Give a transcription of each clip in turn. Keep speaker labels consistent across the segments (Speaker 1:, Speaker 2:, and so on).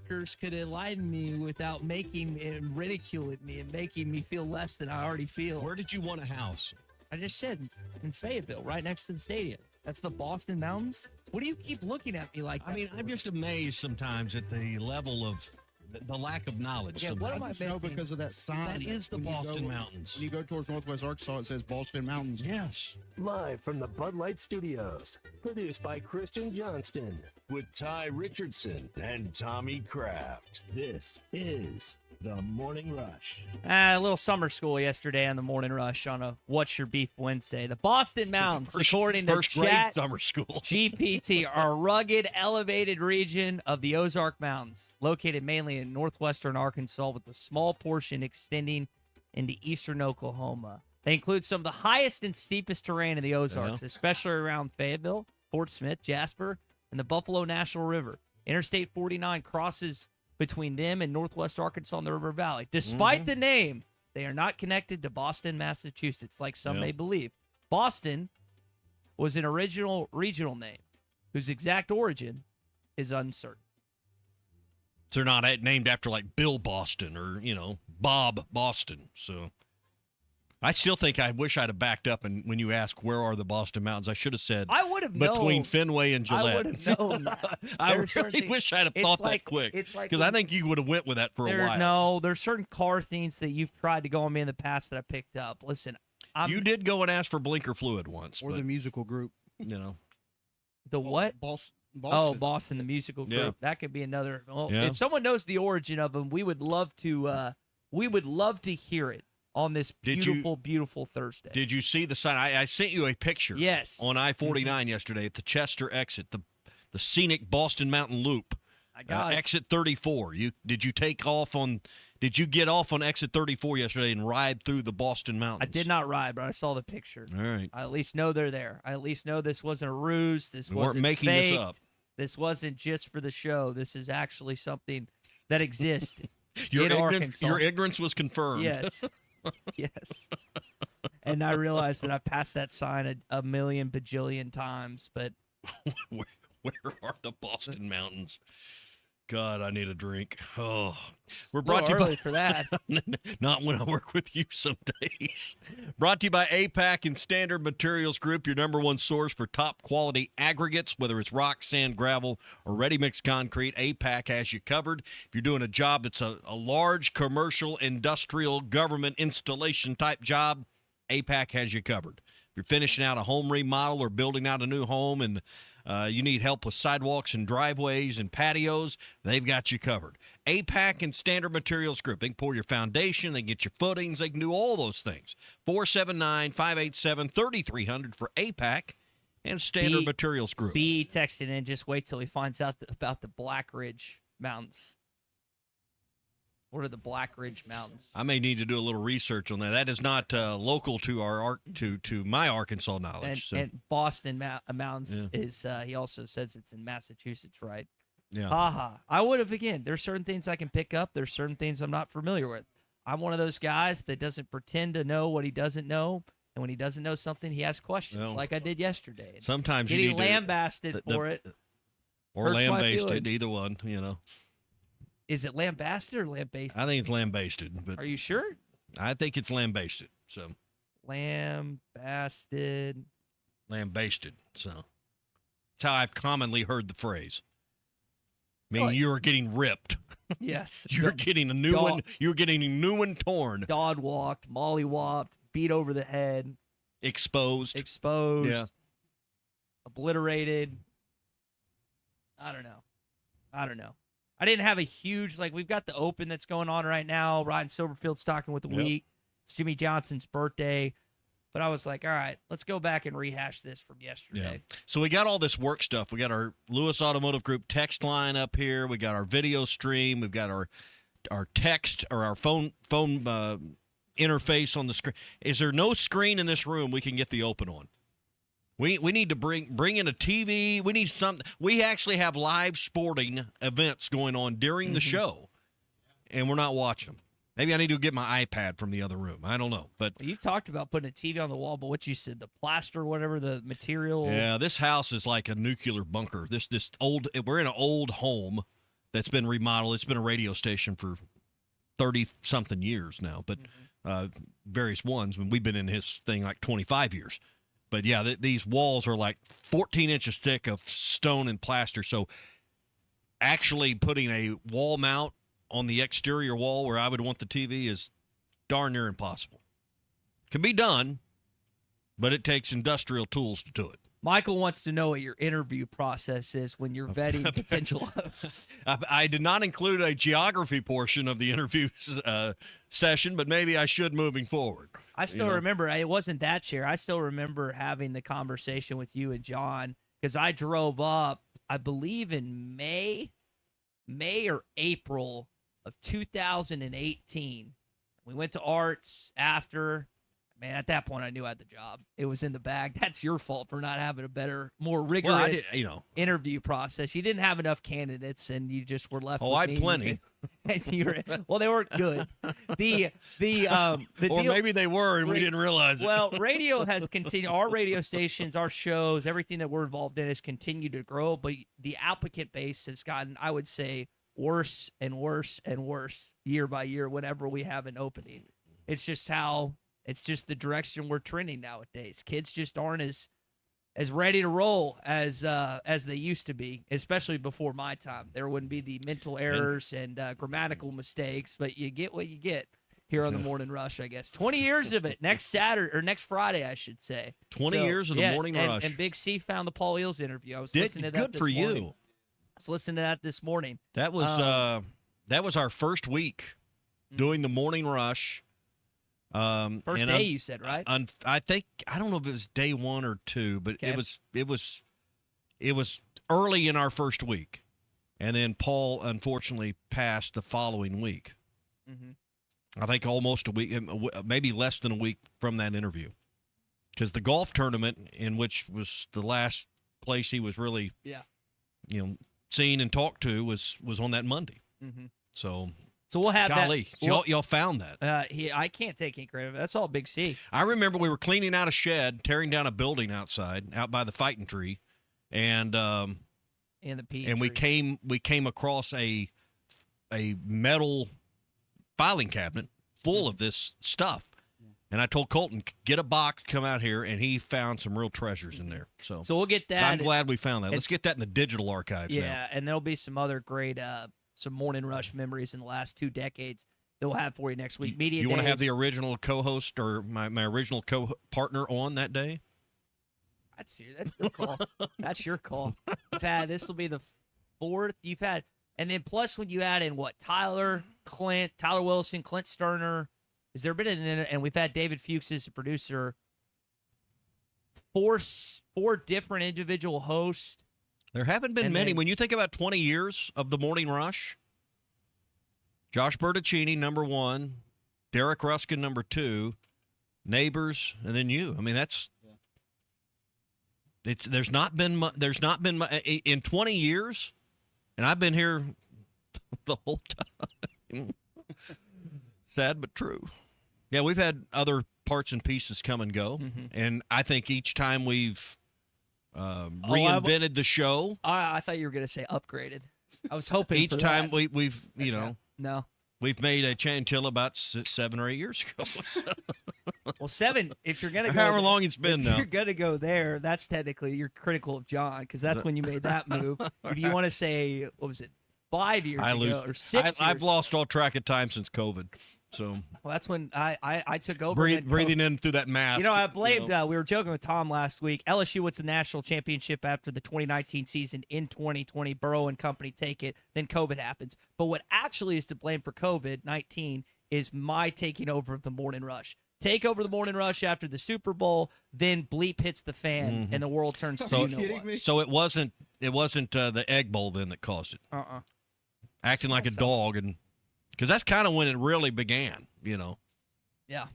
Speaker 1: workers could enlighten me without making and ridiculing me and making me feel less than I already feel.
Speaker 2: Where did you want a house?
Speaker 1: I just said in Fayetteville, right next to the stadium. That's the Boston Mountains. What do you keep looking at me like that?
Speaker 2: I mean, I'm just amazed sometimes at the level of the lack of knowledge.
Speaker 1: Yeah, what am I
Speaker 3: just know
Speaker 1: missing?
Speaker 3: because of that sign.
Speaker 2: That is the
Speaker 3: when you
Speaker 2: Boston
Speaker 3: go-
Speaker 2: Mountains.
Speaker 3: When you go towards Northwest Arkansas, it says Boston Mountains.
Speaker 2: Yes.
Speaker 4: Live from the Bud Light Studios, produced by Christian Johnston, with Ty Richardson and Tommy Kraft. This is The Morning Rush.
Speaker 1: A little summer school yesterday on the Morning Rush on a What's Your Beef Wednesday. The Boston Mountains, according to
Speaker 2: First grade
Speaker 1: Chat
Speaker 2: summer school.
Speaker 1: GPT, are a rugged, elevated region of the Ozark Mountains, located mainly in northwestern Arkansas with a small portion extending into eastern Oklahoma. They include some of the highest and steepest terrain in the Ozarks, especially around Fayetteville, Fort Smith, Jasper, and the Buffalo National River. Interstate 49 crosses between them and northwest Arkansas and the River Valley. Despite the name, they are not connected to Boston, Massachusetts, like some may believe. Boston was an original regional name whose exact origin is uncertain.
Speaker 2: They're not named after like Bill Boston or, Bob Boston. So I still think I wish I'd have backed up. And when you ask where are the Boston Mountains, I should have said
Speaker 1: I would have known.
Speaker 2: between Fenway and Gillette.
Speaker 1: I would have known.
Speaker 2: I
Speaker 1: There's
Speaker 2: really
Speaker 1: certain
Speaker 2: wish I'd have
Speaker 1: it's
Speaker 2: thought
Speaker 1: like-
Speaker 2: that quick.
Speaker 1: it's like
Speaker 2: Because I think you would have went with that for a while.
Speaker 1: No, there's certain car things that you've tried to go on me in the past that I picked up. Listen,
Speaker 2: You did go and ask for blinker fluid once.
Speaker 3: Or
Speaker 2: but,
Speaker 3: the musical group.
Speaker 1: the what?
Speaker 3: Boston.
Speaker 1: Oh, Boston, the musical group.
Speaker 2: Yeah.
Speaker 1: That could be another. Well,
Speaker 2: Yeah.
Speaker 1: If someone knows the origin of them, we would love to. We would love to hear it on this beautiful, beautiful Thursday.
Speaker 2: Did you see the sign? I sent you a picture.
Speaker 1: Yes.
Speaker 2: On I-49 yesterday at the Chester exit, the scenic Boston Mountain Loop.
Speaker 1: I got it.
Speaker 2: Exit 34. Did you get off on exit 34 yesterday and ride through the Boston Mountains?
Speaker 1: I did not ride, but I saw the picture.
Speaker 2: All right.
Speaker 1: I at least know they're there. I at least know this wasn't a ruse. This
Speaker 2: We weren't
Speaker 1: wasn't
Speaker 2: making
Speaker 1: faked.
Speaker 2: this up.
Speaker 1: This wasn't just for the show. This is actually something that exists
Speaker 2: Your
Speaker 1: in Arkansas.
Speaker 2: Your ignorance was confirmed.
Speaker 1: Yes. Yes. And I realized that I passed that sign a million bajillion times, but
Speaker 2: Where are the Boston Mountains? God, I need a drink. Oh, we're
Speaker 1: a
Speaker 2: brought
Speaker 1: little
Speaker 2: to you
Speaker 1: early for that.
Speaker 2: Not when I work with you some days. Brought to you by APAC and Standard Materials Group, your number one source for top quality aggregates, whether it's rock, sand, gravel, or ready-mix concrete. APAC has you covered. If you're doing a job that's a large commercial, industrial, government installation type job, APAC has you covered. If you're finishing out a home remodel or building out a new home and you need help with sidewalks and driveways and patios, they've got you covered. APAC and Standard Materials Group. They can pour your foundation. They can get your footings. They can do all those things. 479-587-3300 for APAC and Standard Materials Group.
Speaker 1: B texted in, just wait till he finds out about the Black Ridge Mountains. What are the Black Ridge Mountains?
Speaker 2: I may need to do a little research on that. That is not local to our to my Arkansas knowledge.
Speaker 1: And Boston Mountains is, he also says it's in Massachusetts, right?
Speaker 2: Yeah.
Speaker 1: Haha. I would have, again, there's certain things I can pick up. There's certain things I'm not familiar with. I'm one of those guys that doesn't pretend to know what he doesn't know. And when he doesn't know something, he asks questions,
Speaker 2: Well,
Speaker 1: like I did yesterday.
Speaker 2: Sometimes you
Speaker 1: Getting
Speaker 2: need
Speaker 1: lambasted for it.
Speaker 2: or
Speaker 1: hurts my
Speaker 2: lambasted,
Speaker 1: feelings.
Speaker 2: either one,
Speaker 1: Is it lambasted or lambasted?
Speaker 2: I think it's lambasted, but
Speaker 1: Are you sure?
Speaker 2: I think it's lambasted. So
Speaker 1: Lambasted.
Speaker 2: lambasted. So that's how I've commonly heard the phrase. Meaning
Speaker 1: Well,
Speaker 2: you are getting ripped.
Speaker 1: Yes.
Speaker 2: You're getting a new one. You're getting a new one torn.
Speaker 1: Dog walked, molly-whopped, beat over the head,
Speaker 2: Exposed.
Speaker 1: exposed,
Speaker 2: Yeah.
Speaker 1: obliterated. I don't know. I didn't have a huge, we've got the Open that's going on right now. Ryan Silverfield's talking with the week. It's Jimmy Johnson's birthday. But I was like, all right, let's go back and rehash this from yesterday.
Speaker 2: Yeah. So we got all this work stuff. We got our Lewis Automotive Group text line up here. We got our video stream. We've got our text or our phone interface on the screen. Is there no screen in this room we can get the Open on? We need to bring in a TV. We need something. We actually have live sporting events going on during the show, and we're not watching them. Maybe I need to get my iPad from the other room. I don't know. But
Speaker 1: You've talked about putting a TV on the wall, but what you said, the plaster, whatever, the material.
Speaker 2: yeah, this house is like a nuclear bunker. This old. We're in an old home that's been remodeled. It's been a radio station for 30-something years now, but various ones. When we've been in his thing like 25 years. But, yeah, these walls are like 14 inches thick of stone and plaster. So actually putting a wall mount on the exterior wall where I would want the TV is darn near impossible. Can be done, but it takes industrial tools to do it.
Speaker 1: Michael wants to know what your interview process is when you're vetting potential hosts.
Speaker 2: I did not include a geography portion of the interview session, but maybe I should moving forward.
Speaker 1: I still remember, it wasn't that chair. I still remember having the conversation with you and John because I drove up, I believe in May or April of 2018. We went to Arts after. Man, at that point, I knew I had the job. It was in the bag. That's your fault for not having a better, more rigorous interview process. You didn't have enough candidates, and you just were left with
Speaker 2: I
Speaker 1: me.
Speaker 2: had plenty.
Speaker 1: And well, they weren't good. The
Speaker 2: or
Speaker 1: deal,
Speaker 2: maybe they were, and we didn't realize it.
Speaker 1: Well, radio has continued. Our radio stations, our shows, everything that we're involved in has continued to grow, but the applicant base has gotten, I would say, worse and worse and worse year by year whenever we have an opening. It's just the direction we're trending nowadays. Kids just aren't as ready to roll as they used to be, especially before my time. There wouldn't be the mental errors and grammatical mistakes, but you get what you get here on the Morning Rush, I guess. 20 years of it next Friday, I should say.
Speaker 2: 20 years of the Morning Rush.
Speaker 1: And Big C found the Paul Eels interview. I was listening to that
Speaker 2: good
Speaker 1: this
Speaker 2: for
Speaker 1: morning.
Speaker 2: you.
Speaker 1: I was listening to that this morning.
Speaker 2: That was our first week doing the Morning Rush.
Speaker 1: First day, you said, right?
Speaker 2: I don't know if it was day 1 or 2, but
Speaker 1: okay.
Speaker 2: it was early in our first week, and then Paul unfortunately passed the following week. I think almost a week, maybe less than a week from that interview, because the golf tournament, in which was the last place he was really, seen and talked to, was on that Monday. So we'll have golly,
Speaker 1: that.
Speaker 2: Y'all found that.
Speaker 1: I can't take any credit. That's all Big C.
Speaker 2: I remember we were cleaning out a shed, tearing down a building outside, out by the fighting tree, and
Speaker 1: the pea
Speaker 2: and
Speaker 1: tree.
Speaker 2: we came across a metal filing cabinet full of this stuff. And I told Colton, get a box, come out here, and he found some real treasures in there. So
Speaker 1: we'll get that.
Speaker 2: I'm glad we found that. Let's get that in the digital archives now.
Speaker 1: Yeah, and there'll be some other great some Morning Rush memories in the last 2 decades that we'll have for you next week. Media
Speaker 2: You want to have
Speaker 1: days.
Speaker 2: the original co-host or my original co-partner on that day?
Speaker 1: That's your call. That's your call. This will be the 4th you've had. And then plus when you add in Tyler Wilson, Clint Sterner. Has there been and we've had David Fuchs as a producer. 4 different individual hosts.
Speaker 2: There haven't been many. When you think about 20 years of the Morning Rush, Josh Bertuccini, number 1, Derek Ruskin, number 2, Neighbors, and then you. I mean, there's not been in 20 years, and I've been here the whole time. Sad but true. Yeah, we've had other parts and pieces come and go, and I think each time we've reinvented the show.
Speaker 1: I thought you were going to say upgraded. I was hoping
Speaker 2: each
Speaker 1: for
Speaker 2: time
Speaker 1: that.
Speaker 2: we've
Speaker 1: no.
Speaker 2: We've made a change until about 7 or 8 years ago.
Speaker 1: Well, 7. If you're gonna go,
Speaker 2: however long it's been now.
Speaker 1: If you're gonna go there, that's technically you're critical of John because that's when you made that move. If you want to say, what was it, 5 years ago or 6 years?
Speaker 2: I've lost all track of time since COVID. So
Speaker 1: well, that's when I took over.
Speaker 2: Breathing in through that mask.
Speaker 1: I blamed. We were joking with Tom last week. LSU wins the national championship after the 2019 season. In 2020, Burrow and company take it. Then COVID happens. But what actually is to blame for COVID-19 is my taking over of the Morning Rush. Take over the Morning Rush after the Super Bowl. Then bleep hits the fan, and the world turns to what.
Speaker 2: So it wasn't the Egg Bowl then that caused it. Acting like a dog and. Because that's kind of when it really began,
Speaker 1: Yeah.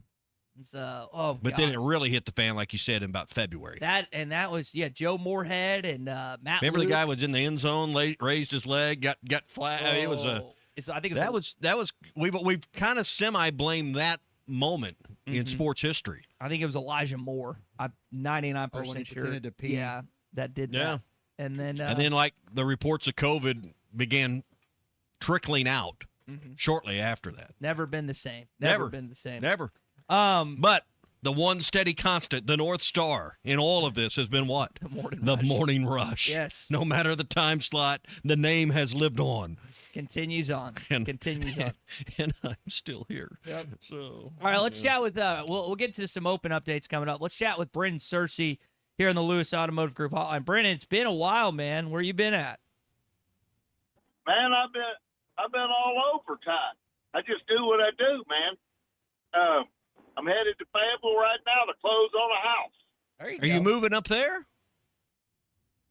Speaker 2: But then it really hit the fan, like you said, in about February.
Speaker 1: That was Joe Moorhead and Matt.
Speaker 2: Remember
Speaker 1: Luke.
Speaker 2: the guy was in the end zone, raised his leg, got flat. I mean, it was
Speaker 1: I think
Speaker 2: we've kind of semi-blamed that moment in sports history.
Speaker 1: I think it was Elijah Moore. I'm 99% sure.
Speaker 3: To pee.
Speaker 1: Yeah, that did that. And then
Speaker 2: like the reports of COVID began trickling out shortly after that.
Speaker 1: Never been the same.
Speaker 2: Never.
Speaker 1: Never been the same.
Speaker 2: Never.
Speaker 1: Um,
Speaker 2: But the one steady constant, the North Star in all of this has been what? The morning rush.
Speaker 1: Yes.
Speaker 2: No matter the time slot, the name has lived on.
Speaker 1: Continues on.
Speaker 2: And-
Speaker 1: Continues on.
Speaker 2: And I'm still here.
Speaker 1: Yep.
Speaker 2: So,
Speaker 1: All right, let's chat with we'll get to some open updates coming up. Let's chat with Brendan Searcy here in the Lewis Automotive Group hotline. Brendan, it's been a while, man. Where you been at?
Speaker 5: Man, I've been all over, Ty. I just do what I do, man. I'm headed to Fayetteville right now to close on a house.
Speaker 1: There you
Speaker 2: are you moving up there?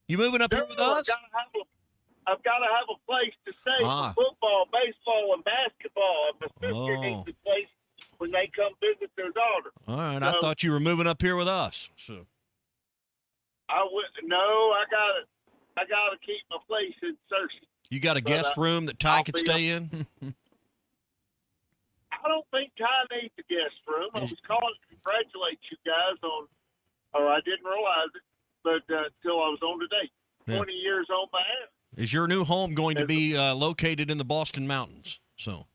Speaker 2: You moving up here with us?
Speaker 5: I've got to have a place to stay for football, baseball, and basketball. And my sister needs a place when they come visit their daughter.
Speaker 2: All right,
Speaker 5: So,
Speaker 2: I thought you were moving up here with us. So
Speaker 5: I got to keep my place in Searcy.
Speaker 2: you got a guest room that Ty
Speaker 5: I'll
Speaker 2: could
Speaker 5: be
Speaker 2: stay in?
Speaker 5: I don't think Ty needs a guest room. I was calling to congratulate you guys on, or I didn't realize it, but till I was on today.
Speaker 2: Yeah.
Speaker 5: 20 years on my ass.
Speaker 2: Is your new home going to be located in the Boston Mountains? So.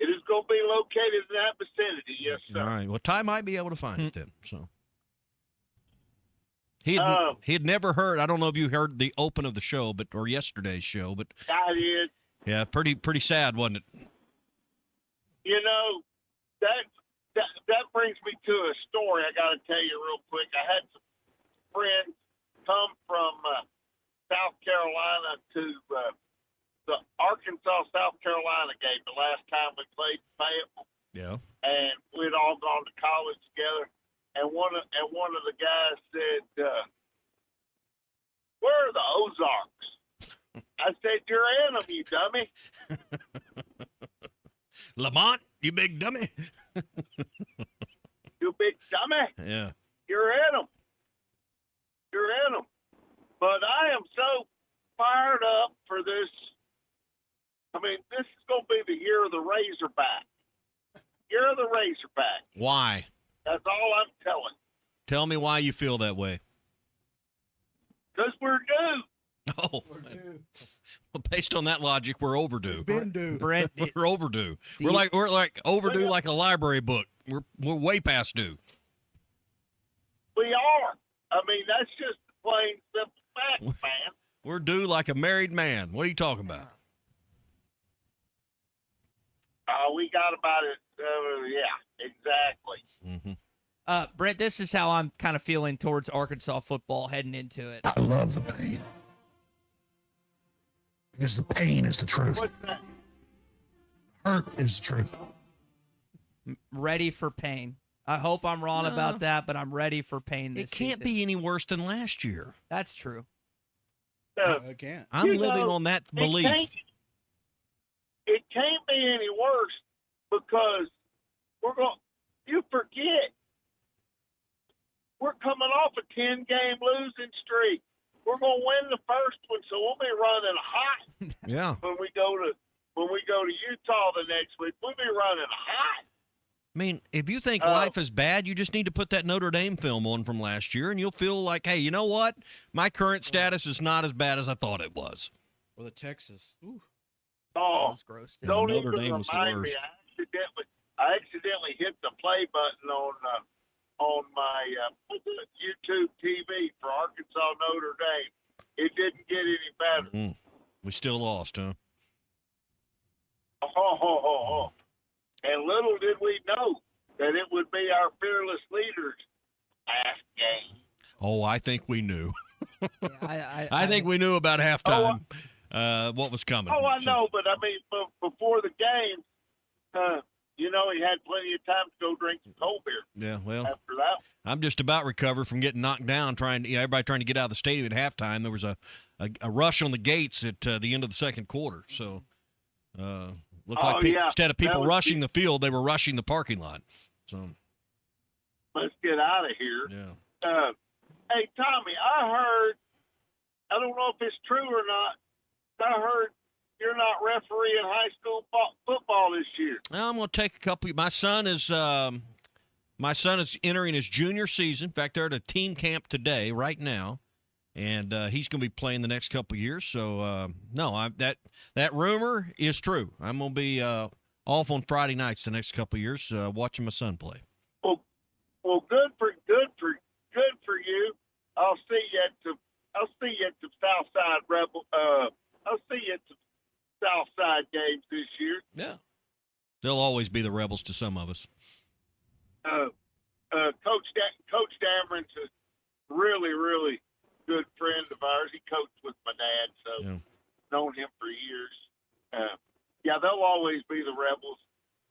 Speaker 5: It is going to be located in that vicinity, yes, sir.
Speaker 2: All right. Well, Ty might be able to find it then. So. He had never heard. I don't know if you heard the open of the show, or yesterday's show, but
Speaker 5: I did.
Speaker 2: yeah, pretty sad, wasn't it?
Speaker 5: You know, that brings me to a story I got to tell you real quick. I had some friends come from South Carolina to the Arkansas-South Carolina game the last time we played Fayetteville.
Speaker 2: Yeah.
Speaker 5: And we'd all gone to college together. And one of the guys said, "Where are the Ozarks?" I said, "You're in them, you dummy."
Speaker 2: Lamont, you big dummy.
Speaker 5: You big dummy.
Speaker 2: Yeah.
Speaker 5: You're in them. You're in them. But I am so fired up for this. I mean, this is going to be the year of the Razorback. Year of the Razorback.
Speaker 2: Why?
Speaker 5: That's all I'm telling.
Speaker 2: Tell me why you feel that way.
Speaker 5: Because we're due.
Speaker 2: Oh. Well, based on that logic, we're overdue.
Speaker 3: Been due.
Speaker 1: Brent,
Speaker 2: We're overdue. We're like overdue like a library book. We're way past due.
Speaker 5: We are. I mean, that's just plain simple fact, man.
Speaker 2: We're due like a married man. What are you talking about?
Speaker 5: We got about it. Yeah, exactly.
Speaker 2: Mm-hmm.
Speaker 1: Brent, this is how I'm kind of feeling towards Arkansas football heading into it.
Speaker 6: I love the pain. Because the pain is the truth.
Speaker 5: What's that?
Speaker 6: Hurt is the truth.
Speaker 1: Ready for pain. I hope I'm wrong about that, but I'm ready for pain this
Speaker 2: It can't
Speaker 1: season.
Speaker 2: be any worse than last year.
Speaker 1: That's true.
Speaker 3: I can't.
Speaker 2: I'm
Speaker 5: You
Speaker 2: living
Speaker 5: know,
Speaker 2: on that belief.
Speaker 5: It can't be any worse because you forget. We're coming off a 10-game losing streak. We're going to win the first one, so we'll be running hot
Speaker 2: Yeah.
Speaker 5: when we go to Utah the next week. We'll be running hot.
Speaker 2: I mean, if you think life is bad, you just need to put that Notre Dame film on from last year, and you'll feel like, hey, you know what? My current status is not as bad as I thought it was.
Speaker 3: Or the Texas. Ooh.
Speaker 5: Oh,
Speaker 1: That's gross. Too.
Speaker 5: don't
Speaker 2: Notre
Speaker 5: even
Speaker 2: Dame was the
Speaker 5: remind me.
Speaker 2: worst.
Speaker 5: I accidentally hit the play button on my YouTube TV for Arkansas Notre Dame. It didn't get any better.
Speaker 2: We still lost, huh?
Speaker 5: Oh. And little did we know that it would be our fearless leaders last game.
Speaker 2: Oh, I think we knew.
Speaker 1: Yeah,
Speaker 2: I think we knew about halftime what was coming.
Speaker 5: Oh, I know, but I mean, before the game, he had plenty of time to go drink some cold beer.
Speaker 2: Yeah, well,
Speaker 5: After that,
Speaker 2: I'm just about recovered from getting knocked down. Everybody trying to get out of the stadium at halftime. There was a rush on the gates at the end of the second quarter. So, looked like instead of people rushing the field, they were rushing the parking lot. So,
Speaker 5: let's get out of here.
Speaker 2: yeah.
Speaker 5: Hey, Tommy, I don't know if it's true or not, I heard you're not refereeing high school football this year.
Speaker 2: Well, I'm going to take a couple. My son is entering his junior season. In fact, they're at a team camp today, right now, and he's going to be playing the next couple of years. So, no, that rumor is true. I'm going to be off on Friday nights the next couple of years watching my son play.
Speaker 5: Well, good for you. I'll see you at the Southside Rebel. I'll see you at the Southside games this year.
Speaker 2: Yeah, they'll always be the Rebels to some of us.
Speaker 5: Coach Dameron's a really, really good friend of ours. He coached with my dad, so known him for years. They'll always be the Rebels.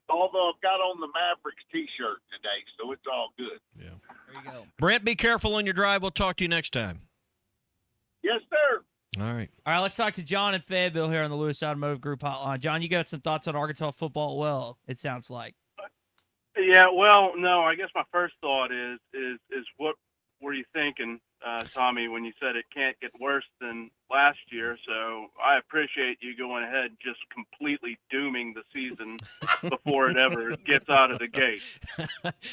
Speaker 5: Although I've got on the Mavericks T-shirt today, so it's all good.
Speaker 2: Yeah.
Speaker 1: There you go.
Speaker 2: Brent, be careful on your drive. We'll talk to you next time.
Speaker 5: Yes, sir.
Speaker 2: All right.
Speaker 1: All right, let's talk to John and Fayetteville here on the Lewis Automotive Group hotline. John, you got some thoughts on Arkansas football? Well, it sounds like.
Speaker 7: Yeah, well, no, I guess my first thought is what were you thinking, Tommy, when you said it can't get worse than last year? So I appreciate you going ahead and just completely dooming the season before it ever gets out of the gate.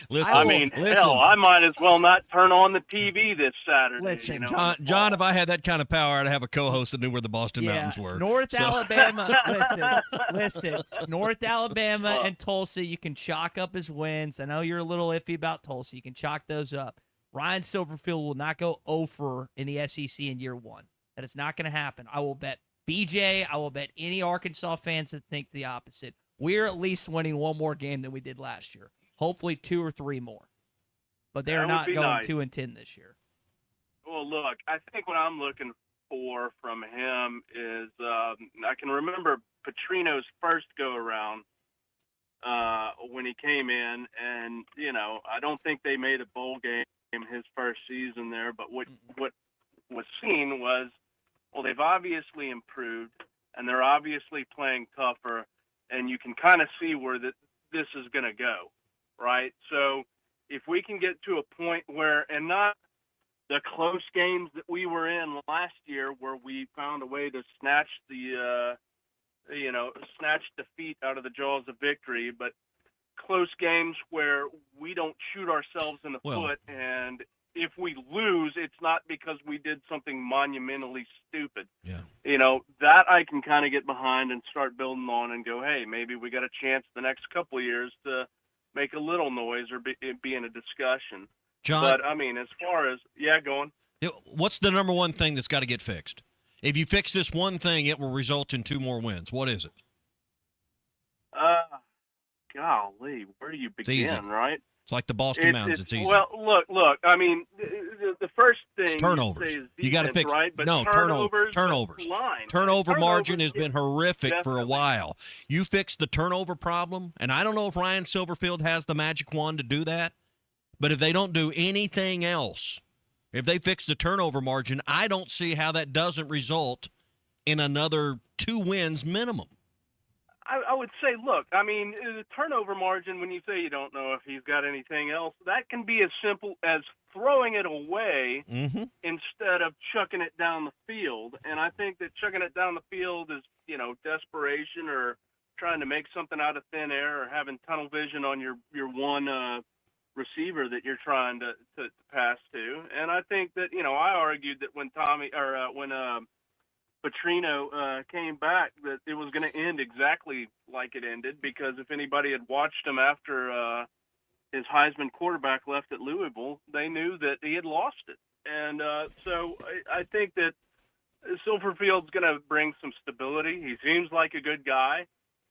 Speaker 2: Listen,
Speaker 7: hell, I might as well not turn on the TV this Saturday.
Speaker 1: Listen,
Speaker 7: you know?
Speaker 2: John, if I had that kind of power, I'd have a co-host that knew where the Boston Mountains were.
Speaker 1: North Alabama, listen, North Alabama and Tulsa, you can chalk up as wins. I know you're a little iffy about Tulsa. You can chalk those up. Ryan Silverfield will not go over in the SEC in year one. That is not going to happen. I will bet BJ, I will bet any Arkansas fans that think the opposite. We're at least winning one more game than we did last year. Hopefully 2 or 3 more. But they're not going
Speaker 7: nice.
Speaker 1: 2-10 this year.
Speaker 7: Well, look, I think what I'm looking for from him is I can remember Petrino's first go-around when he came in, and, I don't think they made a bowl game his first season there, but what was seen was, well, they've obviously improved, and they're obviously playing tougher, and you can kind of see where this is going to go, right? So if we can get to a point where, and not the close games that we were in last year where we found a way to snatch defeat out of the jaws of victory, but close games where we don't shoot ourselves in the foot, and if we lose, it's not because we did something monumentally stupid.
Speaker 2: Yeah.
Speaker 7: That I can kind of get behind and start building on and go, hey, maybe we got a chance the next couple of years to make a little noise or be in a discussion.
Speaker 2: John,
Speaker 7: but, as far as, go on.
Speaker 2: What's the number one thing that's got to get fixed? If you fix this one thing, it will result in 2 more wins. What is it?
Speaker 7: Golly, where do you begin, right?
Speaker 2: It's like the Boston Mountains. It's easy.
Speaker 7: Well, look. The first thing
Speaker 2: turnovers.
Speaker 7: you say is defense,
Speaker 2: you got to fix
Speaker 7: right? But
Speaker 2: turnovers.
Speaker 7: Line.
Speaker 2: Turnover margin has been horrific for a
Speaker 7: definitely.
Speaker 2: while. You fix the turnover problem, and I don't know if Ryan Silverfield has the magic wand to do that, but if they don't do anything else, if they fix the turnover margin, I don't see how that doesn't result in another 2 wins minimum.
Speaker 7: I would say, look, the turnover margin, when you say you don't know if he's got anything else, that can be as simple as throwing it away instead of chucking it down the field. And I think that chucking it down the field is, desperation or trying to make something out of thin air or having tunnel vision on your one receiver that you're trying to pass to. And I think that, I argued that when Petrino came back, that it was going to end exactly like it ended, because if anybody had watched him after his Heisman quarterback left at Louisville, they knew that he had lost it. And so I think that Silverfield's going to bring some stability. He seems like a good guy.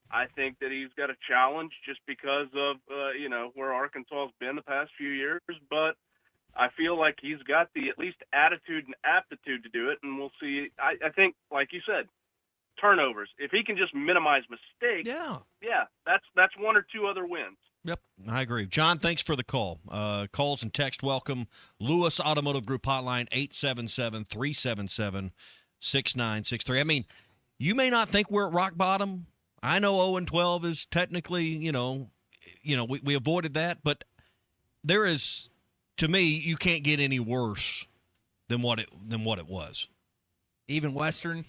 Speaker 7: I think that he's got a challenge just because of, where Arkansas has been the past few years, but I feel like he's got the at least attitude and aptitude to do it, and we'll see. I think, like you said, turnovers. If he can just minimize mistakes, that's 1 or 2 other wins.
Speaker 2: Yep, I agree. John, thanks for the call. Calls and text welcome. Lewis Automotive Group hotline 877-377-6963. You may not think we're at rock bottom. I know 0-12 is technically, we avoided that, but there is. To me, you can't get any worse than what it was.
Speaker 1: Even Western?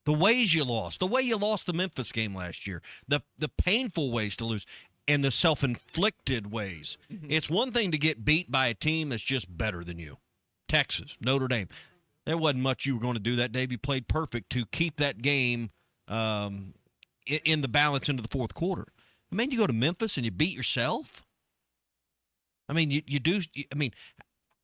Speaker 2: The ways you lost. The way you lost the Memphis game last year. The painful ways to lose. And the self-inflicted ways. It's one thing to get beat by a team that's just better than you. Texas, Notre Dame. There wasn't much you were going to do that, Dave. You played perfect to keep that game in the balance into the fourth quarter. I mean, you go to Memphis and you beat yourself. I mean, you do. I mean,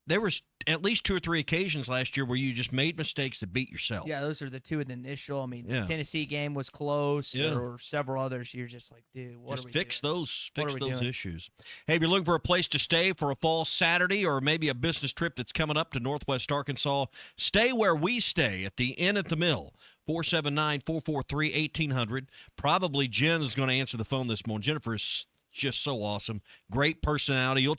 Speaker 2: there was at least 2 or 3 occasions last year where you just made mistakes to beat yourself.
Speaker 1: Yeah, those are the 2 in the initial. I mean,
Speaker 2: Yeah.
Speaker 1: the Tennessee game was close.
Speaker 2: Yeah.
Speaker 1: There were several others. You're just like, dude, what
Speaker 2: Just
Speaker 1: are we
Speaker 2: fix
Speaker 1: doing?
Speaker 2: those
Speaker 1: What are we doing?
Speaker 2: issues. Hey, if you're looking for a place to stay for a fall Saturday or maybe a business trip that's coming up to Northwest Arkansas, stay where we stay at the Inn at the Mill. 479-443-1800. Probably Jen is going to answer the phone this morning. Jennifer is just so awesome. Great personality. You'll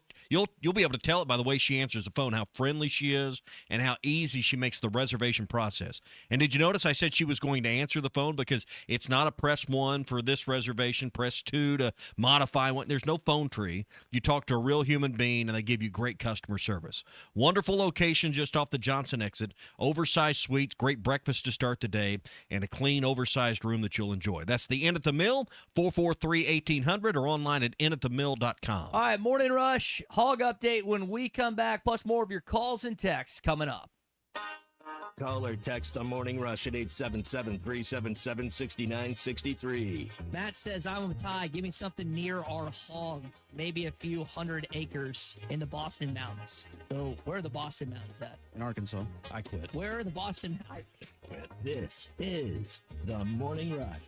Speaker 2: be able to tell it by the way she answers the phone how friendly she is and how easy she makes the reservation process. And did you notice I said she was going to answer the phone because it's not a press 1 for this reservation, press 2 to modify one. There's no phone tree. You talk to a real human being and they give you great customer service. Wonderful location just off the Johnson exit. Oversized suites, great breakfast to start the day, and a clean, oversized room that you'll enjoy. That's the Inn at the Mill, 443-1800 or online at innatthemill.com.
Speaker 1: All right, Morning Rush, Hog Update when we come back, plus more of your calls and texts coming up.
Speaker 4: Call or text on Morning Rush at 877-377-6963.
Speaker 8: Matt says, I'm with Ty. Give me something near our hogs. Maybe a few 100 acres in the Boston Mountains. So where are the Boston Mountains at?
Speaker 3: In Arkansas.
Speaker 2: I quit.
Speaker 8: Where are the Boston
Speaker 4: This is the Morning Rush.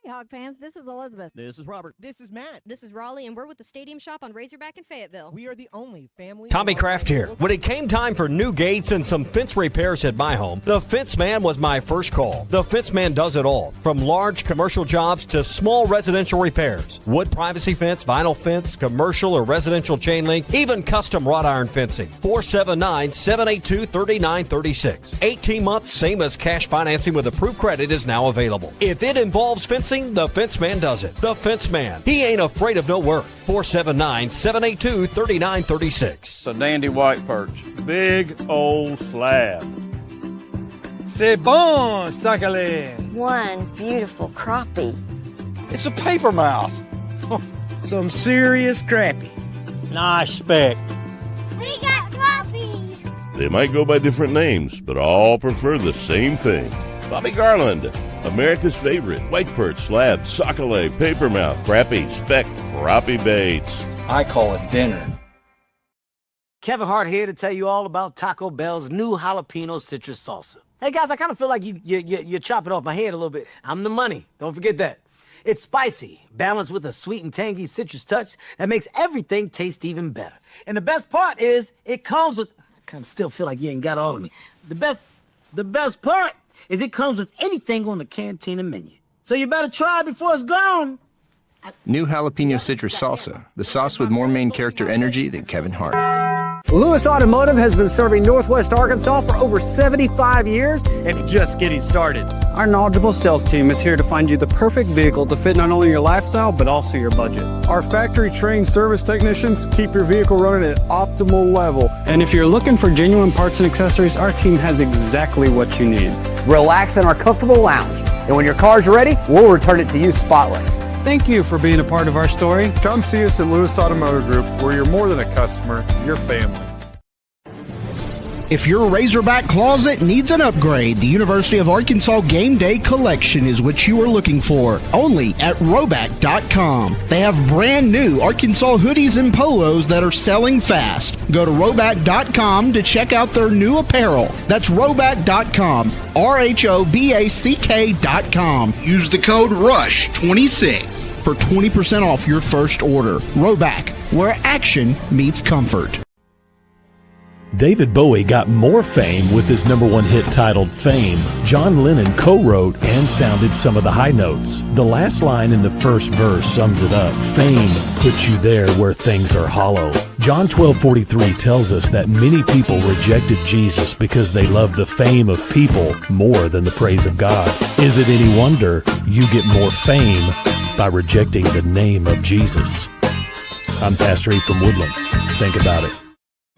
Speaker 9: Hey, Hog fans, this is Elizabeth.
Speaker 10: This is Robert.
Speaker 11: This is Matt.
Speaker 9: This is Raleigh, and we're with the Stadium Shop on Razorback in Fayetteville.
Speaker 11: We are the only family.
Speaker 10: Tommy Kraft here. When it came time for new gates and some fence repairs at my home, the Fence Man was my first call. The Fence Man does it all, from large commercial jobs to small residential repairs. Wood privacy fence, vinyl fence, commercial or residential chain link, even custom wrought iron fencing. 479-782-3936. 18 months, same as cash financing with approved credit is now available. If it involves fencing, the Fence Man does it. The Fence Man. He ain't afraid of no work. 479-782-3936.
Speaker 12: It's a dandy white perch. Big old slab. C'est bon, sacalé.
Speaker 13: One beautiful crappie.
Speaker 12: It's a paper mouth. Some serious crappie. Nice speck.
Speaker 13: We got crappie.
Speaker 14: They might go by different names, but all prefer the same thing. Bobby Garland, America's favorite white perch, slab, sockeye, papermouth, crappie, speck, crappie baits.
Speaker 12: I call it dinner.
Speaker 15: Kevin Hart here to tell you all about Taco Bell's new jalapeno citrus salsa. Hey guys, I kind of feel like you're chopping off my head a little bit. I'm the money. Don't forget that. It's spicy, balanced with a sweet and tangy citrus touch that makes everything taste even better. And the best part is it comes with, I kind of still feel like you ain't got all of me. The best part is it comes with anything on the Cantina menu. So you better try it before it's gone.
Speaker 16: New jalapeno citrus salsa, the sauce with more main character energy than Kevin Hart.
Speaker 17: Lewis Automotive has been serving Northwest Arkansas for over 75 years and just getting started.
Speaker 18: Our knowledgeable sales team is here to find you the perfect vehicle to fit not only your lifestyle, but also your budget.
Speaker 19: Our factory-trained service technicians keep your vehicle running at optimal level.
Speaker 18: And if you're looking for genuine parts and accessories, our team has exactly what you need.
Speaker 17: Relax in our comfortable lounge. And when your car's ready, we'll return it to you spotless.
Speaker 18: Thank you for being a part of our story.
Speaker 19: Come see us at Lewis Automotive Group, where you're more than a customer, you're family.
Speaker 20: If your Razorback closet needs an upgrade, the University of Arkansas Game Day Collection is what you are looking for, only at Roback.com. They have brand new Arkansas hoodies and polos that are selling fast. Go to Roback.com to check out their new apparel. That's Roback.com, RHOBACK.com. Use the code RUSH26 for 20% off your first order. Roback, where action meets comfort.
Speaker 21: David Bowie got more fame with his #1 hit titled Fame. John Lennon co-wrote and sounded some of the high notes. The last line in the first verse sums it up. Fame puts you there where things are hollow. John 12:43 tells us that many people rejected Jesus because they love the fame of people more than the praise of God. Is it any wonder you get more fame by rejecting the name of Jesus? I'm Pastor E from Woodland. Think about it.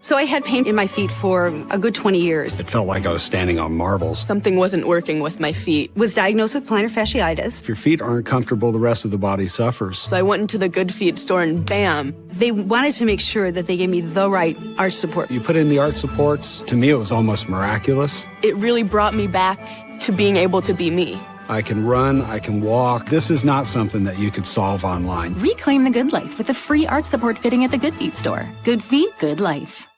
Speaker 11: So I had pain in my feet for a good 20 years.
Speaker 19: It felt like I was standing on marbles.
Speaker 11: Something wasn't working with my feet. Was diagnosed with plantar fasciitis.
Speaker 19: If your feet aren't comfortable, the rest of the body suffers.
Speaker 11: So I went into the Good Feet store and bam. They wanted to make sure that they gave me the right arch support.
Speaker 19: You put in the arch supports, to me it was almost miraculous.
Speaker 11: It really brought me back to being able to be me.
Speaker 19: I can run, I can walk. This is not something that you could solve online.
Speaker 22: Reclaim the good life with a free arch support fitting at the Good Feet store. Good feet, good life.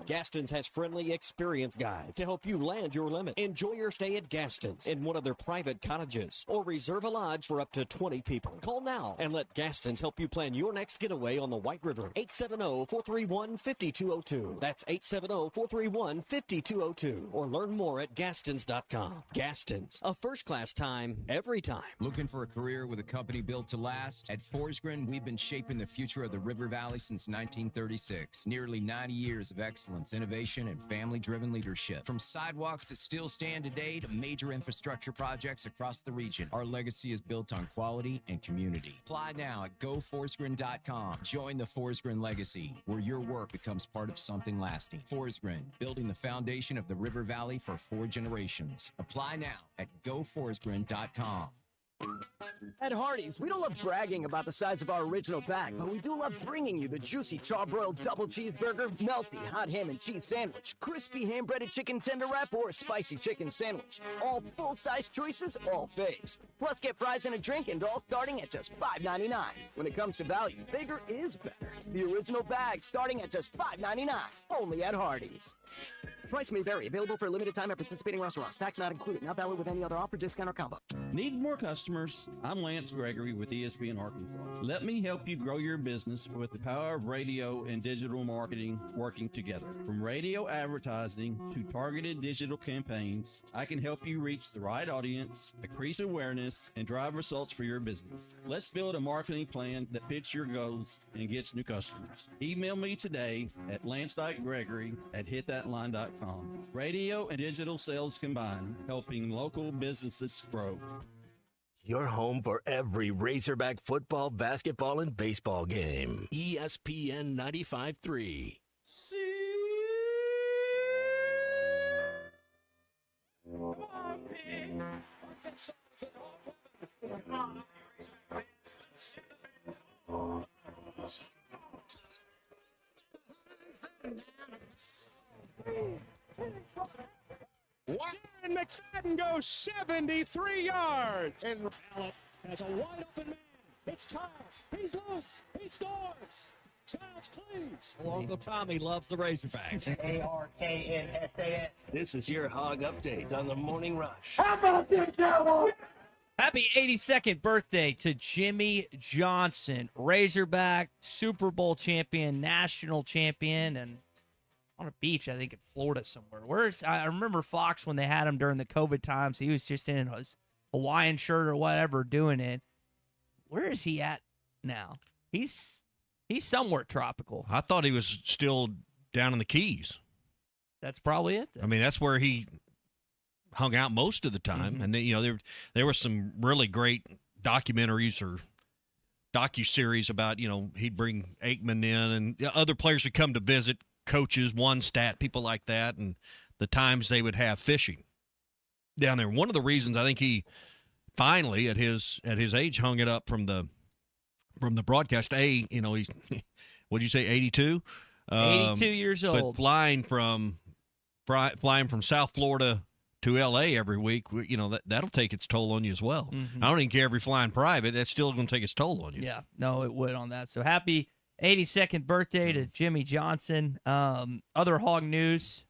Speaker 10: Gaston's has friendly, experienced guides to help you land your limit. Enjoy your stay at Gaston's in one of their private cottages or reserve a lodge for up to 20 people. Call now and let Gaston's help you plan your next getaway on the White River. 870-431-5202. That's 870-431-5202. Or learn more at Gastons.com. Gaston's, a first-class time, every time.
Speaker 23: Looking for a career with a company built to last? At Forsgren, we've been shaping the future of the River Valley since 1936. Nearly 90 years of excellence, innovation, and family-driven leadership. From sidewalks that still stand today to major infrastructure projects across the region, our legacy is built on quality and community. Apply now at GoForsgren.com. Join the Forsgren legacy, where your work becomes part of something lasting. Forsgren, building the foundation of the River Valley for 4 generations. Apply now at GoForsgren.com.
Speaker 17: At Hardee's, we don't love bragging about the size of our original bag, but we do love bringing you the juicy charbroiled double cheeseburger, melty hot ham and cheese sandwich, crispy ham-breaded chicken tender wrap, or spicy chicken sandwich. All full-size choices, all faves. Plus, get fries and a drink, and all starting at just $5.99. When it comes to value, bigger is better. The original bag starting at just $5.99, only at Hardee's. Price may vary. Available for a limited time at participating restaurants. Tax not included. Not valid with any other offer, discount, or combo.
Speaker 24: Need more customers? I'm Lance Gregory with ESPN Arkansas. Let me help you grow your business with the power of radio and digital marketing working together. From radio advertising to targeted digital campaigns, I can help you reach the right audience, increase awareness, and drive results for your business. Let's build a marketing plan that fits your goals and gets new customers. Email me today at lance.gregory@hitthatline.com. Radio and digital sales combined, helping local businesses grow.
Speaker 4: Your home for every Razorback football, basketball, and baseball game. ESPN 95.3.
Speaker 25: Darren McFadden goes 73 yards. And has a wide open man. It's Childs. He's loose. He scores. Childs cleans.
Speaker 10: Uncle Tommy loves the Razorbacks.
Speaker 4: ARKNSAS. This is your Hog Update on the Morning Rush.
Speaker 25: How about this, Cowboys?
Speaker 1: Happy 82nd birthday to Jimmy Johnson, Razorback, Super Bowl champion, national champion, and on a beach, I think in Florida somewhere. I remember Fox when they had him during the COVID times. He was just in his Hawaiian shirt or whatever doing it. Where is he at now? He's somewhere tropical.
Speaker 2: I thought he was still down in the Keys.
Speaker 1: That's probably it then.
Speaker 2: I mean, that's where he hung out most of the time.
Speaker 1: Mm-hmm.
Speaker 2: And then, there were some really great documentaries or docuseries about, he'd bring Aikman in and other players would come to visit, coaches, one stat, people like that, and the times they would have fishing down there. One of the reasons I think he finally at his age hung it up from the broadcast. He's what'd you say, 82?
Speaker 1: 82 years old.
Speaker 2: But flying from South Florida to L.A. every week, that'll take its toll on you as well.
Speaker 1: Mm-hmm.
Speaker 2: I don't even care if you're flying private; that's still going to take its toll on you.
Speaker 1: Yeah, no, it would on that. So happy 82nd birthday to Jimmy Johnson. Other Hog news: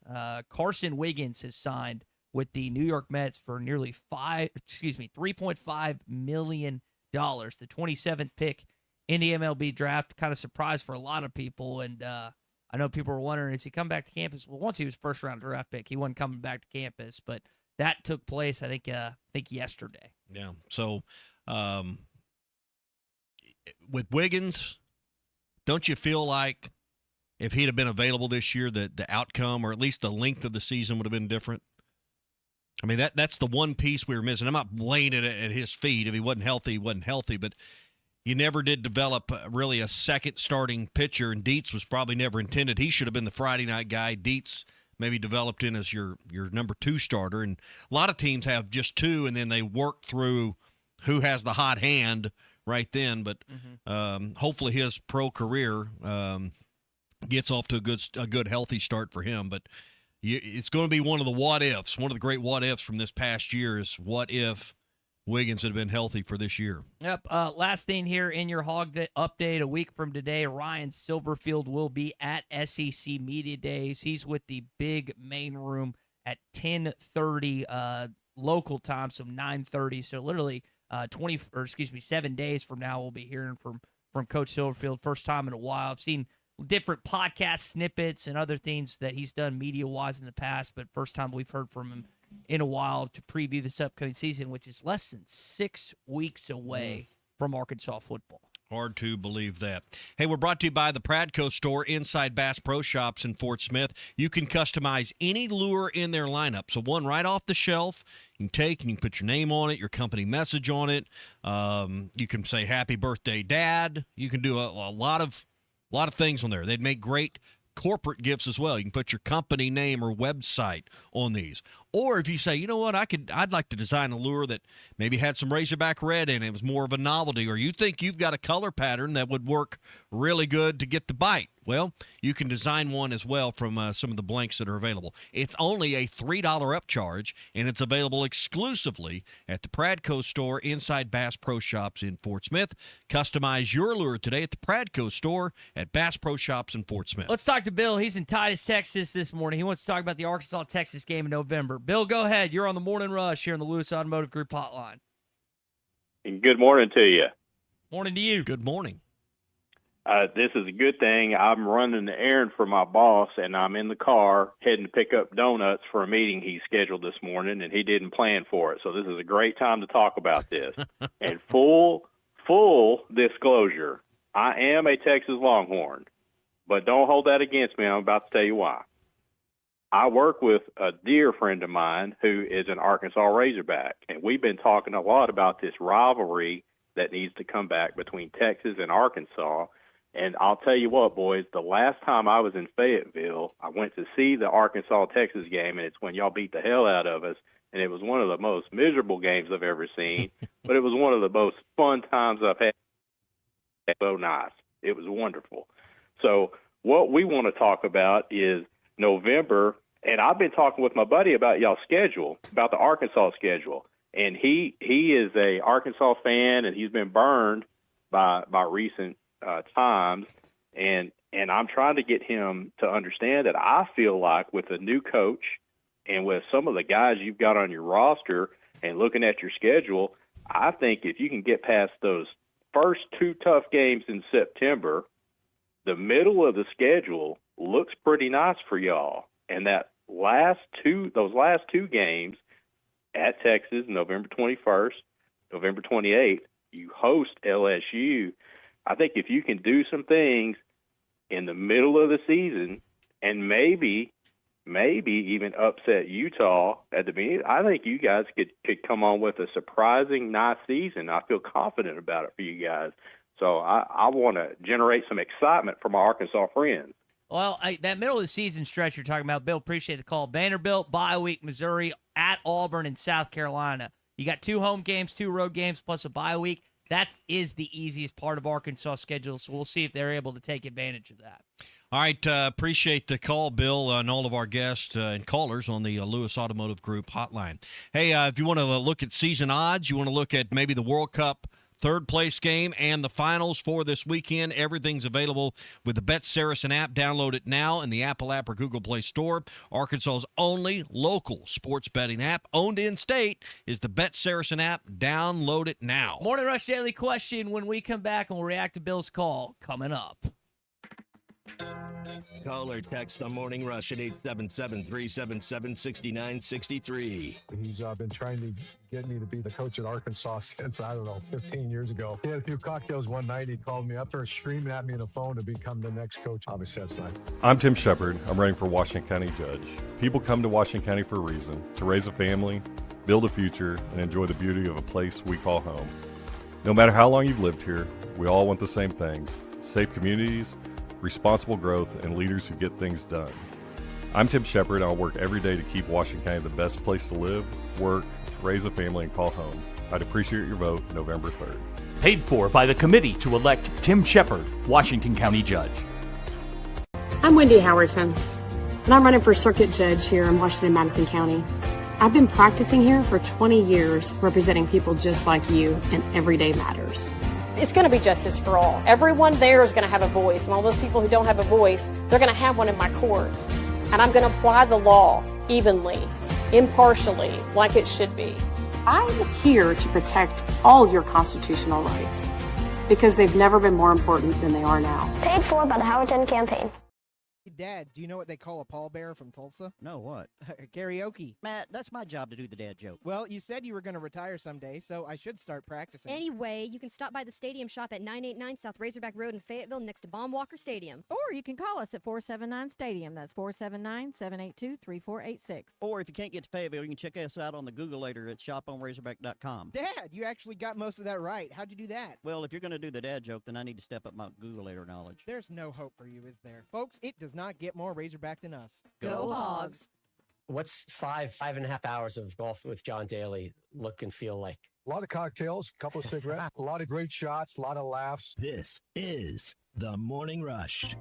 Speaker 1: Carson Wiggins has signed with the New York Mets for nearly $3.5 million. The 27th pick in the MLB draft. Kind of surprise for a lot of people, and I know people were wondering, is he come back to campus? Well, once he was first round draft pick, he wasn't coming back to campus, but that took place, I think yesterday.
Speaker 2: Yeah. So with Wiggins, don't you feel like if he'd have been available this year, that the outcome or at least the length of the season would have been different? I mean, that's the one piece we were missing. I'm not laying it at his feet. If he wasn't healthy, he wasn't healthy. But you never did develop really a second starting pitcher, and Dietz was probably never intended. He should have been the Friday night guy. Dietz maybe developed in as your number 2 starter, and a lot of teams have just 2, and then they work through who has the hot hand right then. But hopefully his pro career gets off to a good healthy start for him. But it's going to be one of the what ifs. One of the great what ifs from this past year is what if Wiggins had been healthy for this year.
Speaker 1: Yep. Last thing here in your Hog update, a week from today, Ryan Silverfield will be at SEC Media Days. He's with the big main room at 10:30 local time, so 9:30. So literally 7 days from now, we'll be hearing from Coach Silverfield. First time in a while. I've seen different podcast snippets and other things that he's done media-wise in the past, but first time we've heard from him in a while to preview this upcoming season, which is less than 6 weeks away from Arkansas football.
Speaker 2: Hard to believe that. Hey, we're brought to you by the Pradco store inside Bass Pro Shops in Fort Smith. You can customize any lure in their lineup. So one right off the shelf, you can take and you can put your name on it, your company message on it. You can say happy birthday, Dad. You can do a lot of things on there. They'd make great corporate gifts as well. You can put your company name or website on these. Or if you say, you know what, I'd like to design a lure that maybe had some Razorback red in it. It was more of a novelty. Or you think you've got a color pattern that would work really good to get the bite. Well, you can design one as well from some of the blanks that are available. It's only a $3 upcharge, and it's available exclusively at the Pradco store inside Bass Pro Shops in Fort Smith. Customize your lure today at the Pradco store at Bass Pro Shops in Fort Smith.
Speaker 1: Let's talk to Bill. He's in Titus, Texas this morning. He wants to talk about the Arkansas-Texas game in November. Bill, go ahead. You're on the Morning Rush here on the Lewis Automotive Group hotline.
Speaker 3: Good morning to you.
Speaker 1: Morning to you.
Speaker 2: Good morning.
Speaker 3: This is a good thing. I'm running the errand for my boss, and I'm in the car heading to pick up donuts for a meeting he scheduled this morning, and he didn't plan for it. So this is a great time to talk about this. And full disclosure, I am a Texas Longhorn, but don't hold that against me. I'm about to tell you why. I work with a dear friend of mine who is an Arkansas Razorback, and we've been talking a lot about this rivalry that needs to come back between Texas and Arkansas. And I'll tell you what, boys, the last time I was in Fayetteville, I went to see the Arkansas-Texas game, and it's when y'all beat the hell out of us, and it was one of the most miserable games I've ever seen, but it was one of the most fun times I've had. So nice. It was wonderful. So what we want to talk about is November, and I've been talking with my buddy about y'all's schedule, about the Arkansas schedule, and he is a Arkansas fan, and he's been burned by recent times, and I'm trying to get him to understand that I feel like with a new coach and with some of the guys you've got on your roster and looking at your schedule, I think if you can get past those first 2 tough games in September, the middle of the schedule looks pretty nice for y'all. And those last 2 games at Texas, November 21st, November 28th, you host LSU. I think if you can do some things in the middle of the season and maybe even upset Utah at the beginning, I think you guys could come on with a surprising nice season. I feel confident about it for you guys. So I want to generate some excitement from our Arkansas friends.
Speaker 1: Well, that middle of the season stretch you're talking about, Bill, appreciate the call. Vanderbilt, bye week, Missouri, at Auburn and South Carolina. You got 2 home games, 2 road games, plus a bye week. That is the easiest part of Arkansas' schedule, so we'll see if they're able to take advantage of that.
Speaker 2: All right, appreciate the call, Bill, and all of our guests and callers on the Lewis Automotive Group hotline. Hey, if you want to look at season odds, you want to look at maybe the World Cup third-place game and the finals for this weekend, everything's available with the Bet Saracen app. Download it now in the Apple app or Google Play Store. Arkansas's only local sports betting app, owned in-state, is the Bet Saracen app. Download it now.
Speaker 1: Morning Rush Daily Question when we come back, and we'll react to Bill's call coming up.
Speaker 4: Call or text the Morning Rush at 877-377-6963.
Speaker 19: He's been trying to get me to be the coach at Arkansas since, 15 years ago. He had a few cocktails one night. He called me up there screaming at me on the phone to become the next coach. Obviously, that's not.
Speaker 5: I'm Tim Shepard. I'm running for Washington County Judge. People come to Washington County for a reason, to raise a family, build a future, and enjoy the beauty of a place we call home. No matter how long you've lived here, we all want the same things: safe communities, responsible growth, and leaders who get things done. I'm Tim Shepard, and I'll work every day to keep Washington County the best place to live, work, raise a family, and call home. I'd appreciate your vote November 3rd.
Speaker 6: Paid for by the committee to elect Tim Shepard, Washington County Judge.
Speaker 7: I'm Wendy Howerton, and I'm running for circuit judge here in Washington-Madison County. I've been practicing here for 20 years, representing people just like you, and every day matters.
Speaker 8: It's going to be justice for all. Everyone there is going to have a voice, and all those people who don't have a voice, they're going to have one in my courts. And I'm going to apply the law evenly, impartially, like it should be.
Speaker 7: I'm here to protect all your constitutional rights, because they've never been more important than they are now.
Speaker 9: Paid for by the Howerton campaign.
Speaker 13: Dad, do you know what they call a pallbearer from Tulsa?
Speaker 26: No, what?
Speaker 13: Karaoke.
Speaker 26: Matt, that's my job to do the dad joke.
Speaker 13: Well, you said you were going to retire someday, so I should start practicing.
Speaker 27: Anyway, you can stop by the stadium shop at 989 South Razorback Road in Fayetteville next to Baum-Walker Stadium.
Speaker 28: Or you can call us at 479-STADIUM. That's 479-782-3486.
Speaker 26: Or if you can't get to Fayetteville, you can check us out on the Googleator at shoponrazorback.com.
Speaker 13: Dad, you actually got most of that right. How'd you do that?
Speaker 26: Well, if you're going to do the dad joke, then I need to step up my Googleator knowledge.
Speaker 13: There's no hope for you, is there? Folks, it does not get more Razorback than us.
Speaker 27: Go Hogs.
Speaker 29: What's 5.5 hours of golf with John Daly look and feel like?
Speaker 19: A lot of cocktails, a couple of cigarettes, a lot of great shots, a lot of laughs.
Speaker 4: This is the Morning Rush.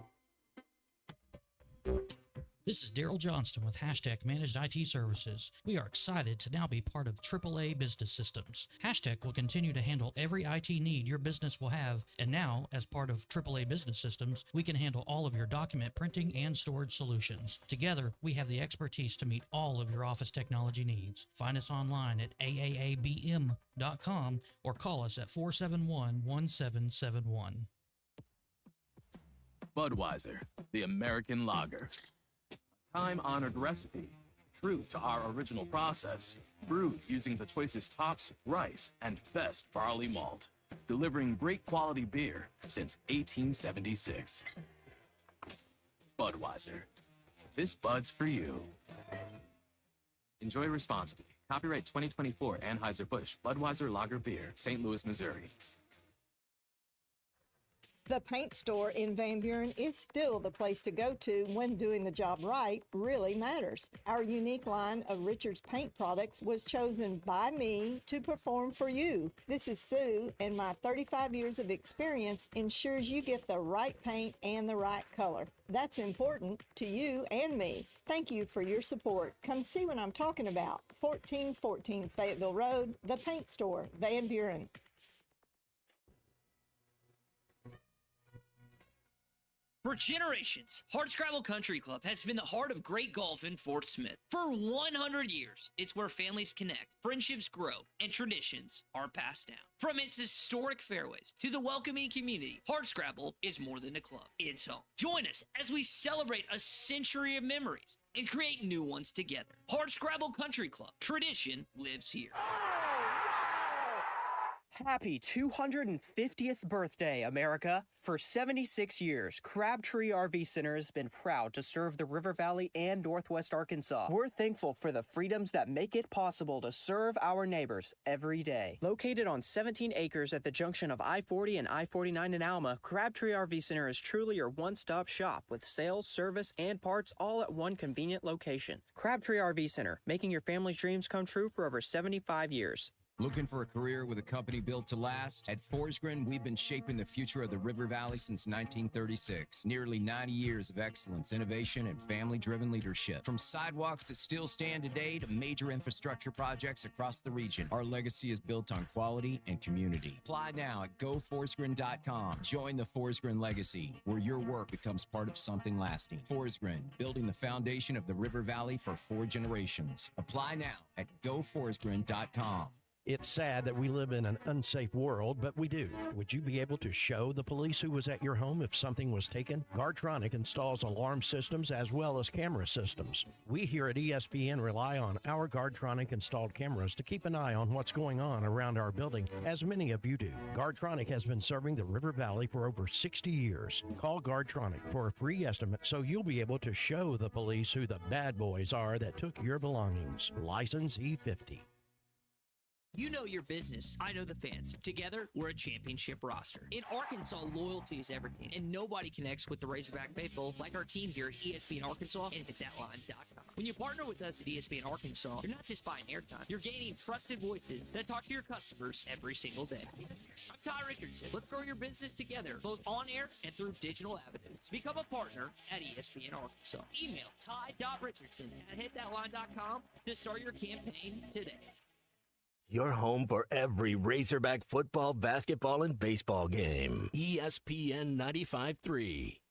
Speaker 30: This is Daryl Johnston with Hashtag Managed IT Services. We are excited to now be part of AAA Business Systems. Hashtag will continue to handle every IT need your business will have, and now, as part of AAA Business Systems, we can handle all of your document printing and storage solutions. Together, we have the expertise to meet all of your office technology needs. Find us online at aaabm.com or call us at 471-1771.
Speaker 31: Budweiser, the American lager. Time-honored recipe, true to our original process, brewed using the choicest hops, rice, and best barley malt, delivering great quality beer since 1876. Budweiser. This Bud's for you. Enjoy responsibly. Copyright 2024 Anheuser-Busch Budweiser Lager Beer, St. Louis, Missouri.
Speaker 32: The paint store in Van Buren is still the place to go to when doing the job right really matters. Our unique line of Richards paint products was chosen by me to perform for you. This is Sue, and my 35 years of experience ensures you get the right paint and the right color. That's important to you and me. Thank you for your support. Come see what I'm talking about. 1414 Fayetteville Road, the paint store, Van Buren.
Speaker 33: For generations, Hardscrabble Country Club has been the heart of great golf in Fort Smith. For 100 years, it's where families connect, friendships grow, and traditions are passed down. From its historic fairways to the welcoming community, Hardscrabble is more than a club. It's home. Join us as we celebrate a century of memories and create new ones together. Hardscrabble Country Club. Tradition lives here.
Speaker 34: Happy 250th birthday, America. For 76 years, Crabtree RV Center has been proud to serve the River Valley and Northwest Arkansas. We're thankful for the freedoms that make it possible to serve our neighbors every day. Located on 17 acres at the junction of I-40 and I-49 in Alma, Crabtree RV Center is truly your one-stop shop with sales, service, and parts all at one convenient location. Crabtree RV Center, making your family's dreams come true for over 75 years.
Speaker 23: Looking for a career with a company built to last? At Forsgren, we've been shaping the future of the River Valley since 1936. Nearly 90 years of excellence, innovation, and family-driven leadership. From sidewalks that still stand today to major infrastructure projects across the region, our legacy is built on quality and community. Apply now at goforsgren.com. Join the Forsgren legacy, where your work becomes part of something lasting. Forsgren, building the foundation of the River Valley for 4 generations. Apply now at goforsgren.com.
Speaker 35: It's sad that we live in an unsafe world, but we do. Would you be able to show the police who was at your home if something was taken? Guardtronic installs alarm systems as well as camera systems. We here at ESPN rely on our Guardtronic installed cameras to keep an eye on what's going on around our building, as many of you do. Guardtronic has been serving the River Valley for over 60 years. Call Guardtronic for a free estimate so you'll be able to show the police who the bad boys are that took your belongings. License E50.
Speaker 33: You know your business. I know the fans. Together, we're a championship roster. In Arkansas, loyalty is everything, and nobody connects with the Razorback faithful like our team here at ESPN Arkansas and HitThatLine.com. When you partner with us at ESPN Arkansas, you're not just buying airtime. You're gaining trusted voices that talk to your customers every single day. I'm Ty Richardson. Let's grow your business together, both on air and through digital avenues. Become a partner at ESPN Arkansas. Email ty.richardson@HitThatLine.com to start your campaign today.
Speaker 4: Your home for every Razorback football, basketball, and baseball game. ESPN 95.3.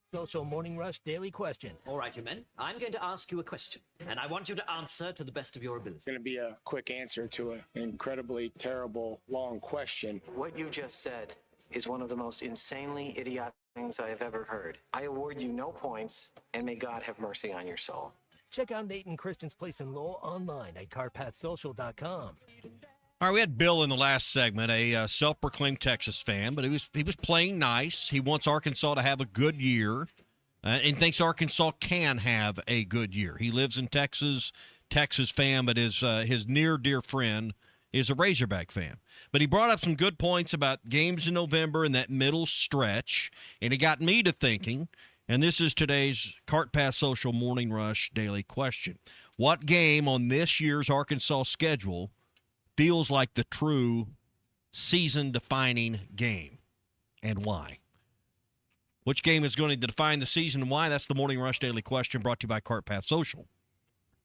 Speaker 4: Social Morning Rush Daily Question.
Speaker 2: All right, you men. I'm going to ask you a question, and I want you to answer to the best of your ability.
Speaker 3: It's going to be a quick answer to an incredibly terrible, long question.
Speaker 10: What you just said is one of the most insanely idiotic things I have ever heard. I award you no points, and may God have mercy on your soul.
Speaker 4: Check out Nate and Christian's Place in Lowell online at CarpathSocial.com.
Speaker 11: All right, we had Bill in the last segment, a self-proclaimed Texas fan, but he was playing nice. He wants Arkansas to have a good year and thinks Arkansas can have a good year. He lives in Texas, Texas fan, but his near dear friend is a Razorback fan. But he brought up some good points about games in November and that middle stretch, and it got me to thinking. And this is today's Cart Pass Social Morning Rush Daily Question. What game on this year's Arkansas schedule feels like the true season-defining game, and why? Which game is going to define the season and why? That's the Morning Rush Daily Question brought to you by Cart Path Social.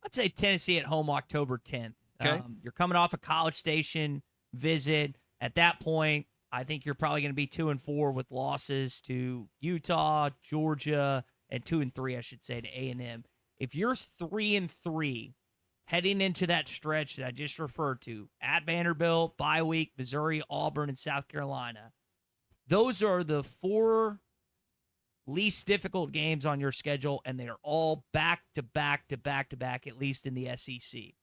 Speaker 1: I'd say Tennessee at home October 10th.
Speaker 11: Okay.
Speaker 1: You're coming off a College Station visit. At that point, I think you're probably going to be 2-4 with losses to Utah, Georgia, and 2-3, I should say, to A&M. If you're 3-3 heading into that stretch that I just referred to, at Vanderbilt, bye week, Missouri, Auburn, and South Carolina, those are the 4 least difficult games on your schedule, and they are all back-to-back, at least in the SEC.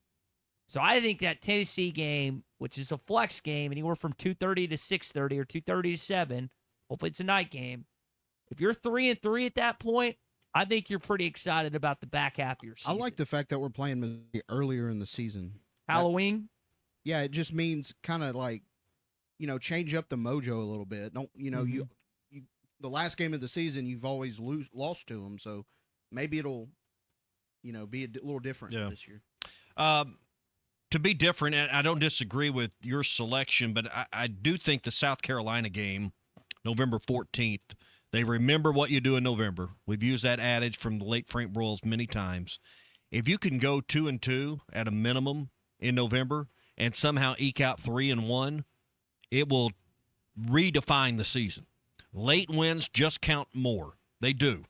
Speaker 1: So I think that Tennessee game, which is a flex game, anywhere from 2:30 to 6:30 or 2:30 to 7, hopefully it's a night game. If you're 3-3 at that point, I think you're pretty excited about the back half of your season.
Speaker 12: I like the fact that we're playing Missouri earlier in the season.
Speaker 1: Halloween?
Speaker 12: Yeah, it just means kind of like, change up the mojo a little bit. Don't, you the last game of the season, you've always lost to them, so maybe it'll, be a little different this year.
Speaker 11: To be different, and I don't disagree with your selection, but I do think the South Carolina game, November 14th, they remember what you do in November. We've used that adage from the late Frank Broyles many times. If you can go 2-2 at a minimum in November and somehow eke out 3-1, it will redefine the season. Late wins just count more. They do.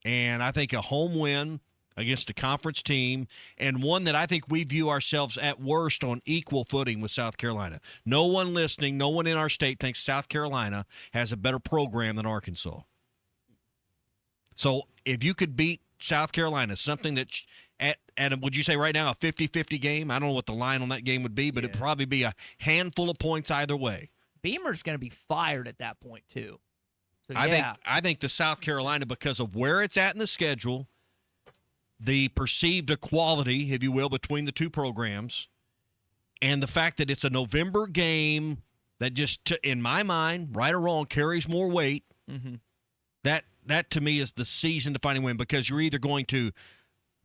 Speaker 11: And I think a home win against a conference team, and one that I think we view ourselves at worst on equal footing with South Carolina. No one listening, no one in our state thinks South Carolina has a better program than Arkansas. So if you could beat South Carolina, something that would you say right now a 50-50 game? I don't know what the line on that game would be, but it'd probably be a handful of points either way.
Speaker 1: Beamer's going to be fired at that point too. So,
Speaker 11: I think the South Carolina, because of where it's at in the schedule, the perceived equality, if you will, between the two programs, and the fact that it's a November game that just, in my mind, right or wrong, carries more weight, that to me is the season-defining win, because you're either going to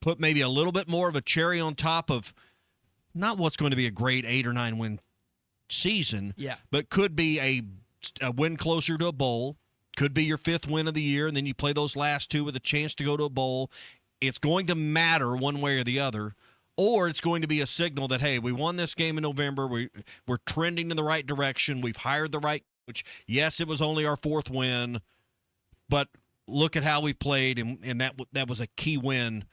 Speaker 11: put maybe a little bit more of a cherry on top of not what's going to be a great 8 or 9 win season, but could be a win closer to a bowl, could be your 5th win of the year, and then you play those last 2 with a chance to go to a bowl. It's going to matter one way or the other, or it's going to be a signal that, hey, we won this game in November. We're trending in the right direction. We've hired the right coach. Yes, it was only our 4th win, but look at how we played, and that was a key win,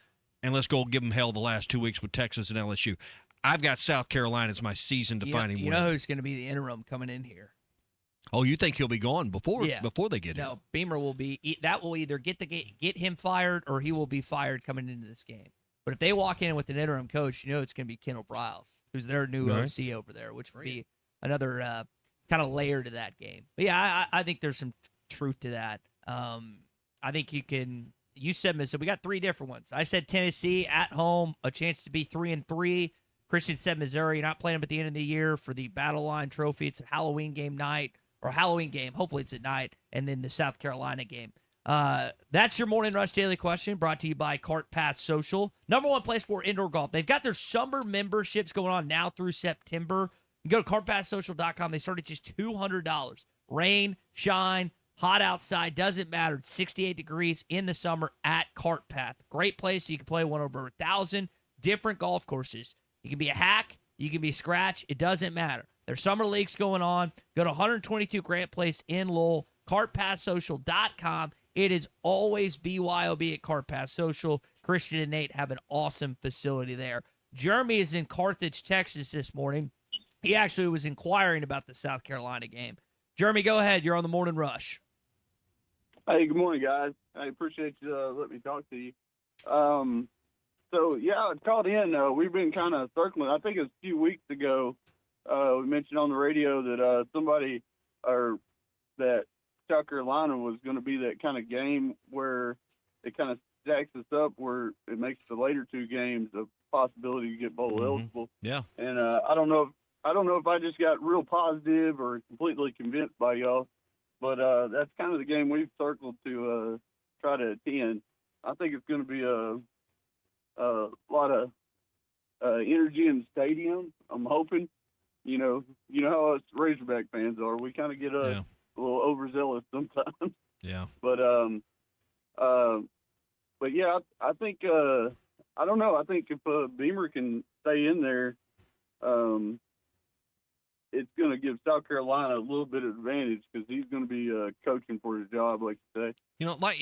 Speaker 11: and let's go give them hell the last 2 weeks with Texas and LSU. I've got South Carolina as my season-defining win.
Speaker 1: You know who's going to be the interim coming in here?
Speaker 11: Oh, you think he'll be gone before they get him?
Speaker 1: No, Beamer will be. That will either get him fired, or he will be fired coming into this game. But if they walk in with an interim coach, it's going to be Kendall Briles, who's their new OC over there, which would be another kind of layer to that game. But yeah, I think there's some truth to that. I think you You said Missouri. We got three different ones. I said Tennessee at home, a chance to be 3-3. Christian said Missouri. You're not playing them at the end of the year for the Battle Line Trophy. It's a Halloween game night, or Halloween game. Hopefully it's at night, and then the South Carolina game. That's your Morning Rush Daily Question, brought to you by Cart Path Social. Number one place for indoor golf. They've got their summer memberships going on now through September. You go to cartpathsocial.com. They start at just $200. Rain, shine, hot outside, doesn't matter. It's 68 degrees in the summer at Cart Path. Great place. You can play one over 1,000 different golf courses. You can be a hack. You can be scratch. It doesn't matter. There's summer leagues going on. Go to 122 Grant Place in Lowell, cartpathsocial.com. It is always BYOB at Cart Path Social. Christian and Nate have an awesome facility there. Jeremy is in Carthage, Texas this morning. He actually was inquiring about the South Carolina game. Jeremy, go ahead. You're on the Morning Rush.
Speaker 5: Hey, good morning, guys. I appreciate you letting me talk to you. So, yeah, I called in. We've been kind of circling. I think it was a few weeks ago we mentioned on the radio that somebody or that South Carolina was going to be that kind of game where it kind of stacks us up where it makes the later two games a possibility to get bowl eligible.
Speaker 11: Yeah.
Speaker 5: And I don't know if I just got real positive or completely convinced by y'all, but that's kind of the game we've circled to try to attend. I think it's going to be a lot of energy in the stadium. I'm hoping, you know how us Razorback fans are. We kind of get a little overzealous sometimes.
Speaker 11: Yeah.
Speaker 5: But yeah, I think I don't know. I think if Beamer can stay in there, it's going to give South Carolina a little bit of advantage because he's going to be coaching for his job, like you say.
Speaker 11: You know, I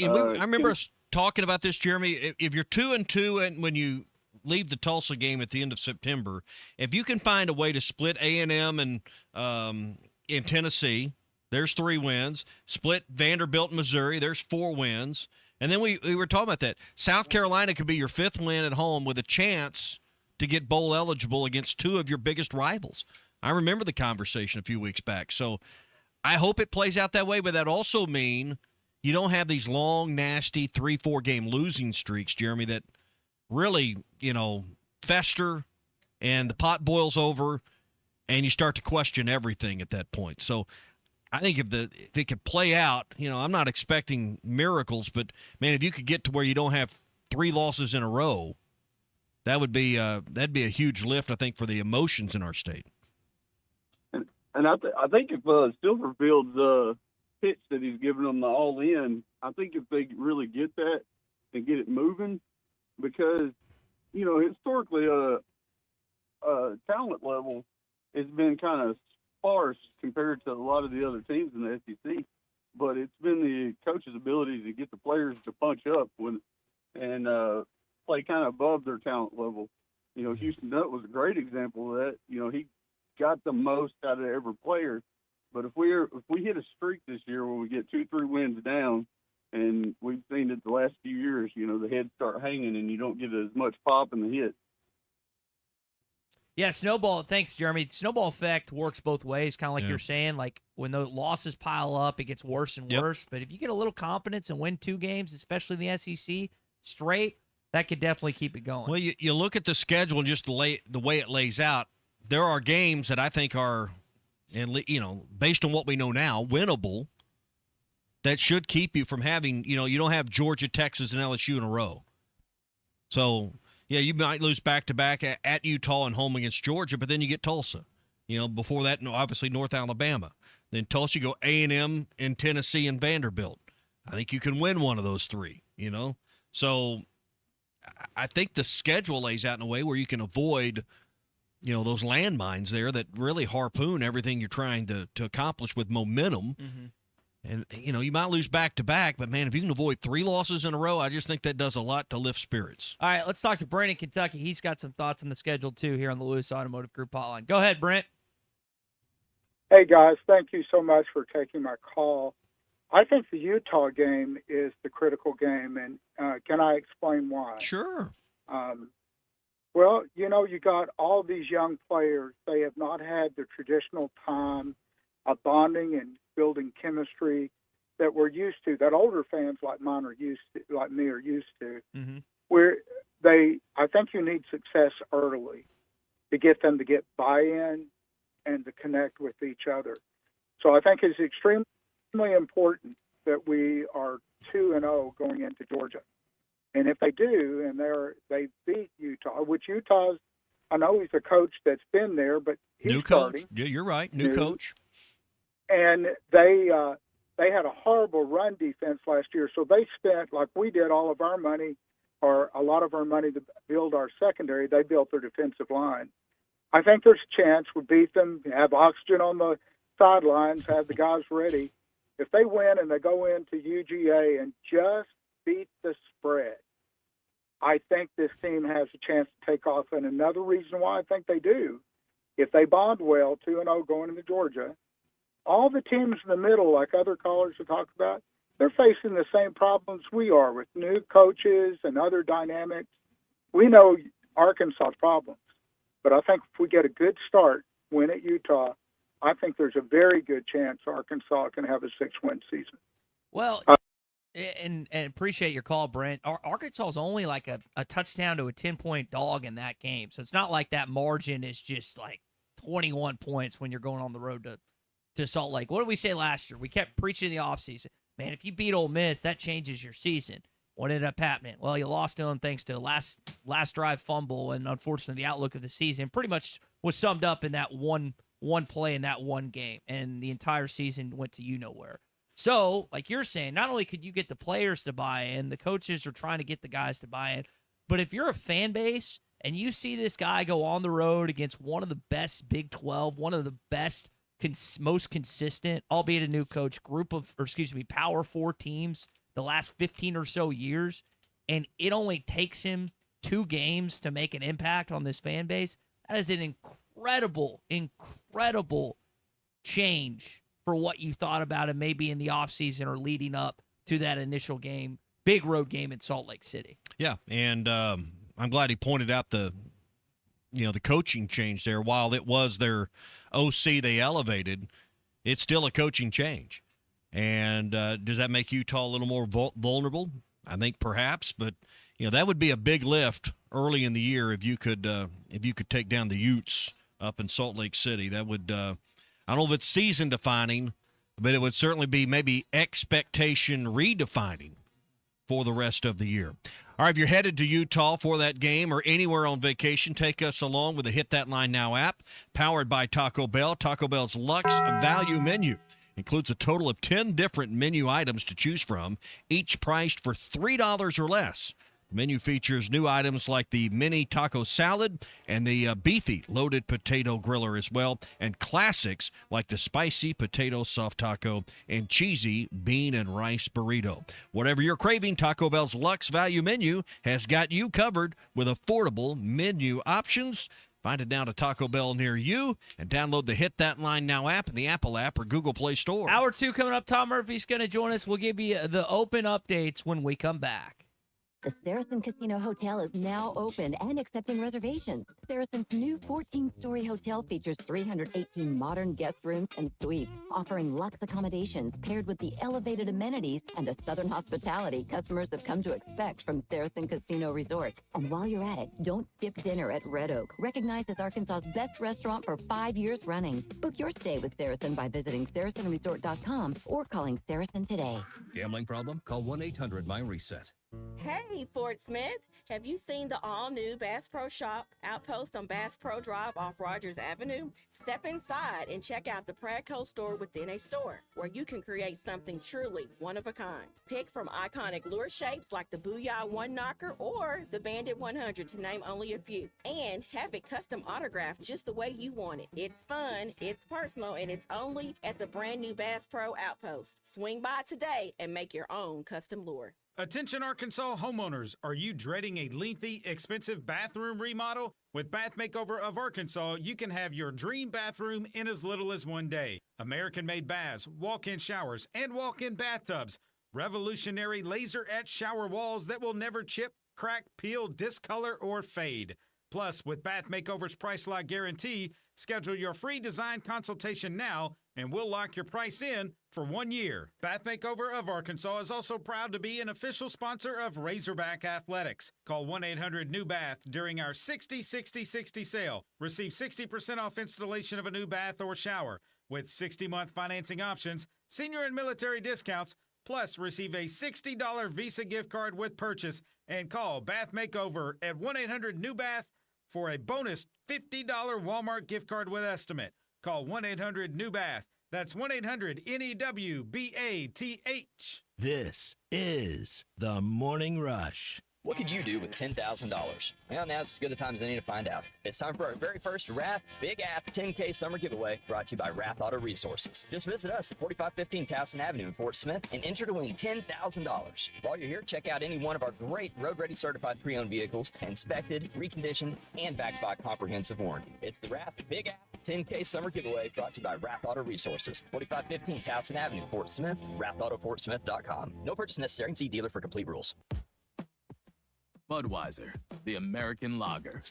Speaker 11: remember us talking about this, Jeremy. If you're 2-2 and when you leave the Tulsa game at the end of September, if you can find a way to split A&M and in Tennessee, there's 3 wins. Split Vanderbilt and Missouri, there's 4 wins. And then we were talking about that. South Carolina could be your 5th win at home with a chance to get bowl eligible against 2 of your biggest rivals. I remember the conversation a few weeks back. So I hope it plays out that way, but that also mean you don't have these long, nasty 3-4 game losing streaks, Jeremy, that really, fester and the pot boils over and you start to question everything at that point. So I think if it could play out, I'm not expecting miracles, but man, if you could get to where you don't have 3 losses in a row, that'd be a huge lift, I think, for the emotions in our state.
Speaker 5: And I think if Silverfield's pitch that he's giving them the all-in, I think if they really get that and get it moving, because, historically, talent level has been kind of sparse compared to a lot of the other teams in the SEC. But it's been the coach's ability to get the players to punch up and play kind of above their talent level. Houston Nutt was a great example of that. He got the most out of every player. But if we hit a streak this year where we get 2-3 wins down, and we've seen it the last few years, the heads start hanging and you don't get as much pop in the hit.
Speaker 1: Yeah, snowball. Thanks, Jeremy. Snowball effect works both ways, kind of like you're saying. Like when the losses pile up, it gets worse and worse. But if you get a little confidence and win 2 games, especially in the SEC, straight, that could definitely keep it going.
Speaker 11: Well, you look at the schedule and just the way it lays out. There are games that I think are, based on what we know now, winnable. That should keep you from having, you don't have Georgia, Texas, and LSU in a row. So, yeah, you might lose back-to-back at Utah and home against Georgia, but then you get Tulsa. Before that, obviously North Alabama. Then Tulsa, you go A&M and Tennessee and Vanderbilt. I think you can win one of those 3, So I think the schedule lays out in a way where you can avoid, those landmines there that really harpoon everything you're trying to accomplish with momentum.
Speaker 1: Mm-hmm.
Speaker 11: And, you might lose back-to-back, but, man, if you can avoid 3 losses in a row, I just think that does a lot to lift spirits.
Speaker 1: All right, let's talk to Brent in Kentucky. He's got some thoughts on the schedule, too, here on the Lewis Automotive Group hotline. Go ahead, Brent.
Speaker 6: Hey, guys. Thank you so much for taking my call. I think the Utah game is the critical game, and can I explain why?
Speaker 11: Sure.
Speaker 6: Well, you got all these young players. They have not had the traditional time of bonding and building chemistry that we're used to, that older fans like mine are used to, like me are used to.
Speaker 1: Mm-hmm.
Speaker 6: I think you need success early to get them to get buy-in and to connect with each other. So I think it's extremely important that we are 2-0 going into Georgia. And if they do, and they beat Utah, which Utah's, I know he's a coach that's been there, but he's
Speaker 11: new coach.
Speaker 6: starting.
Speaker 11: Yeah, you're right. New coach.
Speaker 6: And they had a horrible run defense last year, so they spent, like we did, all of our money, or a lot of our money to build our secondary. They built their defensive line. I think there's a chance we beat them, have oxygen on the sidelines, have the guys ready. If they win and they go into UGA and just beat the spread, I think this team has a chance to take off. And another reason why I think they do, if they bond well, 2-0 going into Georgia, all the teams in the middle, like other callers have talked about, they're facing the same problems we are with new coaches and other dynamics. We know Arkansas's problems, but I think if we get a good start, win at Utah, I think there's a very good chance Arkansas can have a 6-win season.
Speaker 1: Well, and appreciate your call, Brent. Arkansas is only like a touchdown to a 10-point dog in that game. So it's not like that margin is just like 21 points when you're going on the road to Salt Lake. What did we say last year? We kept preaching in the offseason. Man, if you beat Ole Miss, that changes your season. What ended up happening? Well, you lost to them thanks to a last drive fumble, and unfortunately the outlook of the season pretty much was summed up in that one play in that one game, and the entire season went to you-know-where. So, like you're saying, not only could you get the players to buy in, the coaches are trying to get the guys to buy in, but if you're a fan base and you see this guy go on the road against one of the best Big 12, one of the best, most consistent, albeit a new coach, Power 4 teams the last 15 or so years, and it only takes him 2 games to make an impact on this fan base, that is an incredible change for what you thought about him maybe in the offseason or leading up to that initial game, big road game in Salt Lake City.
Speaker 11: Yeah, and I'm glad he pointed out the coaching change there. While it was their OC they elevated, it's still a coaching change. And does that make Utah a little more vulnerable? I think perhaps, but that would be a big lift early in the year if you could take down the Utes up in Salt Lake City. That would I don't know if it's season defining, but it would certainly be maybe expectation redefining for the rest of the year. All right, if you're headed to Utah for that game or anywhere on vacation, take us along with the Hit That Line Now app, powered by Taco Bell. Taco Bell's Luxe Value Menu includes a total of 10 different menu items to choose from, each priced for $3 or less. The menu features new items like the mini taco salad and the beefy loaded potato griller as well, and classics like the spicy potato soft taco and cheesy bean and rice burrito. Whatever you're craving, Taco Bell's Luxe Value Menu has got you covered with affordable menu options. Find it down to Taco Bell near you and download the Hit That Line Now app in the Apple app or Google Play Store.
Speaker 1: Hour 2 coming up. Tom Murphy's going to join us. We'll give you the open updates when we come back.
Speaker 7: The Saracen Casino Hotel is now open and accepting reservations. Saracen's new 14-story hotel features 318 modern guest rooms and suites, offering luxe accommodations paired with the elevated amenities and the southern hospitality customers have come to expect from Saracen Casino Resort. And while you're at it, don't skip dinner at Red Oak, recognized as Arkansas's best restaurant for 5 years running. Book your stay with Saracen by visiting SaracenResort.com or calling Saracen today.
Speaker 8: Gambling problem? Call 1-800-MY-RESET.
Speaker 9: Hey, Fort Smith, have you seen the all-new Bass Pro Shop outpost on Bass Pro Drive off Rogers Avenue? Step inside and check out the Pradco store within a store, where you can create something truly one of a kind. Pick from iconic lure shapes like the Booyah One Knocker or the Bandit 100, to name only a few. And have it custom autographed just the way you want it. It's fun, it's personal, and it's only at the brand new Bass Pro Outpost. Swing by today and make your own custom lure.
Speaker 14: Attention Arkansas homeowners, are you dreading a lengthy, expensive bathroom remodel? With Bath Makeover of Arkansas, you can have your dream bathroom in as little as 1 day. American-made baths, walk-in showers, and walk-in bathtubs. Revolutionary laser-etched shower walls that will never chip, crack, peel, discolor, or fade. Plus, with Bath Makeover's Price Lock Guarantee, schedule your free design consultation now and we'll lock your price in for 1 year. Bath Makeover of Arkansas is also proud to be an official sponsor of Razorback Athletics. Call 1-800-NEW-BATH during our 60-60-60 sale. Receive 60% off installation of a new bath or shower with 60-month financing options, senior and military discounts, plus receive a $60 Visa gift card with purchase, and call Bath Makeover at 1-800-NEW-BATH for a bonus $50 Walmart gift card with estimate. Call 1-800-NEW-BATH. That's 1-800-NEWBATH.
Speaker 4: This is the Morning Rush.
Speaker 13: What could you do with $10,000? Well, now's as good a time as any to find out. It's time for our very first Wrath Big Ath 10K Summer Giveaway, brought to you by Wrath Auto Resources. Just visit us at 4515 Towson Avenue in Fort Smith and enter to win $10,000. While you're here, check out any one of our great road-ready certified pre-owned vehicles, inspected, reconditioned, and backed by comprehensive warranty. It's the Wrath Big Ath 10K Summer Giveaway, brought to you by Wrath Auto Resources, 4515 Towson Avenue, Fort Smith, WrathAutoFortSmith.com. No purchase necessary. See dealer for complete rules.
Speaker 31: Budweiser, the American lager.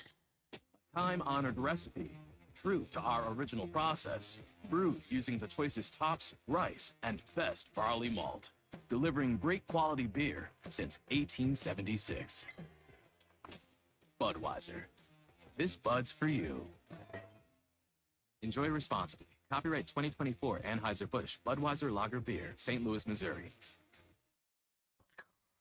Speaker 31: A time-honored recipe, true to our original process, brewed using the choicest hops, rice, and best barley malt, delivering great quality beer since 1876. Budweiser. This Bud's for you. Enjoy responsibly. Copyright 2024 Anheuser-Busch Budweiser Lager Beer, St. Louis, Missouri.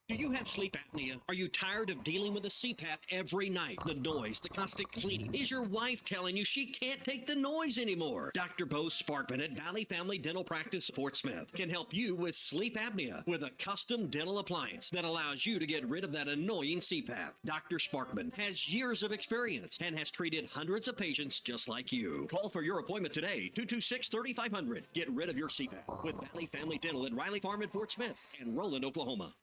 Speaker 15: Do you have sleep apnea? Are you tired of dealing with the CPAP every night? The noise, the constant cleaning. Is your wife telling you she can't take the noise anymore? Dr. Bo Sparkman at Valley Family Dental Practice, Fort Smith, can help you with sleep apnea with a custom dental appliance that allows you to get rid of that annoying CPAP. Dr. Sparkman has years of experience and has treated hundreds of patients just like you. Call for your appointment today, 226-3500. Get rid of your CPAP with Valley Family Dental at Riley Farm in Fort Smith and Roland, Oklahoma.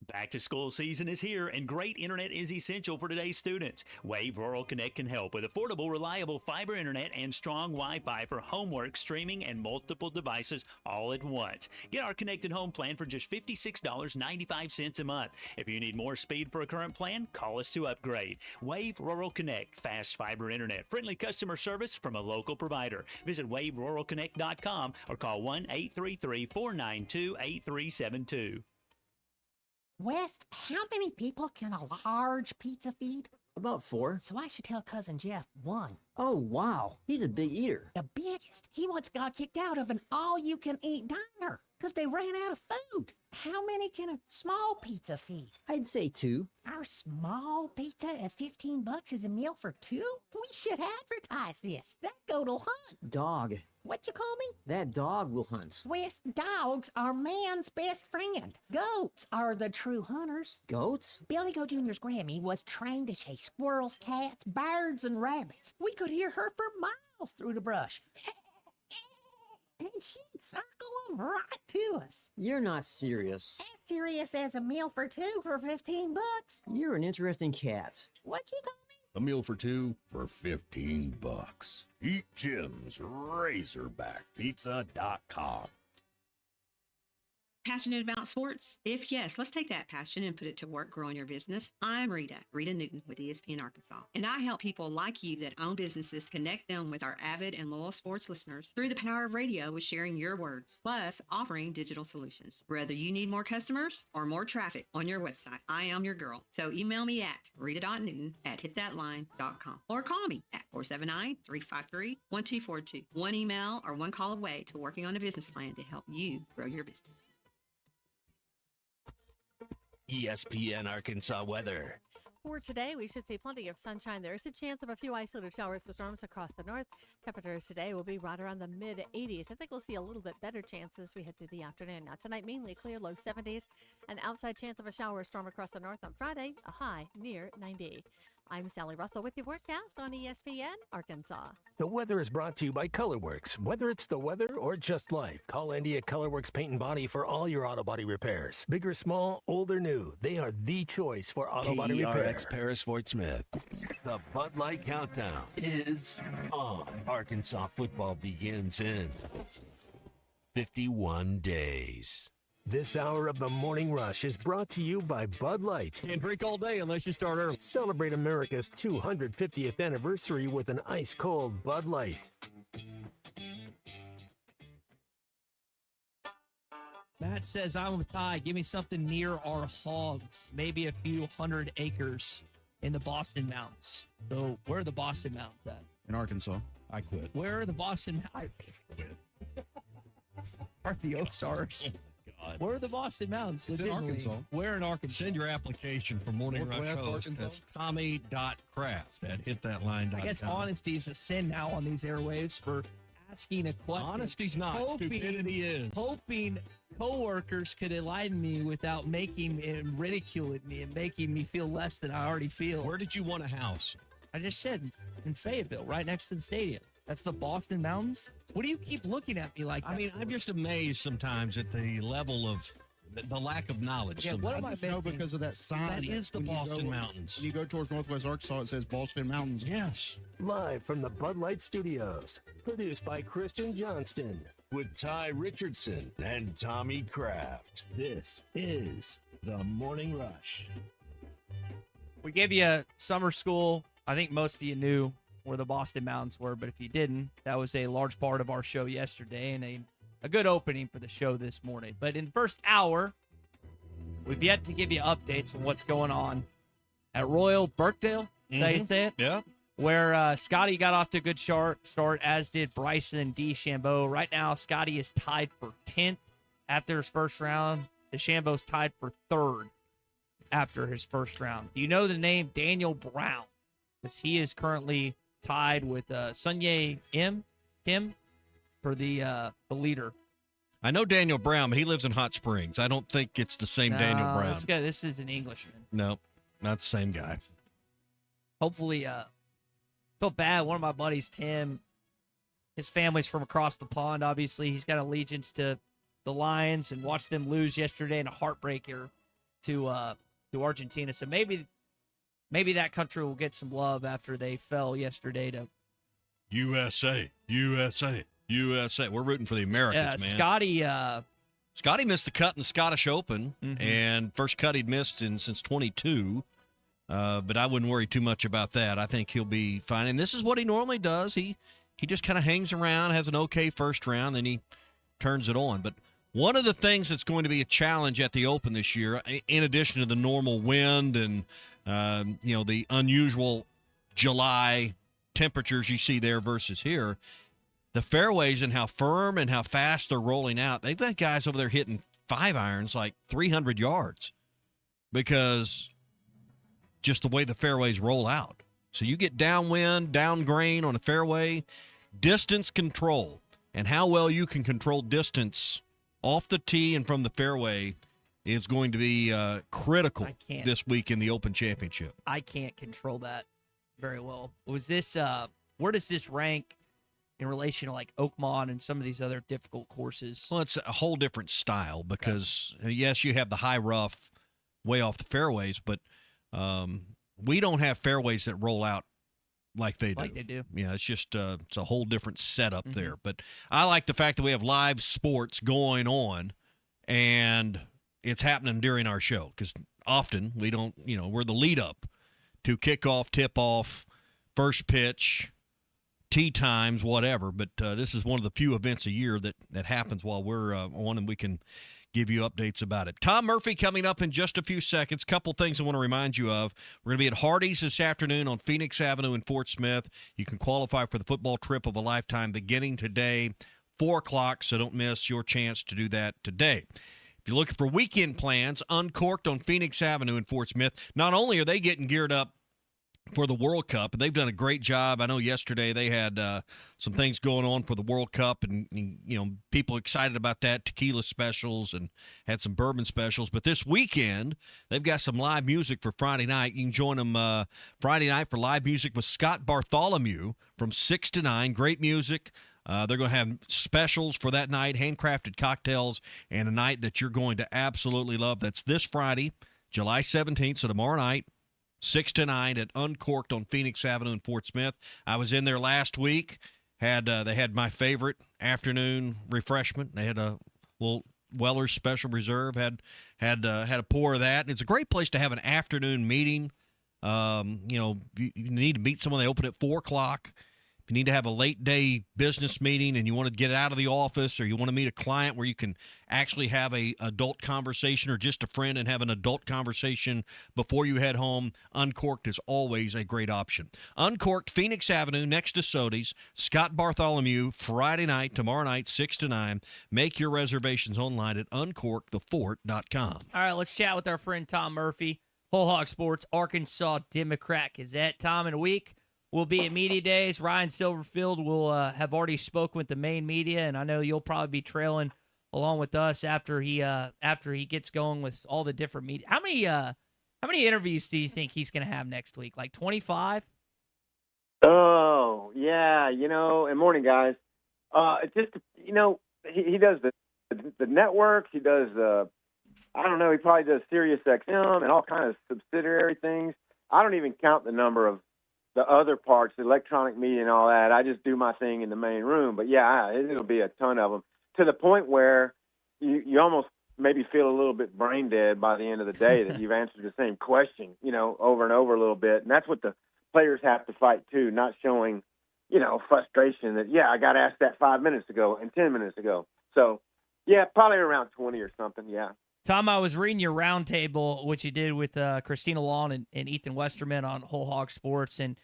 Speaker 16: Back to school season is here, and great internet is essential for today's students. Wave Rural Connect can help with affordable, reliable fiber internet and strong Wi-Fi for homework, streaming, and multiple devices all at once. Get our connected home plan for just $56.95 a month. If you need more speed for a current plan, call us to upgrade. Wave Rural Connect, fast fiber internet, friendly customer service from a local provider. Visit waveruralconnect.com or call 1-833-492-8372.
Speaker 17: Wes, how many people can a large pizza feed?
Speaker 18: About 4.
Speaker 17: So I should tell Cousin Jeff 1.
Speaker 18: Oh, wow. He's a big eater.
Speaker 17: The biggest. He once got kicked out of an all-you-can-eat diner because they ran out of food. How many can a small pizza feed?
Speaker 18: I'd say 2.
Speaker 17: Our small pizza at $15 is a meal for 2? We should advertise this. That goat'll hunt.
Speaker 18: Dog.
Speaker 17: What you call me?
Speaker 18: That dog will hunt.
Speaker 17: Wes, dogs are man's best friend. Goats are the true hunters.
Speaker 18: Goats?
Speaker 17: Billy Goat Jr.'s Grammy was trained to chase squirrels, cats, birds, and rabbits. We could hear her for miles through the brush. And she'd circle them right to us.
Speaker 18: You're not serious.
Speaker 17: As serious as a meal for 2 for $15.
Speaker 18: You're an interesting cat.
Speaker 17: What you call me?
Speaker 19: A meal for 2 for $15. Eat Jim's RazorbackPizza.com.
Speaker 20: Passionate about sports? If yes, let's take that passion and put it to work growing your business. I'm Rita Newton with ESPN Arkansas, and I help people like you that own businesses connect them with our avid and loyal sports listeners through the power of radio with sharing your words, plus offering digital solutions. Whether you need more customers or more traffic on your website, I am your girl. So email me at rita.newton@hitthatline.com or call me at 479-353-1242. One email or one call away to working on a business plan to help you grow your business.
Speaker 4: ESPN Arkansas weather.
Speaker 21: For today, we should see plenty of sunshine. There is a chance of a few isolated showers to storms across the north. Temperatures today will be right around the mid-80s. I think we'll see a little bit better chance as we head through the afternoon. Now, tonight, mainly clear, low 70s. An outside chance of a shower or storm across the north on Friday, a high near 90. I'm Sally Russell with your forecast on ESPN Arkansas.
Speaker 4: The weather is brought to you by Colorworks. Whether it's the weather or just life, call Andy at Colorworks Paint and Body for all your auto body repairs. Big or small, old or new, they are the choice for auto body repair. Paris Fort Smith. The Bud Light Countdown is on. Arkansas football begins in 51 days. This hour of the Morning Rush is brought to you by Bud Light.
Speaker 11: Can't drink all day unless you start early.
Speaker 4: Celebrate America's 250th anniversary with an ice-cold Bud Light.
Speaker 1: Matt says, I'm with Ty. Give me something near our hogs. Maybe a few 100 acres in the Boston Mountains. So where are the Boston Mountains at?
Speaker 12: In Arkansas.
Speaker 11: I quit.
Speaker 1: Where are the Boston I quit. Are the Ozarks?
Speaker 11: God.
Speaker 1: Where are the Boston Mountains?
Speaker 12: It's in Arkansas.
Speaker 1: Where in Arkansas?
Speaker 11: Send your application for Morning Rush
Speaker 12: Northwest
Speaker 11: host.
Speaker 12: Arkansas.
Speaker 11: That's Tommy.craft at hitthatline.com.
Speaker 1: I guess honesty is a sin now on these airwaves for asking a question.
Speaker 11: Honesty's not. Stupidity is.
Speaker 1: Hoping coworkers could enlighten me without making and ridiculing me and making me feel less than I already feel.
Speaker 11: Where did you want a house?
Speaker 1: I just said in Fayetteville, right next to the stadium. That's the Boston Mountains? What do you keep looking at me like that?
Speaker 11: I mean, I'm just amazed sometimes at the level of the lack of knowledge.
Speaker 1: Yeah, what am
Speaker 12: I
Speaker 1: I
Speaker 12: just know
Speaker 1: missing?
Speaker 12: because of that sign.
Speaker 11: That is the
Speaker 12: when you
Speaker 11: Boston
Speaker 12: go-
Speaker 11: Mountains.
Speaker 12: When you go towards Northwest Arkansas, it says Boston Mountains.
Speaker 11: Yes.
Speaker 4: Live from the Bud Light Studios, produced by Christian Johnston.
Speaker 19: With Ty Richardson and Tommy Kraft. This is the Morning Rush.
Speaker 1: We gave you summer school. I think most of you knew where the Boston Mountains were, but if you didn't, that was a large part of our show yesterday and a good opening for the show this morning. But in the first hour, we've yet to give you updates on what's going on at Royal Birkdale. Is that how you say it?
Speaker 11: Yeah.
Speaker 1: Where Scotty got off to a good start, as did Bryson and DeChambeau. Right now, Scotty is tied for 10th after his first round. DeChambeau's tied for 3rd after his first round. Do you know the name Daniel Brown? Because he is currently tied with Sunye Kim for the leader.
Speaker 11: I know Daniel Brown, but he lives in Hot Springs. I don't think it's the same Daniel Brown.
Speaker 1: This is an Englishman.
Speaker 11: No, not the same guy.
Speaker 1: Hopefully, felt bad. One of my buddies, Tim, his family's from across the pond. Obviously, he's got allegiance to the Lions and watched them lose yesterday in a heartbreaker to Argentina. So maybe that country will get some love after they fell yesterday to
Speaker 11: USA. We're rooting for the Americans, man. Scotty missed the cut in the Scottish Open, and first cut he'd missed since 22. But I wouldn't worry too much about that. I think he'll be fine. And this is what he normally does. He just kind of hangs around, has an okay first round, then he turns it on. But one of the things that's going to be a challenge at the Open this year, in addition to the normal wind and the unusual July temperatures you see there versus here, the fairways and how firm and how fast they're rolling out. They've got guys over there hitting 5-irons like 300 yards because just the way the fairways roll out. So you get downwind, down grain on a fairway, distance control, and how well you can control distance off the tee and from the fairway is going to be critical this week in the Open Championship.
Speaker 1: I can't control that very well. Was this where does this rank in relation to like Oakmont and some of these other difficult courses?
Speaker 11: Well, it's a whole different style because, yes, you have the high rough way off the fairways, but we don't have fairways that roll out like they do.
Speaker 1: Like they do.
Speaker 11: Yeah, it's just it's a whole different setup there. But I like the fact that we have live sports going on, and it's happening during our show because often we don't, we're the lead up to kickoff, tip off, first pitch, tee times, whatever. But this is one of the few events a year that happens while we're on, and we can give you updates about it. Tom Murphy coming up in just a few seconds. Couple things I want to remind you of. We're going to be at Hardee's this afternoon on Phoenix Avenue in Fort Smith. You can qualify for the football trip of a lifetime beginning today, 4 o'clock, so don't miss your chance to do that today. If you're looking for weekend plans, Uncorked on Phoenix Avenue in Fort Smith, not only are they getting geared up for the World Cup, and they've done a great job. I know yesterday they had some things going on for the World Cup, and people excited about that, tequila specials, and had some bourbon specials. But this weekend, they've got some live music for Friday night. You can join them Friday night for live music with Scott Bartholomew from 6 to 9. Great music. They're going to have specials for that night, handcrafted cocktails, and a night that you're going to absolutely love. That's this Friday, July 17th, so tomorrow night, 6 to 9 at Uncorked on Phoenix Avenue in Fort Smith. I was in there last week. They had my favorite afternoon refreshment. They had a little Weller's Special Reserve. Had a pour of that. And it's a great place to have an afternoon meeting. You need to meet someone. They open at 4 o'clock. If you need to have a late day business meeting and you want to get out of the office, or you want to meet a client where you can actually have a adult conversation, or just a friend and have an adult conversation before you head home, Uncorked is always a great option. Uncorked, Phoenix Avenue, next to Sodi's. Scott Bartholomew, Friday night, tomorrow night, 6 to 9. Make your reservations online at uncorkthefort.com.
Speaker 1: All right, let's chat with our friend Tom Murphy, Whole Hog Sports, Arkansas Democrat Gazette. Tom, in a week, we'll be at Media Days. Ryan Silverfield will have already spoken with the main media, and I know you'll probably be trailing along with us after he gets going with all the different media. How many interviews do you think he's going to have next week? Like 25?
Speaker 2: Oh, yeah, and morning, guys. It's just, he does the networks. He does, I don't know, he probably does Sirius XM and all kind of subsidiary things. I don't even count the number of the other parts, the electronic media and all that. I just do my thing in the main room. But, yeah, it'll be a ton of them, to the point where you almost maybe feel a little bit brain dead by the end of the day that you've answered the same question, over and over a little bit. And that's what the players have to fight, too, not showing, frustration that, I got asked that 5 minutes ago and 10 minutes ago. So, yeah, probably around 20 or something, yeah.
Speaker 1: Tom, I was reading your roundtable, which you did with Christina Long and Ethan Westerman on Whole Hog Sports, and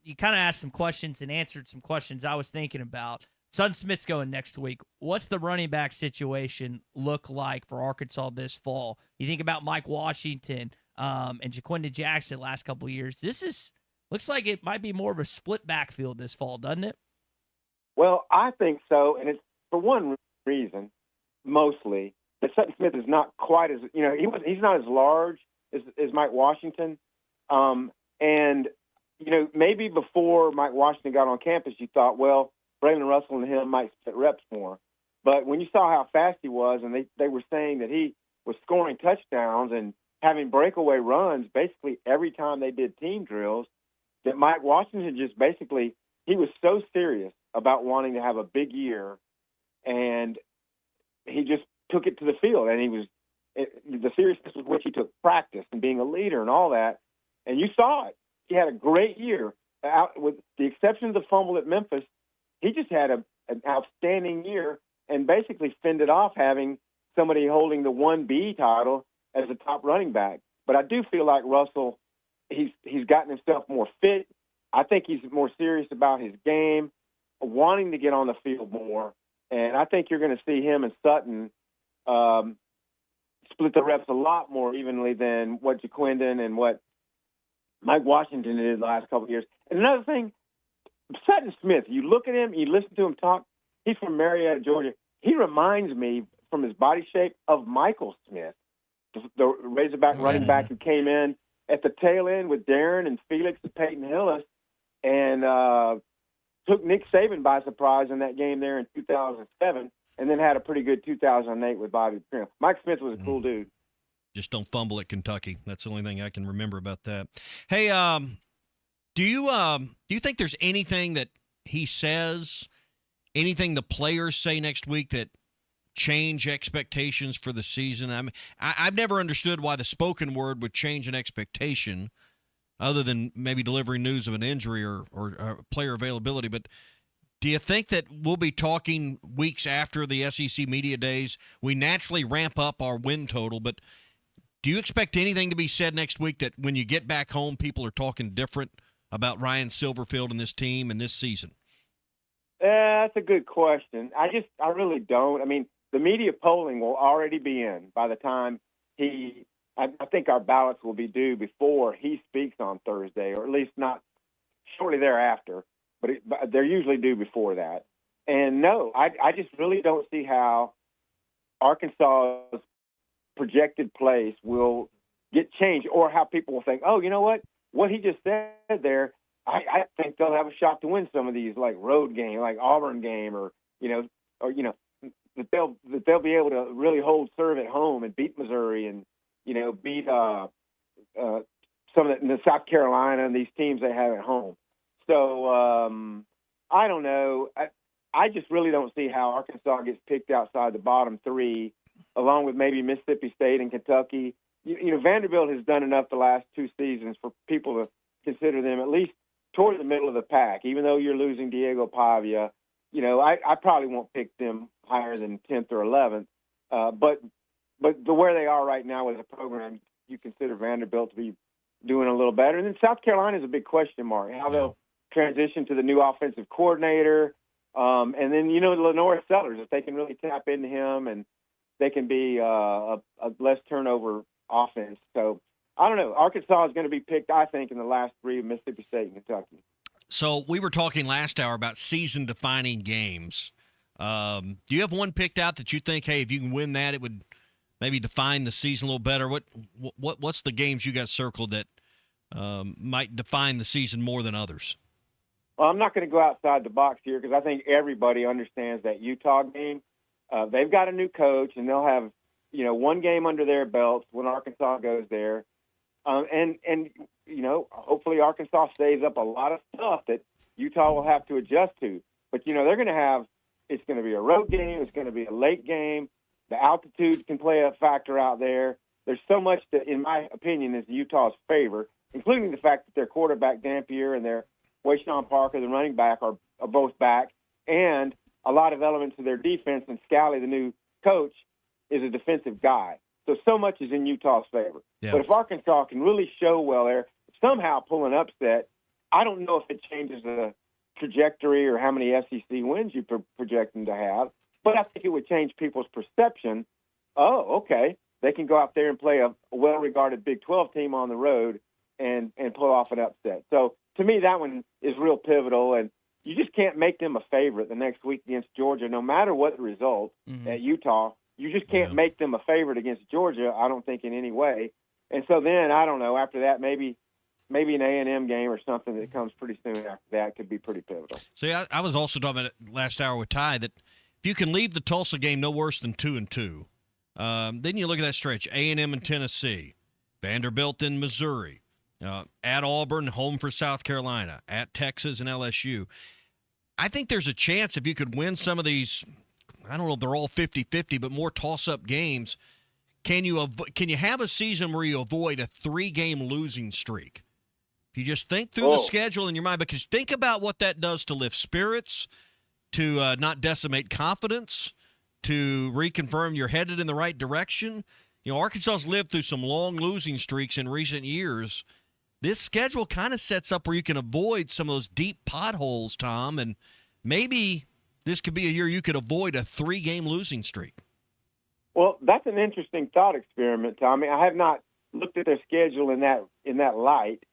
Speaker 1: you kind of asked some questions and answered some questions I was thinking about. Sutton Smith's going next week. What's the running back situation look like for Arkansas this fall? You think about Mike Washington and Jaquinda Jackson the last couple of years. Looks like it might be more of a split backfield this fall, doesn't it?
Speaker 2: Well, I think so, and it's for one reason, mostly, that Sutton Smith is not quite as, he's not as large as Mike Washington. And, maybe before Mike Washington got on campus, you thought, well, Braylon Russell and him might split reps more. But when you saw how fast he was, and they were saying that he was scoring touchdowns and having breakaway runs basically every time they did team drills, that Mike Washington just basically, he was so serious about wanting to have a big year, and he just took it to the field. And the seriousness with which he took practice and being a leader and all that, and you saw it. He had a great year. With the exception of the fumble at Memphis, he just had an outstanding year and basically fended off having somebody holding the 1B title as a top running back. But I do feel like Russell, he's gotten himself more fit. I think he's more serious about his game, wanting to get on the field more. And I think you're going to see him and Sutton split the reps a lot more evenly than what Jaquinda and what Mike Washington did the last couple of years. And another thing, Sutton Smith, you look at him, you listen to him talk, he's from Marietta, Georgia. He reminds me, from his body shape, of Michael Smith, the Razorback running back who came in at the tail end with Darren and Felix and Peyton Hillis and took Nick Saban by surprise in that game there in 2007, and then had a pretty good 2008 with Bobby Prim. Mike Smith was a cool dude.
Speaker 11: Just don't fumble at Kentucky. That's the only thing I can remember about that. Hey, do you think there's anything that he says, anything the players say next week that change expectations for the season? I mean, I've never understood why the spoken word would change an expectation, other than maybe delivering news of an injury or player availability. But do you think that we'll be talking weeks after the SEC Media Days? We naturally ramp up our win total, but do you expect anything to be said next week that when you get back home, people are talking different about Ryan Silverfield and this team and this season?
Speaker 2: That's a good question. I really don't. I mean, the media polling will already be in by the time I think our ballots will be due before he speaks on Thursday, or at least not shortly thereafter, but they're usually due before that. And no, I just really don't see how Arkansas's projected place will get changed, or how people will think, oh, you know what he just said there, I think they'll have a shot to win some of these like road game, like Auburn game, or that they'll be able to really hold serve at home and beat Missouri and beat some of the South Carolina and these teams they have at home. So I don't know. I just really don't see how Arkansas gets picked outside the bottom three, along with maybe Mississippi State and Kentucky. Vanderbilt has done enough the last two seasons for people to consider them at least toward the middle of the pack. Even though you're losing Diego Pavia, I probably won't pick them higher than 10th or 11th. But where they are right now as a program, you consider Vanderbilt to be doing a little better. And then South Carolina is a big question mark. How they'll transition to the new offensive coordinator. And then, Lenore Sellers, if they can really tap into him and they can be a less turnover offense. So I don't know. Arkansas is going to be picked, I think, in the last three of Mississippi State and Kentucky.
Speaker 11: So we were talking last hour about season-defining games. Do you have one picked out that you think, hey, if you can win that, it would maybe define the season a little better? What's the games you got circled that might define the season more than others?
Speaker 2: Well, I'm not going to go outside the box here because I think everybody understands that Utah game. They've got a new coach, and they'll have, one game under their belts when Arkansas goes there. And hopefully Arkansas saves up a lot of stuff that Utah will have to adjust to. But, they're going to have – it's going to be a road game. It's going to be a late game. The altitude can play a factor out there. There's so much that, in my opinion, is Utah's favor, including the fact that their quarterback, Dampier, and their Wayshawn Parker, the running back, are both back, and a lot of elements of their defense. And Scally, the new coach, is a defensive guy. So much is in Utah's favor.
Speaker 11: Yeah.
Speaker 2: But if Arkansas can really show well there, somehow pull an upset, I don't know if it changes the trajectory or how many SEC wins you project them to have, but I think it would change people's perception. Oh, okay, they can go out there and play a well-regarded Big 12 team on the road and pull off an upset. So to me, that one is real pivotal, and you just can't make them a favorite the next week against Georgia, no matter what the result at Utah. You just can't make them a favorite against Georgia, I don't think, in any way. And so then, I don't know, after that, maybe an A&M game or something that comes pretty soon after that could be pretty pivotal.
Speaker 11: See, I was also talking about it last hour with Ty that if you can leave the Tulsa game no worse than 2-2, then you look at that stretch, A&M and Tennessee, Vanderbilt and Missouri, at Auburn, home for South Carolina, at Texas and LSU. I think there's a chance if you could win some of these – I don't know if they're all 50-50, but more toss-up games. Can you have a season where you avoid a 3-game losing streak? If you just think through the schedule in your mind, because think about what that does to lift spirits, to not decimate confidence, to reconfirm you're headed in the right direction. Arkansas's lived through some long losing streaks in recent years. This schedule kind of sets up where you can avoid some of those deep potholes, Tom, and maybe – this could be a year you could avoid a 3-game losing streak.
Speaker 2: Well, that's an interesting thought experiment, Tommy. I have not looked at their schedule in that light,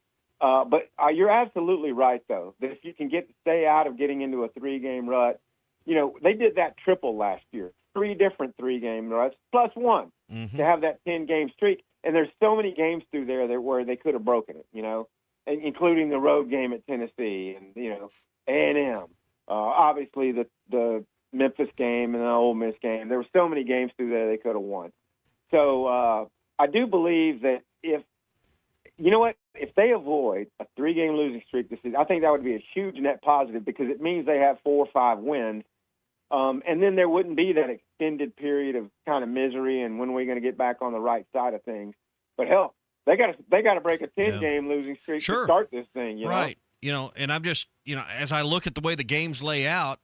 Speaker 2: but you're absolutely right, though, that if you can stay out of getting into a 3-game rut, they did that triple last year, 3 different 3-game ruts plus 1 to have that 10-game streak. And there's so many games through there where they could have broken it, including the road game at Tennessee and A&M. Obviously, the Memphis game and the Ole Miss game. There were so many games through there they could have won. So I do believe that if they avoid a 3-game losing streak this season, I think that would be a huge net positive because it means they have 4 or 5 wins. And then there wouldn't be that extended period of kind of misery and when are we going to get back on the right side of things. But hell, they got to break a 10-game losing streak to start this thing.
Speaker 11: Right. And I'm just, as I look at the way the games lay out,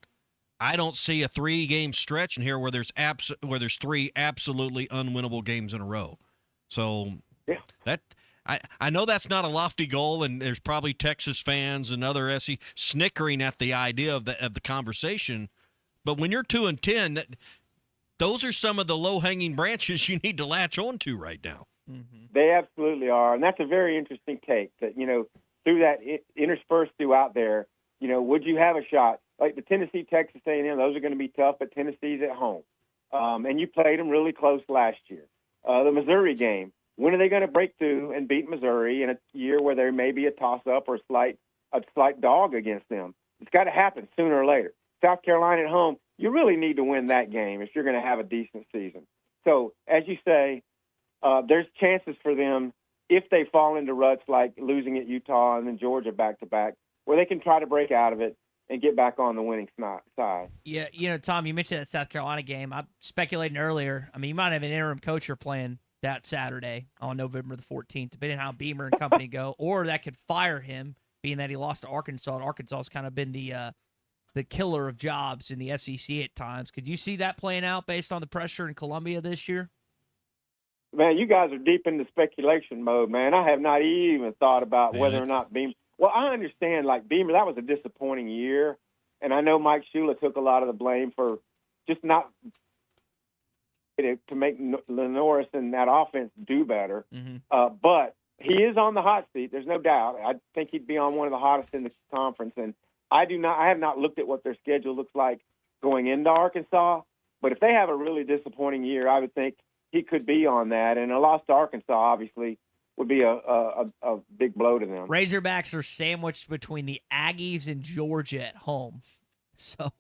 Speaker 11: I don't see a 3-game stretch in here where there's 3 absolutely unwinnable games in a row. So that I know that's not a lofty goal, and there's probably Texas fans and other SC snickering at the idea of the conversation. But when you're 2-10, those are some of the low-hanging branches you need to latch onto right now.
Speaker 2: They absolutely are, and that's a very interesting take that through that interspersed throughout there, would you have a shot? Like the Tennessee, Texas A&M, those are going to be tough, but Tennessee's at home. And you played them really close last year. The Missouri game, when are they going to break through and beat Missouri in a year where there may be a toss-up or a slight dog against them? It's got to happen sooner or later. South Carolina at home, you really need to win that game if you're going to have a decent season. So, as you say, there's chances for them if they fall into ruts like losing at Utah and then Georgia back-to-back, where they can try to break out of it and get back on the winning side.
Speaker 1: Yeah, Tom, you mentioned that South Carolina game. I'm speculating earlier. I mean, you might have an interim coach you're playing that Saturday on November the 14th, depending on how Beamer and company go, or that could fire him being that he lost to Arkansas, and Arkansas has kind of been the killer of jobs in the SEC at times. Could you see that playing out based on the pressure in Columbia this year?
Speaker 2: Man, you guys are deep into speculation mode, man. I have not even thought about whether or not Beamer. Well, I understand, like Beamer, that was a disappointing year, and I know Mike Shula took a lot of the blame for just not to make Lenoris and that offense do better. But he is on the hot seat. There's no doubt. I think he'd be on one of the hottest in the conference, and I have not looked at what their schedule looks like going into Arkansas. But if they have a really disappointing year, I would think he could be on that. And a loss to Arkansas, obviously, would be a big blow to them.
Speaker 1: Razorbacks are sandwiched between the Aggies and Georgia at home. So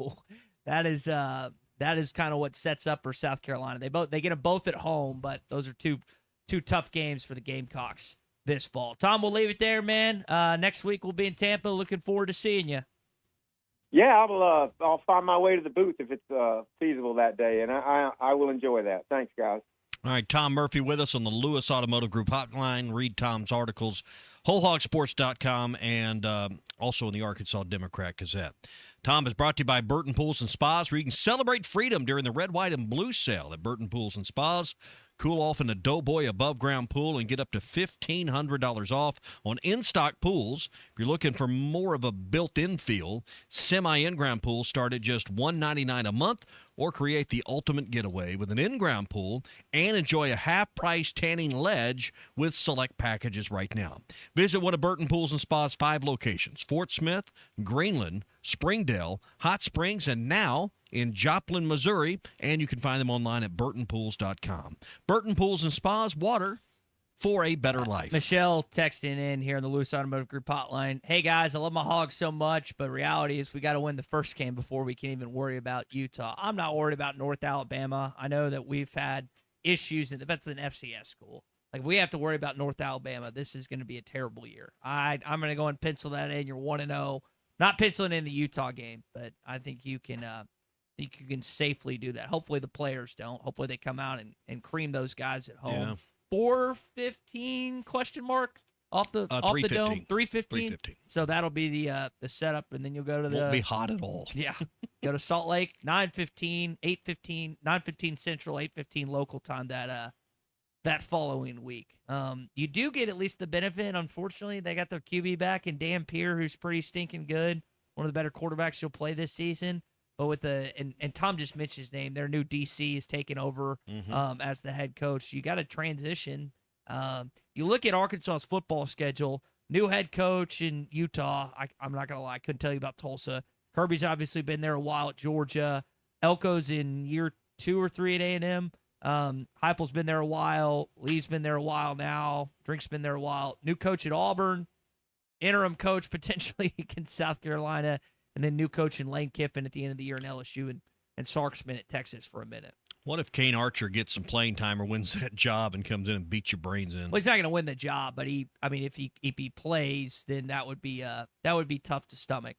Speaker 1: that is kind of what sets up for South Carolina. They get them both at home, but those are two tough games for the Gamecocks this fall. Tom, we'll leave it there, man. Next week we'll be in Tampa. Looking forward to seeing you.
Speaker 2: Yeah, I'll find my way to the booth if it's feasible that day, and I will enjoy that. Thanks, guys.
Speaker 11: All right, Tom Murphy with us on the Lewis Automotive Group hotline. Read Tom's articles, WholeHogSports.com, and also in the Arkansas Democrat-Gazette. Tom is brought to you by Burton Pools and Spas, where you can celebrate freedom during the red, white, and blue sale at Burton Pools and Spas. Cool off in a Doughboy above-ground pool and get up to $1,500 off on in-stock pools. If you're looking for more of a built-in feel, semi-in-ground pools start at just $199 a month, or create the ultimate getaway with an in-ground pool and enjoy a half-price tanning ledge with select packages right now. Visit one of Burton Pools and Spas' 5 locations: Fort Smith, Greenland, Springdale, Hot Springs, and now in Joplin, Missouri, and you can find them online at burtonpools.com. Burton Pools and Spas, water for a better life.
Speaker 1: Michelle texting in here on the Lewis Automotive Group hotline. Hey, guys, I love my Hogs so much, but reality is we got to win the first game before we can even worry about Utah. I'm not worried about North Alabama. I know that we've had issues, and that's an FCS school. Like, we have to worry about North Alabama. This is going to be a terrible year. I'm going to go and pencil that in. You're 1-0. Not penciling in the Utah game, but I think you can safely do that. Hopefully the players don't. Hopefully they come out and cream those guys at home.
Speaker 11: Yeah.
Speaker 1: 415 question mark off the dome. 315. So that'll be the setup, and then you'll go to the.
Speaker 11: Won't be hot at all.
Speaker 1: Yeah, go to Salt Lake 9:15, 8:15, 9:15 Central, 8:15 local time that following week. You do get at least the benefit. Unfortunately, they got their QB back in Dan Peer, who's pretty stinking good. One of the better quarterbacks you'll play this season. But with and Tom just mentioned his name, their new DC is taking over as the head coach. You got to transition. You look at Arkansas's football schedule, new head coach in Utah. I'm not going to lie, I couldn't tell you about Tulsa. Kirby's obviously been there a while at Georgia. Elko's in year 2 or 3 at A&M. Heupel's been there a while. Lee's been there a while now. Drink's been there a while. New coach at Auburn. Interim coach potentially against South Carolina. And then new coach in Lane Kiffin at the end of the year in LSU, and Sark's been at Texas for a minute.
Speaker 11: What if Kane Archer gets some playing time or wins that job and comes in and beats your brains in?
Speaker 1: Well, he's not going to win the job, but if he plays, then that would be tough to stomach.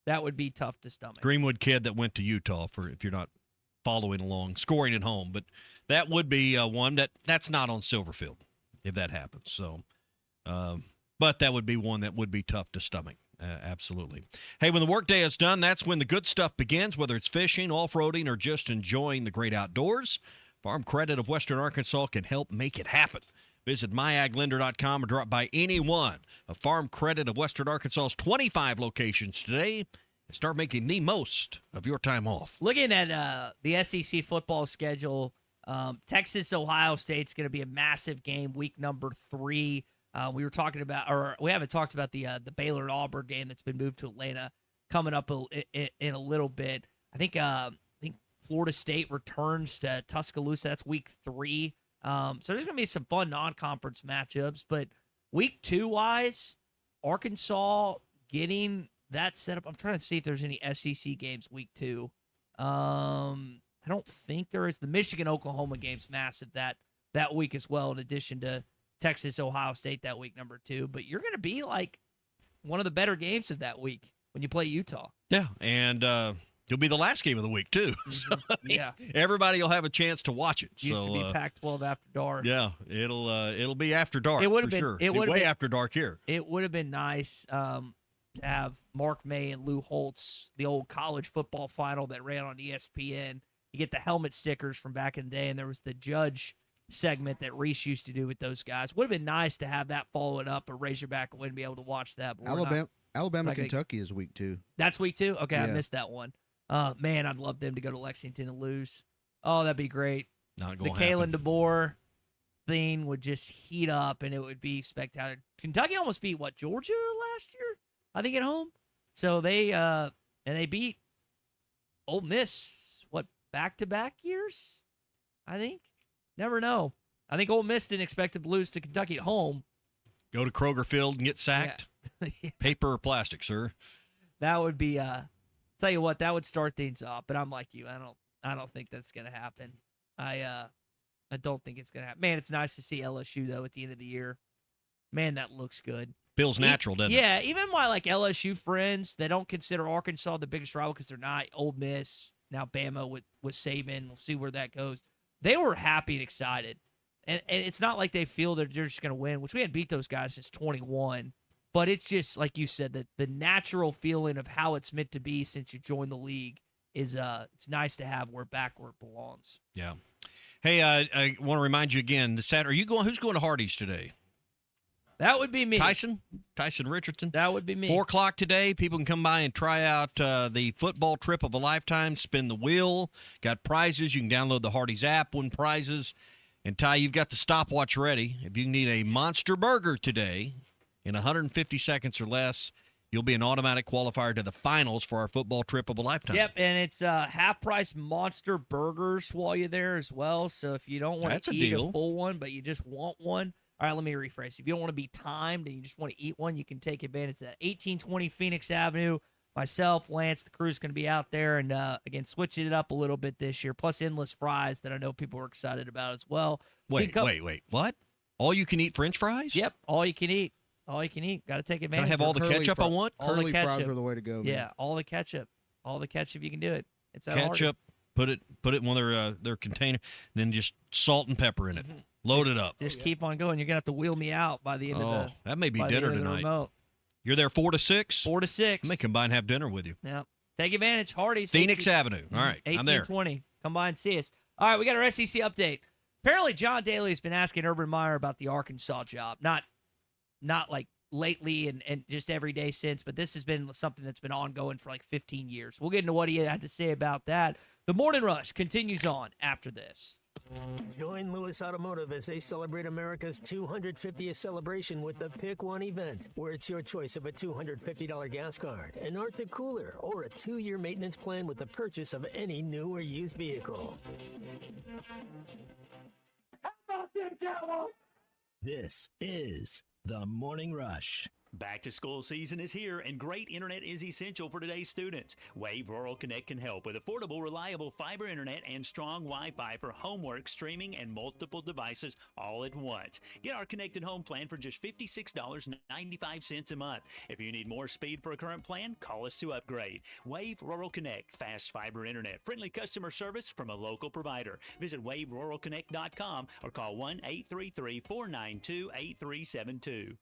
Speaker 1: That would be tough to stomach.
Speaker 11: Greenwood kid that went to Utah, for if you're not following along, scoring at home, but that would be one that's not on Silverfield if that happens. So, but that would be one that would be tough to stomach. Absolutely. Hey, when the workday is done, that's when the good stuff begins, whether it's fishing, off-roading, or just enjoying the great outdoors. Farm Credit of Western Arkansas can help make it happen. Visit myaglender.com or drop by any one of Farm Credit of Western Arkansas's 25 locations today and start making the most of your time off.
Speaker 1: Looking at the SEC football schedule, Texas-Ohio State's going to be a massive game, week number 3. We were talking about, or we haven't talked about the Baylor and Auburn game that's been moved to Atlanta coming up in a little bit. I think Florida State returns to Tuscaloosa. That's week 3. So there's going to be some fun non-conference matchups. But week 2 wise, Arkansas getting that set up. I'm trying to see if there's any SEC games week 2. I don't think there is. The Michigan-Oklahoma game's massive that week as well, in addition to Texas, Ohio State that week, number 2. But you're going to be like one of the better games of that week when you play Utah.
Speaker 11: Yeah, and It'll be the last game of the week, too. So,
Speaker 1: Yeah.
Speaker 11: Everybody will have a chance to watch it.
Speaker 1: Used to be Pac-12 after dark.
Speaker 11: Yeah, it'll be after dark.
Speaker 1: It would
Speaker 11: for
Speaker 1: have been.
Speaker 11: sure.
Speaker 1: It would
Speaker 11: way
Speaker 1: been,
Speaker 11: after dark here.
Speaker 1: It would have been nice to have Mark May and Lou Holtz, the old college football final that ran on ESPN. You get the helmet stickers from back in the day, and there was the judge segment that Reese used to do with those guys. Would have been nice to have that follow it up, a Razorback win, be able to watch that. But
Speaker 12: Alabama, Kentucky is week 2.
Speaker 1: That's week 2? Okay,
Speaker 12: Yeah.
Speaker 1: I missed that one. Man, I'd love them to go to Lexington and lose. Oh, that'd be great.
Speaker 11: Not
Speaker 1: the
Speaker 11: going to
Speaker 1: Kalen DeBoer thing would just heat up, and it would be spectacular. Kentucky almost beat, Georgia last year? I think at home. So they beat Ole Miss, back-to-back years? I think. Never know. I think Ole Miss didn't expect to lose to Kentucky at home.
Speaker 11: Go to Kroger Field and get sacked?
Speaker 1: Yeah.
Speaker 11: Paper or plastic, sir?
Speaker 1: That would be tell you what, that would start things off. But I'm like you. I don't think that's gonna happen. I don't think it's gonna happen. Man, it's nice to see LSU though at the end of the year. Man, that looks good.
Speaker 11: Feels natural, doesn't it?
Speaker 1: Yeah, even my LSU friends, they don't consider Arkansas the biggest rival because they're not. Ole Miss, now Bama with Saban. We'll see where that goes. They were happy and excited. And it's not like they feel that they're just going to win, which we hadn't beat those guys since 21. But it's just, like you said, that the natural feeling of how it's meant to be since you joined the league is it's nice to have where it belongs.
Speaker 11: Yeah. Hey, I want to remind you again, who's going to Hardee's today?
Speaker 1: That would be me.
Speaker 11: Tyson Richardson.
Speaker 1: That would be me.
Speaker 11: 4 o'clock today. People can come by and try out the football trip of a lifetime. Spin the wheel. Got prizes. You can download the Hardee's app, win prizes. And Ty, you've got the stopwatch ready. If you need a monster burger today in 150 seconds or less, you'll be an automatic qualifier to the finals for our football trip of a lifetime.
Speaker 1: Yep, and it's half-price monster burgers while you're there as well. So if you don't want to eat a full one, but you just want one, all right, let me rephrase. If you don't want to be timed and you just want to eat one, you can take advantage of that. 1820 Phoenix Avenue. Myself, Lance, the crew's going to be out there and, again, switching it up a little bit this year, plus endless fries that I know people are excited about as well.
Speaker 11: Wait. What? All you can eat French fries?
Speaker 1: Yep, all you can eat. All you can eat. Got to take advantage.
Speaker 11: Can I have all the ketchup I want?
Speaker 12: Curly fries are the way to go. Man.
Speaker 1: Yeah, all the ketchup. All the ketchup, you can do it. It's that
Speaker 11: ketchup, put it in one of their container, then just salt and pepper in it. Mm-hmm. Load it up.
Speaker 1: Just keep on going. You're going to have to wheel me out by the end of the
Speaker 11: that may be dinner tonight. You're there 4 to 6?
Speaker 1: 4 to 6.
Speaker 11: I may come by and have dinner with you.
Speaker 1: Yeah. Take advantage. Hardee's.
Speaker 11: Phoenix Avenue. All right. I'm there.
Speaker 1: 1820. Come by and see us. All right. We got our SEC update. Apparently, John Daly has been asking Urban Meyer about the Arkansas job. Not like lately and just every day since, but this has been something that's been ongoing for 15 years. We'll get into what he had to say about that. The Morning Rush continues on after this.
Speaker 4: Join Lewis Automotive as they celebrate America's 250th celebration with the Pick One event, where it's your choice of a $250 gas card, an Arctic cooler, or a 2-year maintenance plan with the purchase of any new or used vehicle. This is the Morning Rush.
Speaker 16: Back to school season is here, and great internet is essential for today's students. Wave Rural Connect can help with affordable, reliable fiber internet and strong Wi-Fi for homework, streaming, and multiple devices all at once. Get our connected home plan for just $56.95 a month. If you need more speed for a current plan, call us to upgrade. Wave Rural Connect, fast fiber internet, friendly customer service from a local provider. Visit waveruralconnect.com or call 1-833-492-8372.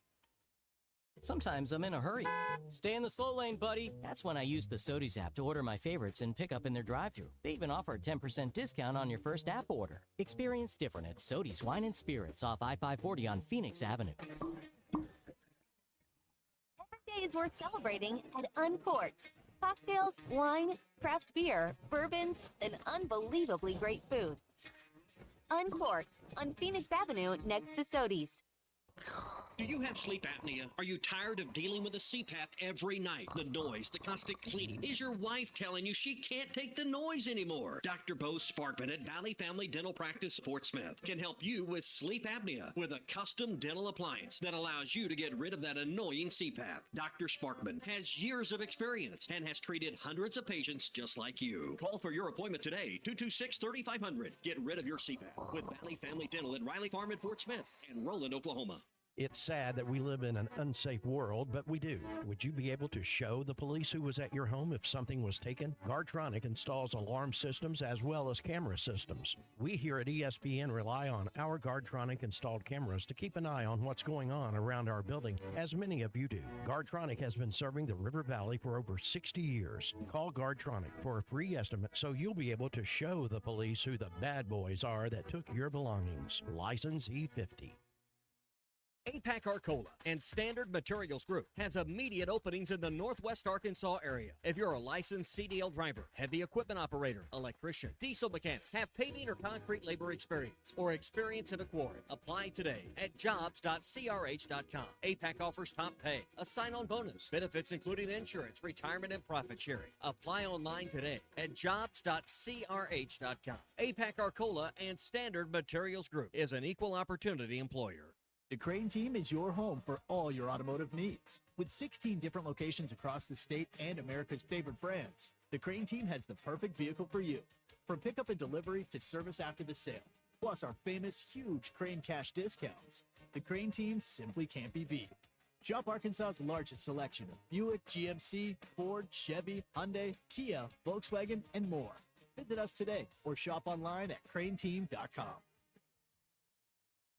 Speaker 18: Sometimes I'm in a hurry. Stay in the slow lane, buddy. That's when I use the Sodies app to order my favorites and pick up in their drive-thru. They even offer a 10% discount on your first app order. Experience different at Sodies Wine and Spirits off I-540 on Phoenix Avenue.
Speaker 7: Every day is worth celebrating at Uncorked. Cocktails, wine, craft beer, bourbons, and unbelievably great food. Uncorked on Phoenix Avenue next to Sodies.
Speaker 15: Do you have sleep apnea? Are you tired of dealing with a CPAP every night? The noise, the constant cleaning. Is your wife telling you she can't take the noise anymore? Dr. Bo Sparkman at Valley Family Dental Practice, Fort Smith, can help you with sleep apnea with a custom dental appliance that allows you to get rid of that annoying CPAP. Dr. Sparkman has years of experience and has treated hundreds of patients just like you. Call for your appointment today, 226-3500. Get rid of your CPAP with Valley Family Dental at Riley Farm in Fort Smith and Roland, Oklahoma.
Speaker 3: It's sad that we live in an unsafe world, but we do. Would you be able to show the police who was at your home if something was taken? Guardtronic installs alarm systems as well as camera systems. We here at ESPN rely on our Guardtronic installed cameras to keep an eye on what's going on around our building, as many of you do. Guardtronic has been serving the River Valley for over 60 years. Call Guardtronic for a free estimate so you'll be able to show the police who the bad boys are that took your belongings. License E50.
Speaker 10: APAC Arcola and Standard Materials Group has immediate openings in the Northwest Arkansas area. If you're a licensed CDL driver, heavy equipment operator, electrician, diesel mechanic, have paving or concrete labor experience, or experience in a quarry, apply today at jobs.crh.com. APAC offers top pay, a sign-on bonus, benefits including insurance, retirement, and profit sharing. Apply online today at jobs.crh.com. APAC Arcola and Standard Materials Group is an equal opportunity employer.
Speaker 22: The Crane Team is your home for all your automotive needs. With 16 different locations across the state and America's favorite brands, the Crane Team has the perfect vehicle for you. From pickup and delivery to service after the sale, plus our famous huge Crane cash discounts. The Crane Team simply can't be beat. Shop Arkansas's largest selection of Buick, GMC, Ford, Chevy, Hyundai, Kia, Volkswagen, and more. Visit us today or shop online at craneteam.com.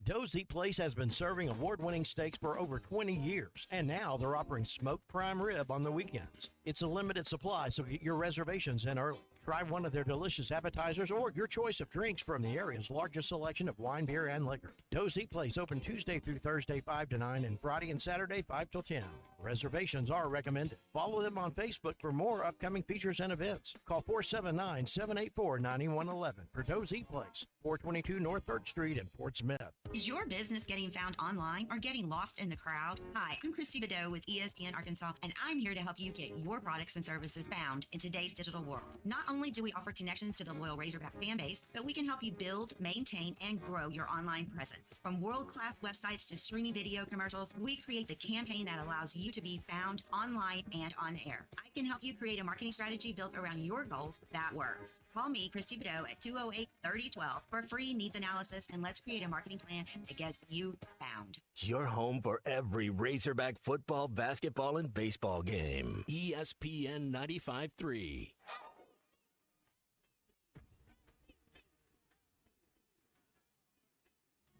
Speaker 3: Doe's Eat Place has been serving award-winning steaks for over 20 years, and now they're offering smoked prime rib on the weekends. It's a limited supply, so get your reservations in early. Try one of their delicious appetizers or your choice of drinks from the area's largest selection of wine, beer, and liquor. Doe's Eat Place open Tuesday through Thursday 5 to 9 and Friday and Saturday 5 till 10. Reservations are recommended. Follow them on Facebook for more upcoming features and events. Call 479-784-9111 for Doe's Eat Place, 422 North 3rd Street in Fort Smith.
Speaker 23: Is your business getting found online or getting lost in the crowd? Hi, I'm Christy Bedeau with ESPN Arkansas, and I'm here to help you get your products and services found in today's digital world. Not only do we offer connections to the loyal Razorback fan base, but we can help you build, maintain, and grow your online presence. From world-class websites to streaming video commercials, we create the campaign that allows you to be found online and on air. I can help you create a marketing strategy built around your goals that works. Call me, Christy Bedeau, at 208-3012 for a free needs analysis, and let's create a marketing plan that gets you found.
Speaker 19: Your home for every Razorback football, basketball, and baseball game. ESPN 95.3.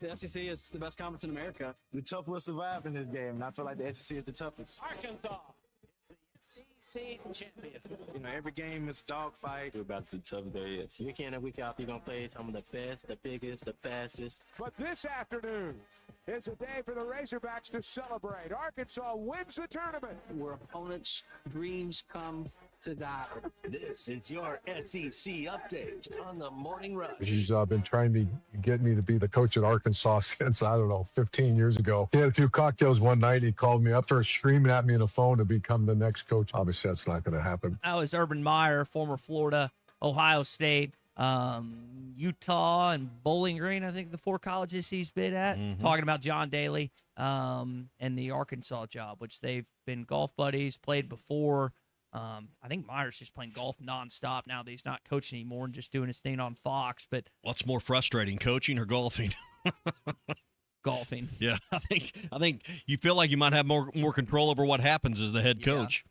Speaker 24: The SEC is the best conference in America.
Speaker 25: The tough will survive in this game, and I feel like the SEC is the toughest.
Speaker 24: Arkansas is the SEC champion.
Speaker 25: You know, every game is a dogfight.
Speaker 24: We're about the toughest there is. Week in and week out, you're going to play some of the best, the biggest, the fastest.
Speaker 26: But this afternoon is a day for the Razorbacks to celebrate. Arkansas wins the tournament.
Speaker 24: Where opponents' dreams come to die.
Speaker 19: This is your SEC update on the Morning Rush.
Speaker 27: He's been trying to get me to be the coach at Arkansas since, 15 years ago. He had a few cocktails one night. He called me up, started screaming at me on the phone to become the next coach. Obviously, that's not going to happen.
Speaker 1: That was Urban Meyer, former Florida, Ohio State, Utah, and Bowling Green, I think the 4 colleges he's been at, talking about John Daly and the Arkansas job, which they've been golf buddies, played before. I think Meyer's just playing golf nonstop now that he's not coaching anymore and just doing his thing on Fox. But
Speaker 11: what's more frustrating, coaching or golfing?
Speaker 1: Golfing.
Speaker 11: Yeah, I think you feel like you might have more control over what happens as the head coach.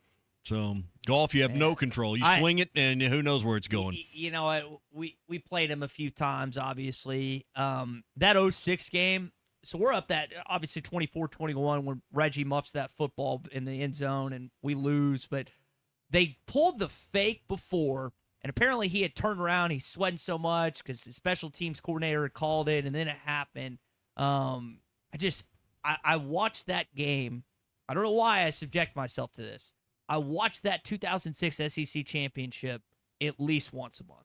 Speaker 11: So golf, you have no control. You swing it, and who knows where it's going.
Speaker 1: You know what? We played him a few times, obviously. That 06 game. So we're up that obviously 24-21 when Reggie muffs that football in the end zone and we lose, but. They pulled the fake before, and apparently he had turned around. He's sweating so much because the special teams coordinator had called it, and then it happened. I watched that game. I don't know why I subject myself to this. I watched that 2006 SEC championship at least once a month.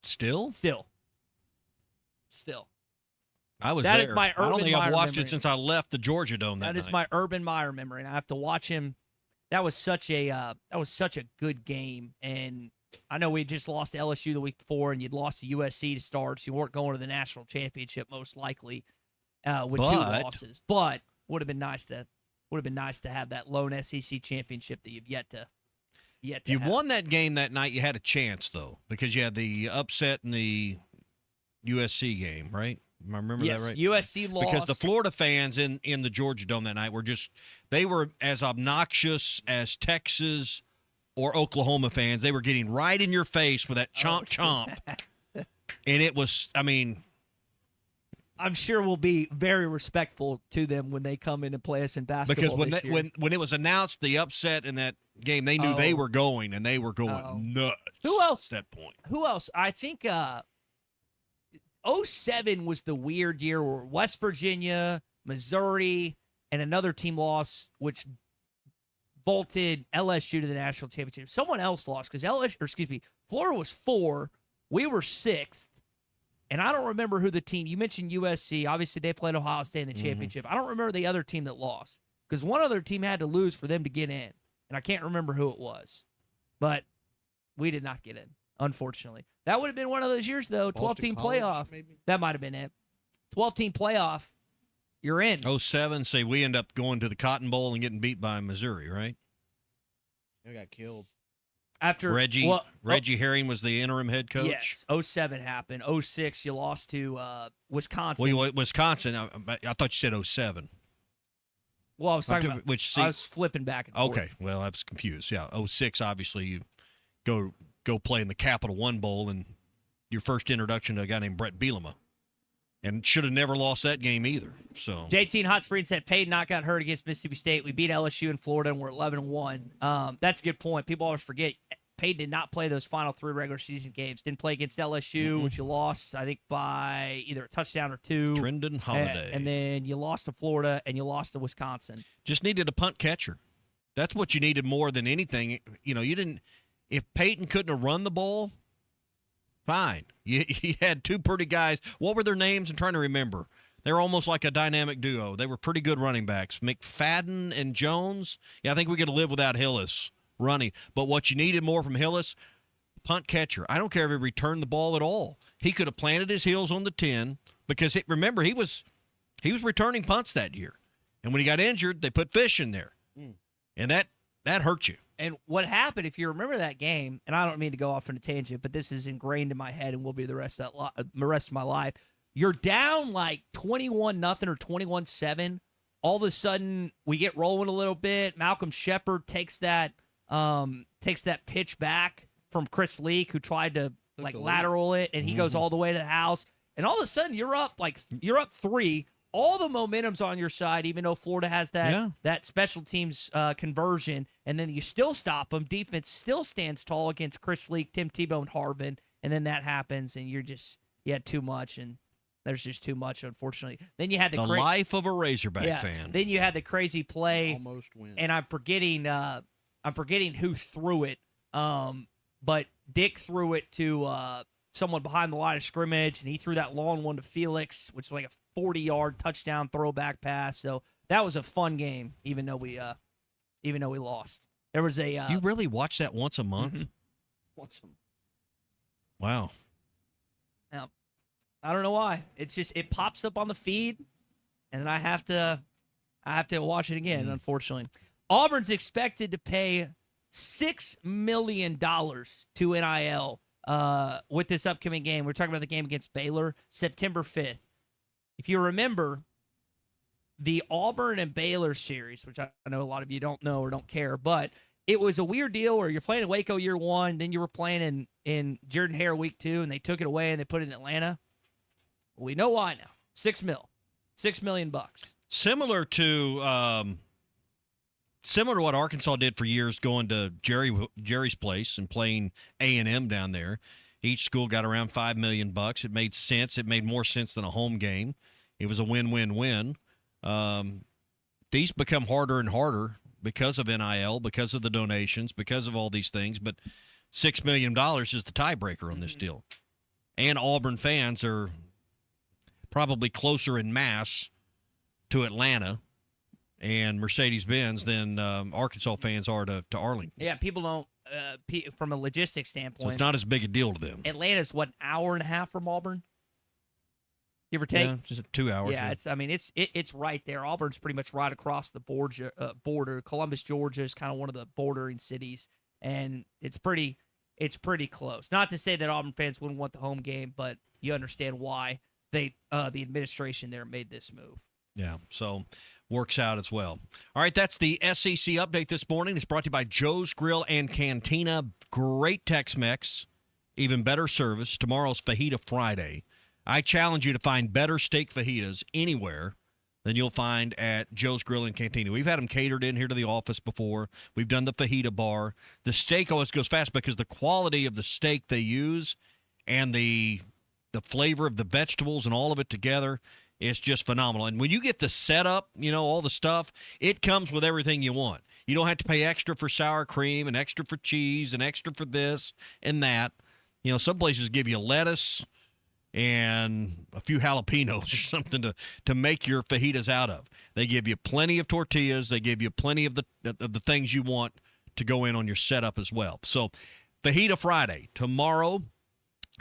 Speaker 11: Still. I was
Speaker 1: that
Speaker 11: there.
Speaker 1: Is my Urban
Speaker 11: I don't think
Speaker 1: Meyer
Speaker 11: I've watched
Speaker 1: memory.
Speaker 11: it since I left the Georgia Dome that night.
Speaker 1: That is my Urban Meyer memory, and I have to watch him. That was such a good game, and I know we just lost to LSU the week before, and you'd lost to USC to start, so you weren't going to the national championship most likely with 2 losses. But would have been nice to have that lone SEC championship that you've yet to.
Speaker 11: If you won that game that night, you had a chance though, because you had the upset in the USC game, right? Am I remember
Speaker 1: Yes,
Speaker 11: that right?
Speaker 1: USC lost.
Speaker 11: Because the Florida fans in the Georgia Dome that night they were as obnoxious as Texas or Oklahoma fans. They were getting right in your face with that chomp. And it was, I mean,
Speaker 1: I'm sure we'll be very respectful to them when they come in and play us in basketball
Speaker 11: because
Speaker 1: this year.
Speaker 11: when it was announced the upset in that game, they knew they were going, and they were going nuts.
Speaker 1: Who else?
Speaker 11: At that point.
Speaker 1: Who else? I think 07 was the weird year where West Virginia, Missouri, and another team lost, which vaulted LSU to the national championship. Someone else lost because Florida was 4, we were 6th. And I don't remember who the team, you mentioned USC. Obviously, they played Ohio State in the championship. I don't remember the other team that lost because one other team had to lose for them to get in. And I can't remember who it was. But we did not get in, unfortunately. That would have been one of those years, though. 12-team playoff. Maybe? That might have been it. 12-team playoff. You're in.
Speaker 11: 07, say we end up going to the Cotton Bowl and getting beat by Missouri, right?
Speaker 12: They got killed.
Speaker 1: After
Speaker 11: Reggie Herring was the interim head coach.
Speaker 1: Yes, 07 happened. 06, you lost to Wisconsin.
Speaker 11: Well, Wisconsin. I thought you said 07.
Speaker 1: Well, I was talking about
Speaker 11: which.
Speaker 1: I was flipping back and forth.
Speaker 11: Okay, well, I was confused. Yeah, 06. Obviously, you go play in the Capital One Bowl, and your first introduction to a guy named Brett Bielema, and should have never lost that game either. So
Speaker 1: JT in Hot Springs said Payton not got hurt against Mississippi State. We beat LSU in Florida, and we're 11-1. That's a good point. People always forget Payton did not play those final 3 regular season games. Didn't play against LSU, which you lost, I think, by either a touchdown or 2.
Speaker 11: Trendon Holiday.
Speaker 1: And then you lost to Florida, and you lost to Wisconsin.
Speaker 11: Just needed a punt catcher. That's what you needed more than anything. You didn't. If Payton couldn't have run the ball, fine. You had 2 pretty guys. What were their names? I'm trying to remember. They were almost like a dynamic duo. They were pretty good running backs. McFadden and Jones. Yeah, I think we could live without Hillis running. But what you needed more from Hillis, punt catcher. I don't care if he returned the ball at all. He could have planted his heels on the 10 because remember he was returning punts that year. And when he got injured, they put Fish in there. And that hurt you.
Speaker 1: And what happened, if you remember that game, and I don't mean to go off on a tangent, but this is ingrained in my head and will be the rest of my life. You're down like 21-0 or 21-7. All of a sudden, we get rolling a little bit. Malcolm Shepard takes that pitch back from Chris Leak, who tried to lateral it, and he goes all the way to the house. And all of a sudden, you're up 3. All the momentum's on your side, even though Florida has that special teams conversion, and then you still stop them. Defense still stands tall against Chris Leak, Tim Tebow, and Harvin, and then that happens, and you had too much, and there's just too much, unfortunately. Then you had the
Speaker 11: life of a Razorback fan.
Speaker 1: Then you had the crazy play,
Speaker 12: almost win,
Speaker 1: and I'm forgetting who threw it, but Dick threw it to someone behind the line of scrimmage, and he threw that long one to Felix, which was like a 40-yard touchdown throwback pass. So that was a fun game, even though we lost. There was a
Speaker 11: you really watch that once a month?
Speaker 12: Once a month.
Speaker 11: Wow.
Speaker 1: Now, I don't know why. It's just it pops up on the feed, and I have to watch it again. Unfortunately, Auburn's expected to pay $6 million to NIL with this upcoming game. We're talking about the game against Baylor, September 5th. If you remember, the Auburn and Baylor series, which I know a lot of you don't know or don't care, but it was a weird deal where you're playing in Waco year 1, then you were playing in Jordan-Hare week 2, and they took it away and they put it in Atlanta. We know why now. $6 million.
Speaker 11: Similar to what Arkansas did for years, going to Jerry's place and playing A&M down there. Each school got around $5 million. It made sense. It made more sense than a home game. It was a win-win-win. These become harder and harder because of NIL, because of the donations, because of all these things. But $6 million is the tiebreaker on this deal. And Auburn fans are probably closer in mass to Atlanta and Mercedes-Benz than Arkansas fans are to Arlington.
Speaker 1: Yeah, people don't, from a logistics standpoint.
Speaker 11: So it's not as big a deal to them.
Speaker 1: Atlanta's, what, an hour and a half from Auburn? Give or take?
Speaker 11: Yeah, just 2 hours.
Speaker 1: Yeah, it's right there. Auburn's pretty much right across the border. Columbus, Georgia is kind of one of the bordering cities, and it's pretty close. Not to say that Auburn fans wouldn't want the home game, but you understand why. the administration there made this move.
Speaker 11: Yeah, so works out as well. All right, that's the SEC update this morning. It's brought to you by Joe's Grill and Cantina. Great Tex-Mex, even better service. Tomorrow's Fajita Friday. I challenge you to find better steak fajitas anywhere than you'll find at Joe's Grill and Cantina. We've had them catered in here to the office before. We've done the fajita bar. The steak always goes fast because the quality of the steak they use and the flavor of the vegetables and all of it together, it's just phenomenal. And when you get the setup, all the stuff, it comes with everything you want. You don't have to pay extra for sour cream and extra for cheese and extra for this and that. Some places give you lettuce and a few jalapenos or something to make your fajitas out of. They give you plenty of tortillas. They give you plenty of the things you want to go in on your setup as well. So Fajita Friday, tomorrow,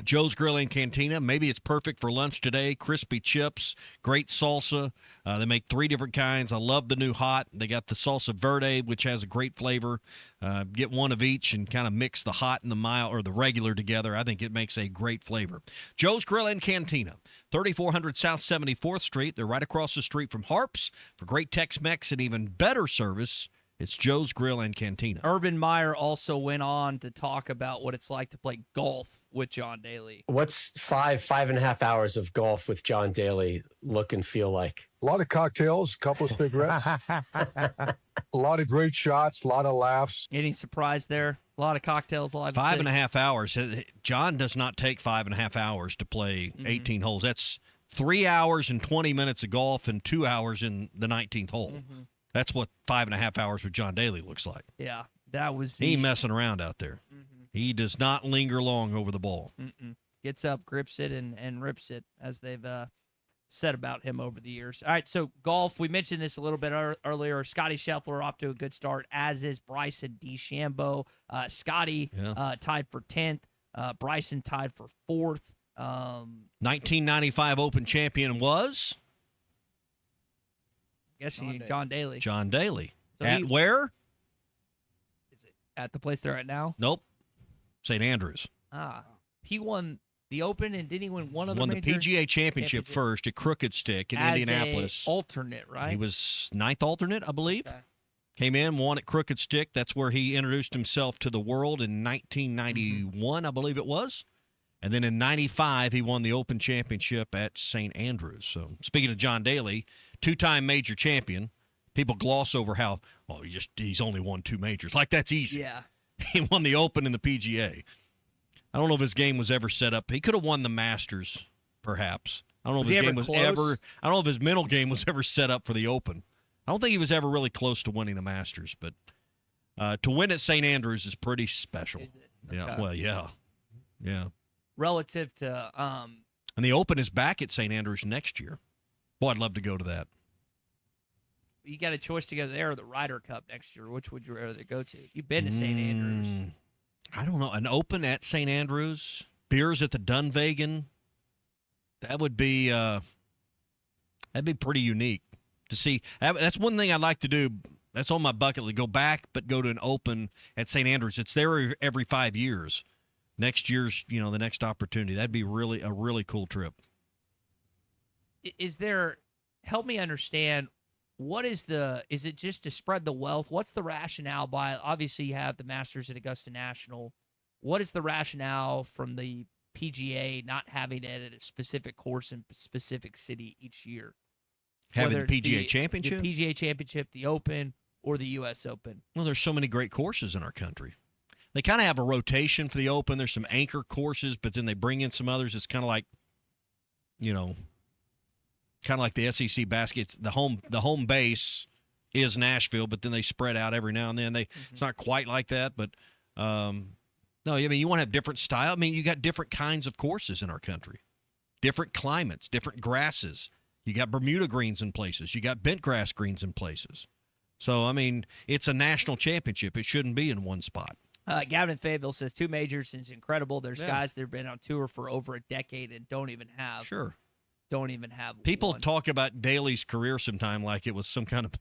Speaker 11: Joe's Grill and Cantina. Maybe it's perfect for lunch today. Crispy chips, great salsa. They make 3 different kinds. I love the new hot. They got the salsa verde, which has a great flavor. Get one of each and kind of mix the hot and the mild or the regular together. I think it makes a great flavor. Joe's Grill and Cantina, 3400 South 74th Street. They're right across the street from Harps. For great Tex-Mex and even better service, it's Joe's Grill and Cantina.
Speaker 1: Urban Meyer also went on to talk about what it's like to play golf with John Daly.
Speaker 5: What's 5.5 hours of golf with John Daly look and feel like?
Speaker 27: A lot of cocktails, a couple of cigarettes, a lot of great shots, a lot of laughs.
Speaker 1: Any surprise there? A lot of cocktails, a lot of
Speaker 11: 5.5 hours. John does not take 5.5 hours to play 18 holes. That's 3 hours and 20 minutes of golf and 2 hours in the 19th hole. That's what 5.5 hours with John Daly looks like.
Speaker 1: Yeah, that was.
Speaker 11: He ain't messing around out there. He does not linger long over the ball.
Speaker 1: Gets up, grips it, and rips it, as they've said about him over the years. All right, so golf, we mentioned this a little bit earlier. Scotty Scheffler off to a good start, as is Bryson DeChambeau. Scotty tied for 10th. Bryson tied for 4th.
Speaker 11: 1995 Open champion was?
Speaker 1: John Daly.
Speaker 11: John Daly.
Speaker 1: So
Speaker 11: where?
Speaker 1: Is it at the place they're at now?
Speaker 11: Nope. St. Andrews.
Speaker 1: He won the Open, and didn't he win one of the
Speaker 11: Won the PGA championship first at Crooked Stick in Indianapolis.
Speaker 1: Alternate, right?
Speaker 11: He was 9th alternate, I believe.
Speaker 1: Okay.
Speaker 11: Came in, won at Crooked Stick. That's where he introduced himself to the world in 1991, I believe it was. And then in 95, he won the Open Championship at St. Andrews. So speaking of John Daly, 2-time major champion, people gloss over how, he's only won 2 majors. Like, that's easy.
Speaker 1: Yeah.
Speaker 11: He won the Open and the PGA. I don't know if his game was ever set up. He could have won the Masters, perhaps. I don't know if his game was ever. I don't know if his mental game was ever set up for the Open. I don't think he was ever really close to winning the Masters, but to win at St. Andrews is pretty special.
Speaker 1: Is it?
Speaker 11: Yeah.
Speaker 1: Okay.
Speaker 11: Well, yeah.
Speaker 1: Relative to
Speaker 11: And the Open is back at St. Andrews next year. Boy, I'd love to go to that.
Speaker 1: You got a choice to go there or the Ryder Cup next year. Which would you rather go to? You've been to St. Andrews.
Speaker 11: I don't know. An Open at St. Andrews, beers at the Dunvegan. That would be that'd be pretty unique to see. That's one thing I'd like to do. That's on my bucket list. Go back, but go to an Open at St. Andrews. It's there every 5 years. Next year's, the next opportunity. That'd be a really cool trip.
Speaker 1: Help me understand, is it just to spread the wealth? What's the rationale obviously you have the Masters at Augusta National. What is the rationale from the PGA not having it at a specific course in a specific city each year?
Speaker 11: Having the PGA Championship?
Speaker 1: The PGA Championship, the Open, or the U.S. Open.
Speaker 11: Well, there's so many great courses in our country. They kind of have a rotation for the Open. There's some anchor courses, but then they bring in some others. It's kind of like, the SEC baskets. The home base is Nashville, but then they spread out every now and then. It's not quite like that, but no. I mean, you want to have different style. I mean, you got different kinds of courses in our country, different climates, different grasses. You got Bermuda greens in places. You got bent grass greens in places. So, I mean, it's a national championship. It shouldn't be in one spot.
Speaker 1: Gavin Fayetteville says 2 majors is incredible. There's guys that have been on tour for over a decade and don't even have
Speaker 11: People
Speaker 1: one.
Speaker 11: talk about Daly's career sometime like it was some kind of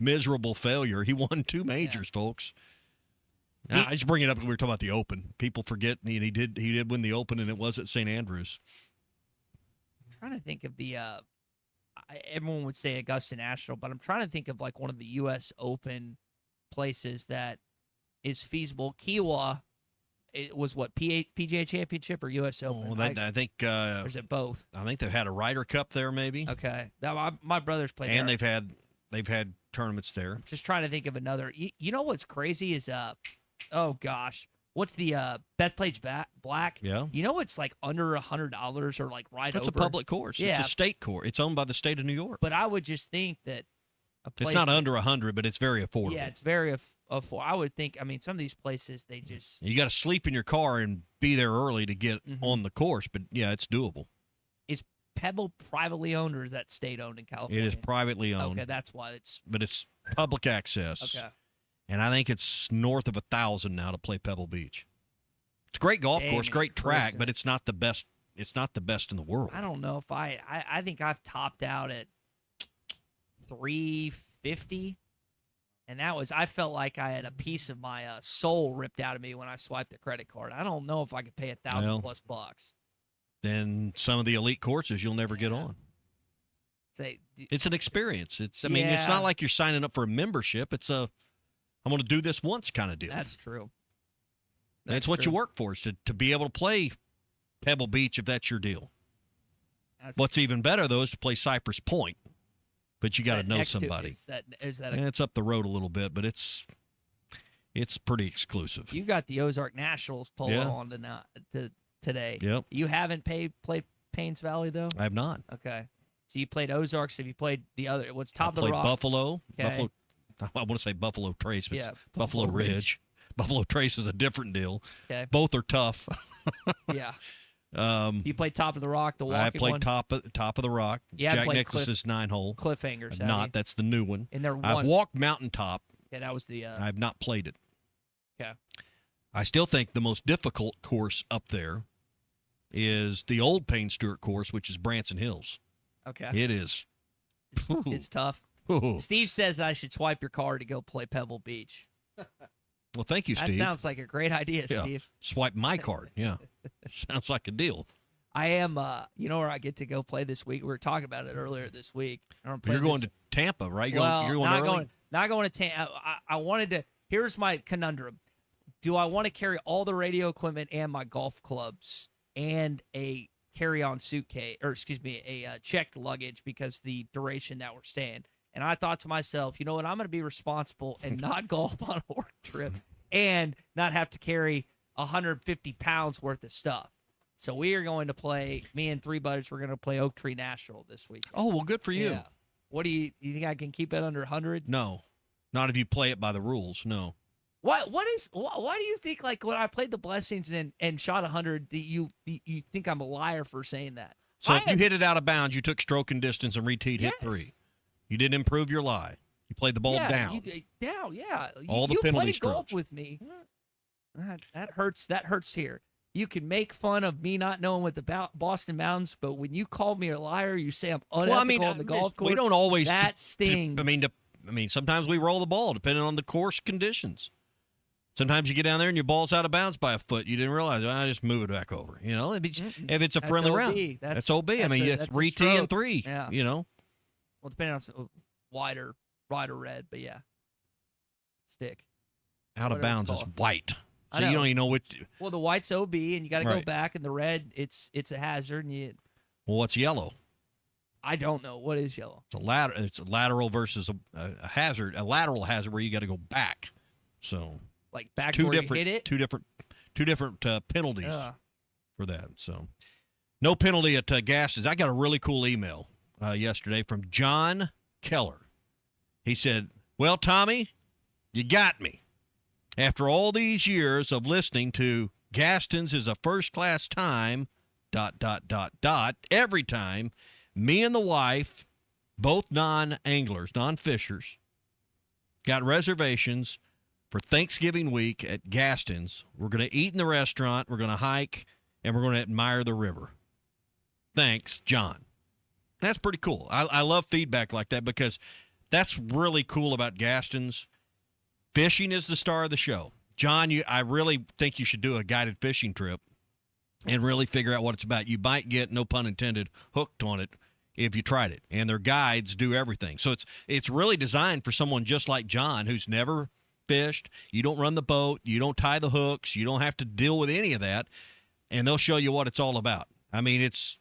Speaker 11: miserable failure. He won 2 majors, folks. I just bring it up when we were talking about the Open. People forget he did win the Open, and it was at St. Andrews.
Speaker 1: trying to think of everyone would say Augusta National, but I'm trying to think of like one of the U.S. Open places that is feasible. Kiawah, it was what, PGA Championship or U.S. Open?
Speaker 11: Well, I think.
Speaker 1: Or is it both?
Speaker 11: I think they've had a Ryder Cup there, maybe.
Speaker 1: Okay, my brother's played
Speaker 11: and
Speaker 1: there.
Speaker 11: they've had tournaments there.
Speaker 1: I'm just trying to think of another. You know what's crazy is oh gosh, what's the Bethpage Black?
Speaker 11: Yeah.
Speaker 1: You know it's like under $100 or like right
Speaker 11: That's
Speaker 1: over.
Speaker 11: a public course.
Speaker 1: Yeah.
Speaker 11: It's a state course. It's owned by the state of New York.
Speaker 1: But I would just think that a place
Speaker 11: It's not under 100, but it's very affordable.
Speaker 1: Yeah, it's very affordable. I would think. I mean, some of these places they just.
Speaker 11: You got to sleep in your car and be there early to get on the course, but yeah, it's doable.
Speaker 1: Is Pebble privately owned or is that state owned in California?
Speaker 11: It is privately owned.
Speaker 1: Okay, that's why it's.
Speaker 11: But it's public access.
Speaker 1: Okay.
Speaker 11: And I think it's north of 1,000 now to play Pebble Beach. It's a great golf course, great track, but it's not the best. It's not the best in the world.
Speaker 1: I don't know if I think I've topped out at 350, and I felt like I had a piece of my soul ripped out of me when I swiped the credit card. I don't know if I could pay $1,000+ bucks.
Speaker 11: Then some of the elite courses you'll never get on. It's an experience. It's it's not like you're signing up for a membership. It's I'm going to do this once kind of deal.
Speaker 1: That's true.
Speaker 11: That's what you work for, is to be able to play Pebble Beach if that's your deal. What's even better, though, is to play Cypress Point. But you got to know somebody. It's up the road a little bit, but it's pretty exclusive.
Speaker 1: You got the Ozark Nationals polo on today.
Speaker 11: Yep. You
Speaker 1: haven't played Paynes Valley, though?
Speaker 11: I have not.
Speaker 1: Okay. So you played Ozarks. Have you played the other? What's Top of the Rock?
Speaker 11: Buffalo.
Speaker 1: Okay.
Speaker 11: Buffalo. I want to say Buffalo Trace, but it's
Speaker 1: Buffalo
Speaker 11: Ridge. Buffalo Trace is a different deal.
Speaker 1: Okay.
Speaker 11: Both are tough.
Speaker 1: Yeah. You played Top of the Rock, the walking
Speaker 11: I played
Speaker 1: one?
Speaker 11: top of the Rock.
Speaker 1: Yeah,
Speaker 11: Jack Nicklaus's 9-hole.
Speaker 1: Cliffhangers.
Speaker 11: Not. That's the new one.
Speaker 1: And they're
Speaker 11: I've walked Mountaintop.
Speaker 1: Yeah, that was the.
Speaker 11: I've not played it.
Speaker 1: Okay.
Speaker 11: I still think the most difficult course up there is the old Payne Stewart course, which is Branson Hills.
Speaker 1: Okay.
Speaker 11: It is.
Speaker 1: It's tough.
Speaker 11: Ooh.
Speaker 1: Steve says I should swipe your card to go play Pebble Beach.
Speaker 11: Well, thank you, Steve.
Speaker 1: That sounds like a great idea,
Speaker 11: Yeah.
Speaker 1: Steve.
Speaker 11: Swipe my card. Yeah. Sounds like a deal.
Speaker 1: I am, you know where I get to go play this week? We were talking about it earlier this week.
Speaker 11: You're going to Tampa, right? You're going
Speaker 1: not
Speaker 11: early?
Speaker 1: not going to Tampa. I wanted to. Here's my conundrum. Do I want to carry all the radio equipment and my golf clubs and a carry-on suitcase, or excuse me, a checked luggage because the duration that we're staying? And I thought to myself, you know what? I'm going to be responsible and not golf on a work trip and not have to carry 150 pounds worth of stuff. So we are going to play, me and three buddies, we're going to play Oak Tree National this week.
Speaker 11: Oh, well, good for you.
Speaker 1: Yeah. What do you think I can keep it under 100?
Speaker 11: No. Not if you play it by the rules, no.
Speaker 1: Why do you think, like, when I played the Blessings and shot 100, that you think I'm a liar for saying that?
Speaker 11: So if you hit it out of bounds, you took stroke and distance and reteed, hit 3. You didn't improve your lie. You played the ball down.
Speaker 1: Down, yeah.
Speaker 11: All the
Speaker 1: you
Speaker 11: penalty
Speaker 1: played golf
Speaker 11: strokes.
Speaker 1: with me. That hurts. That hurts here. You can make fun of me not knowing what the Boston Mountains, but when you call me a liar, you say I'm unethical on the golf course.
Speaker 11: We don't always.
Speaker 1: That stings.
Speaker 11: I mean, sometimes we roll the ball depending on the course conditions. Sometimes you get down there and your ball's out of bounds by a foot. You didn't realize. I just move it back over. You know, if it's a friendly round, that's OB. I mean, it's 3T and 3.
Speaker 1: Yeah.
Speaker 11: You know.
Speaker 1: Well, depending on wider, right or red, but yeah, stick.
Speaker 11: Out of bounds is white, so
Speaker 1: I
Speaker 11: you don't even know which.
Speaker 1: Well, the white's OB, and you got to go
Speaker 11: Right.
Speaker 1: back, and the red, it's a hazard, and you.
Speaker 11: Well, what's yellow?
Speaker 1: I don't know what is yellow.
Speaker 11: It's a lateral versus a hazard, a lateral hazard where you got to go back. So
Speaker 1: like back
Speaker 11: two
Speaker 1: where you
Speaker 11: different,
Speaker 1: hit it?
Speaker 11: two different penalties for that. So no penalty at Gaston's. I got a really cool email yesterday from John Keller. He said, "Well, Tommy, you got me. After all these years of listening to Gaston's is a first-class time, ... every time, me and the wife, both non-anglers, non-fishers, got reservations for Thanksgiving week at Gaston's. We're going to eat in the restaurant, we're going to hike, and we're going to admire the river. Thanks, John." That's pretty cool. I love feedback like that because that's really cool about Gaston's. Fishing is the star of the show. John, I really think you should do a guided fishing trip and really figure out what it's about. You might get, no pun intended, hooked on it if you tried it. And their guides do everything. So it's really designed for someone just like John, who's never fished. You don't run the boat. You don't tie the hooks. You don't have to deal with any of that. And they'll show you what it's all about. I mean, it's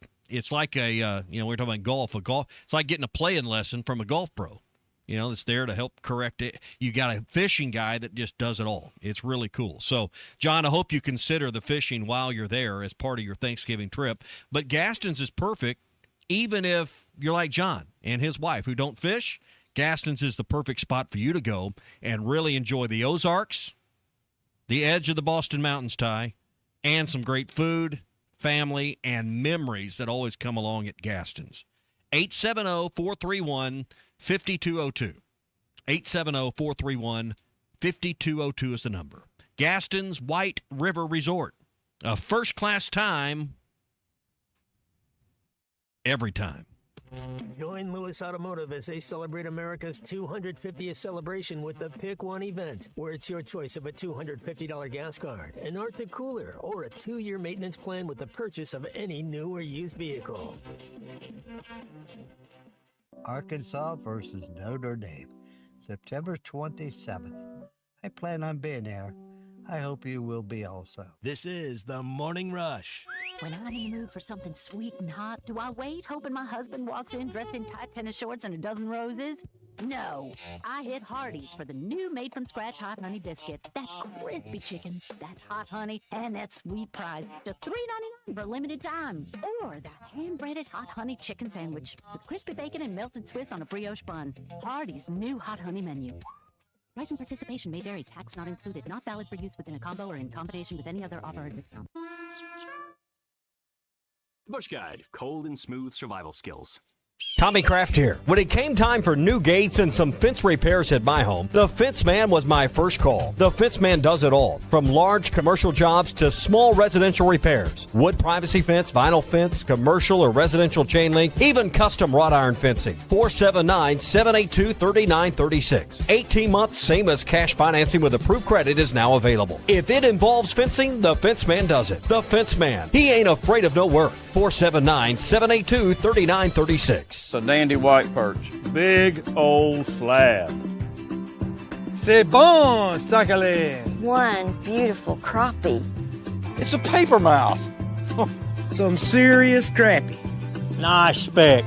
Speaker 11: like we're talking about golf. It's like getting a playing lesson from a golf pro, that's there to help correct it. You got a fishing guy that just does it all. It's really cool. So, John, I hope you consider the fishing while you're there as part of your Thanksgiving trip. But Gaston's is perfect, even if you're like John and his wife who don't fish. Gaston's is the perfect spot for you to go and really enjoy the Ozarks, the edge of the Boston Mountains, Ty, and some great food, family, and memories that always come along at Gaston's. 870-431-5202. 870-431-5202 is the number. Gaston's White River Resort. A first-class time every time.
Speaker 4: Join Lewis Automotive as they celebrate America's 250th celebration with the Pick One event, where it's your choice of a $250 gas card, an Arctic cooler, or a 2-year maintenance plan with the purchase of any new or used vehicle.
Speaker 6: Arkansas versus Notre Dame, September 27th. I plan on being there. I hope you will be also.
Speaker 4: This is the Morning Rush.
Speaker 8: When I'm in the mood for something sweet and hot, do I wait hoping my husband walks in dressed in tight tennis shorts and a dozen roses? No. I hit Hardee's for the new made-from-scratch hot honey biscuit. That crispy chicken, that hot honey, and that sweet prize. Just $3.99 for a limited time. Or the hand-breaded hot honey chicken sandwich with crispy bacon and melted Swiss on a brioche bun. Hardee's new hot honey menu. Price and participation may vary. Tax not included. Not valid for use within a combo or in combination with any other offer or discount.
Speaker 9: Bush Guide, cold and smooth survival skills.
Speaker 10: Tommy Kraft here. When it came time for new gates and some fence repairs at my home, the Fence Man was my first call. The Fence Man does it all, from large commercial jobs to small residential repairs. Wood privacy fence, vinyl fence, commercial or residential chain link, even custom wrought iron fencing. 479-782-3936. 18 months, same as cash financing with approved credit is now available. If it involves fencing, the Fence Man does it. The Fence Man. He ain't afraid of no work. 479-782-3936.
Speaker 13: It's a dandy white perch. Big old slab. C'est bon, sacalé.
Speaker 14: One beautiful crappie.
Speaker 13: It's a paper mouse. Some serious crappie. Nice speck.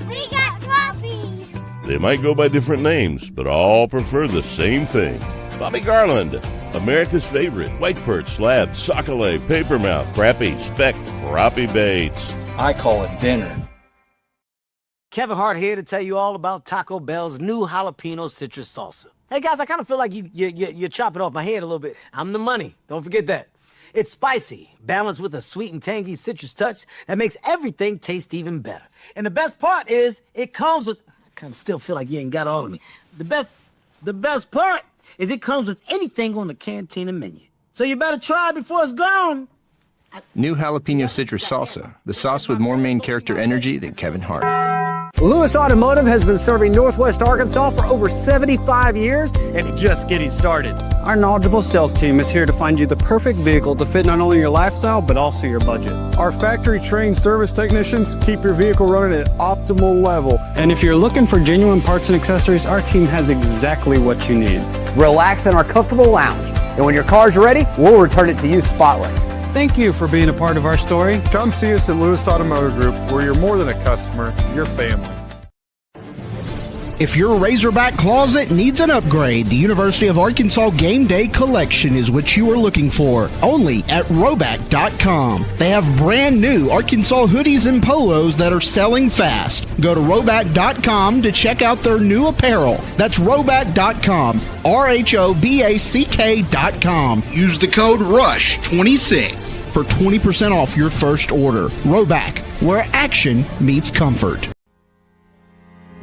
Speaker 14: We got crappie.
Speaker 17: They might go by different names, but all prefer the same thing. Bobby Garland, America's favorite white perch, slab, sacalé, paper mouth, crappie, speck, crappie baits.
Speaker 13: I call it dinner.
Speaker 20: Kevin Hart here to tell you all about Taco Bell's new jalapeno citrus salsa. Hey guys, I kind of feel like you're chopping off my head a little bit. I'm the money. Don't forget that. It's spicy, balanced with a sweet and tangy citrus touch that makes everything taste even better. And the best part is it comes with, I kind of still feel like you ain't got all of me. The best part is it comes with anything on the Cantina menu. So you better try it before it's gone.
Speaker 28: New jalapeno citrus salsa, the sauce with more main character energy than Kevin Hart.
Speaker 29: Lewis Automotive has been serving Northwest Arkansas for over 75 years and just getting started.
Speaker 30: Our knowledgeable sales team is here to find you the perfect vehicle to fit not only your lifestyle, but also your budget.
Speaker 26: Our factory-trained service technicians keep your vehicle running at optimal level.
Speaker 30: And if you're looking for genuine parts and accessories, our team has exactly what you need.
Speaker 29: Relax in our comfortable lounge, and when your car's ready, we'll return it to you spotless.
Speaker 30: Thank you for being a part of our story.
Speaker 26: Come see us at Lewis Automotive Group, where you're more than a customer, you're family.
Speaker 31: If your Razorback closet needs an upgrade, the University of Arkansas Game Day Collection is what you are looking for. Only at Roback.com. They have brand new Arkansas hoodies and polos that are selling fast. Go to Roback.com to check out their new apparel. That's Roback.com. RHOBACK.com. Use the code RUSH26 for 20% off your first order. Roback, where action meets comfort.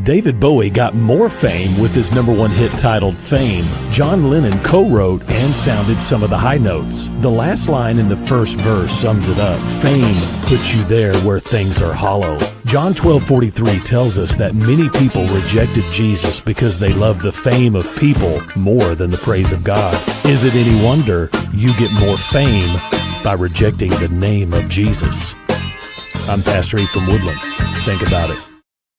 Speaker 32: David Bowie got more fame with his #1 hit titled Fame. John Lennon co-wrote and sounded some of the high notes. The last line in the first verse sums it up. Fame puts you there where things are hollow. John 12:43 tells us that many people rejected Jesus because they loved the fame of people more than the praise of God. Is it any wonder you get more fame by rejecting the name of Jesus. I'm Pastor E from Woodland. Think about it.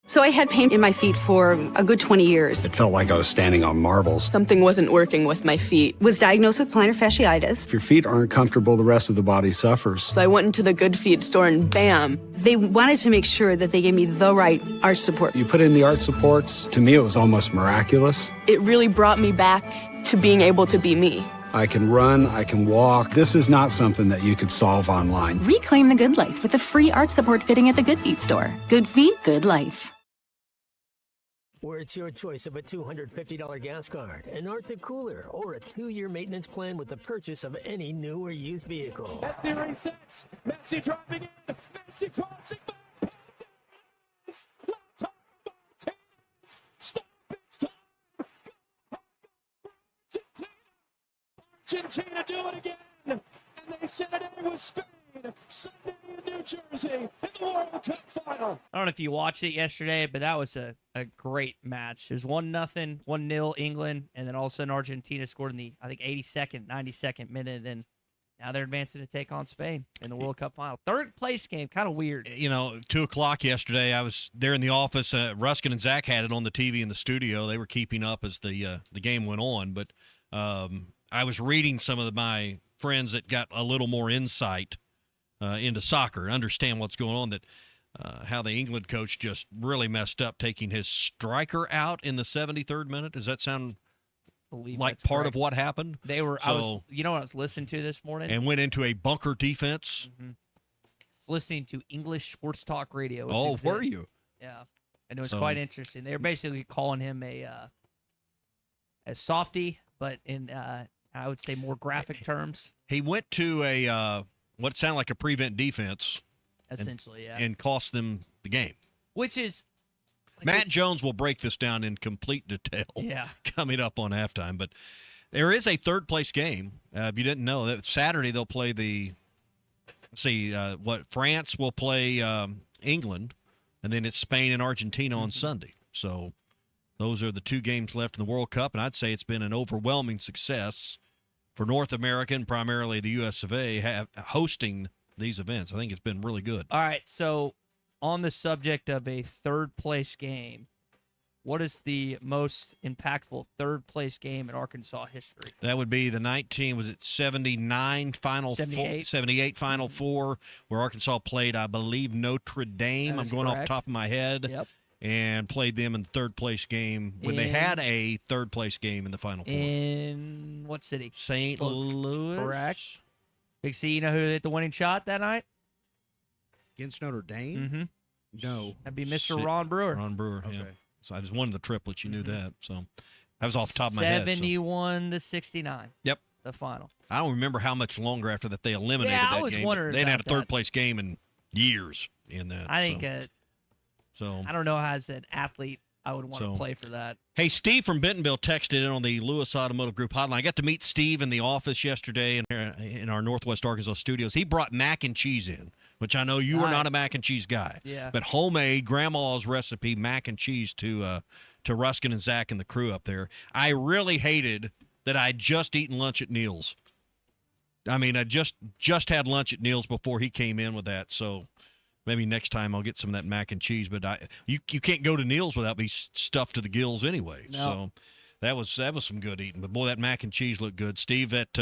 Speaker 2: So I had pain in my feet for a good 20 years.
Speaker 3: It felt like I was standing on marbles.
Speaker 2: Something wasn't working with my feet. Was diagnosed with plantar fasciitis.
Speaker 3: If your feet aren't comfortable, the rest of the body suffers.
Speaker 2: So I went into the Good Feet store and bam. They wanted to make sure that they gave me the right arch support.
Speaker 3: You put in the arch supports. To me, it was almost miraculous.
Speaker 2: It really brought me back to being able to be me.
Speaker 3: I can run, I can walk. This is not something that you could solve online.
Speaker 7: Reclaim the good life with a free arch support fitting at the Good Feet store. Good feet, good life.
Speaker 4: Where it's your choice of a $250 gas card, an Arctic cooler, or a 2-year maintenance plan with the purchase of any new or used vehicle.
Speaker 26: Messi resets. Messi driving in. Messi crossing. Stop, it's time. Argentina do it again. And they set it in with Spain. Sunday in New Jersey in the World Cup final.
Speaker 1: I don't know if you watched it yesterday, but that was a great match. It was 1-0, 1-0 England, and then all of a sudden Argentina scored in the, I think, 82nd, 92nd minute, and now they're advancing to take on Spain in the World Cup final. Third place game, kind of weird.
Speaker 11: 2 o'clock yesterday, I was there in the office. Ruskin and Zach had it on the TV in the studio. They were keeping up as the game went on, but I was reading some of my friends that got a little more insight into soccer, understand what's going on, that how the England coach just really messed up taking his striker out in the 73rd minute. Does that sound like part of what happened?
Speaker 1: They were, I was listening to this morning?
Speaker 11: And went into a bunker defense.
Speaker 1: Mm-hmm. I was listening to English sports talk radio.
Speaker 11: Oh, were you?
Speaker 1: Yeah. And it was quite interesting. They were basically calling him a softie, but in, I would say, more graphic terms.
Speaker 11: He went to a what sounded like a prevent defense.
Speaker 1: Essentially,
Speaker 11: and cost them the game.
Speaker 1: Which is...
Speaker 11: Matt Jones will break this down in complete detail coming up on halftime. But there is a third-place game. If you didn't know, that Saturday they'll play France will play England, and then it's Spain and Argentina on Sunday. So those are the 2 games left in the World Cup, and I'd say it's been an overwhelming success for North America and primarily the U.S. of A. Hosting these events. I think it's been really good.
Speaker 1: All right, so on the subject of a third-place game, what is the most impactful third-place game in Arkansas history?
Speaker 11: That would be the 79 Final 78 Final Four, where Arkansas played, I believe, Notre Dame. I'm going off the top of my head.
Speaker 1: Yep.
Speaker 11: And played them in the third-place game when they had a third-place game in the Final Four.
Speaker 1: In what city?
Speaker 11: St. Louis.
Speaker 1: Correct. Big C, you know who hit the winning shot that night?
Speaker 12: Against Notre Dame?
Speaker 1: Mm-hmm.
Speaker 12: No.
Speaker 1: That'd be Mr. Ron Brewer.
Speaker 11: Ron Brewer,
Speaker 12: Okay.
Speaker 11: yeah. So I just won the triplets. You knew that. So that was off the top of my head.
Speaker 1: 71-69.
Speaker 11: Yep.
Speaker 1: The final.
Speaker 11: I don't remember how much longer after that they eliminated that game.
Speaker 1: I was wondering
Speaker 11: They hadn't had a
Speaker 1: about that.
Speaker 11: third-place game in years in that.
Speaker 1: I think
Speaker 11: so
Speaker 1: I don't know how as an athlete I would want to play for that.
Speaker 11: Hey, Steve from Bentonville texted in on the Lewis Automotive Group hotline. I got to meet Steve in the office yesterday in our Northwest Arkansas studios. He brought mac and cheese in, which I know you are not a mac and cheese guy.
Speaker 1: Yeah.
Speaker 11: But homemade, grandma's recipe mac and cheese to Ruskin and Zach and the crew up there. I really hated that I'd just eaten lunch at Neil's. I mean, I just had lunch at Neil's before he came in with that, so maybe next time I'll get some of that mac and cheese. But you can't go to Neil's without being stuffed to the gills anyway.
Speaker 1: No.
Speaker 11: So that was some good eating. But boy, that mac and cheese looked good, Steve. It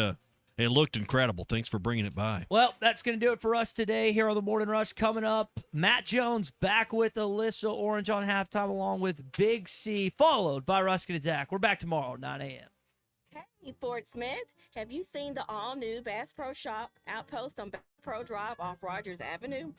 Speaker 11: looked incredible. Thanks for bringing it by.
Speaker 1: Well, that's going to do it for us today here on the Morning Rush. Coming up, Matt Jones back with Alyssa Orange on halftime, along with Big C, followed by Ruskin and Zach. We're back tomorrow, 9 a.m.
Speaker 15: Hey, Fort Smith, have you seen the all-new Bass Pro Shop outpost on Bass Pro Drive off Rogers Avenue?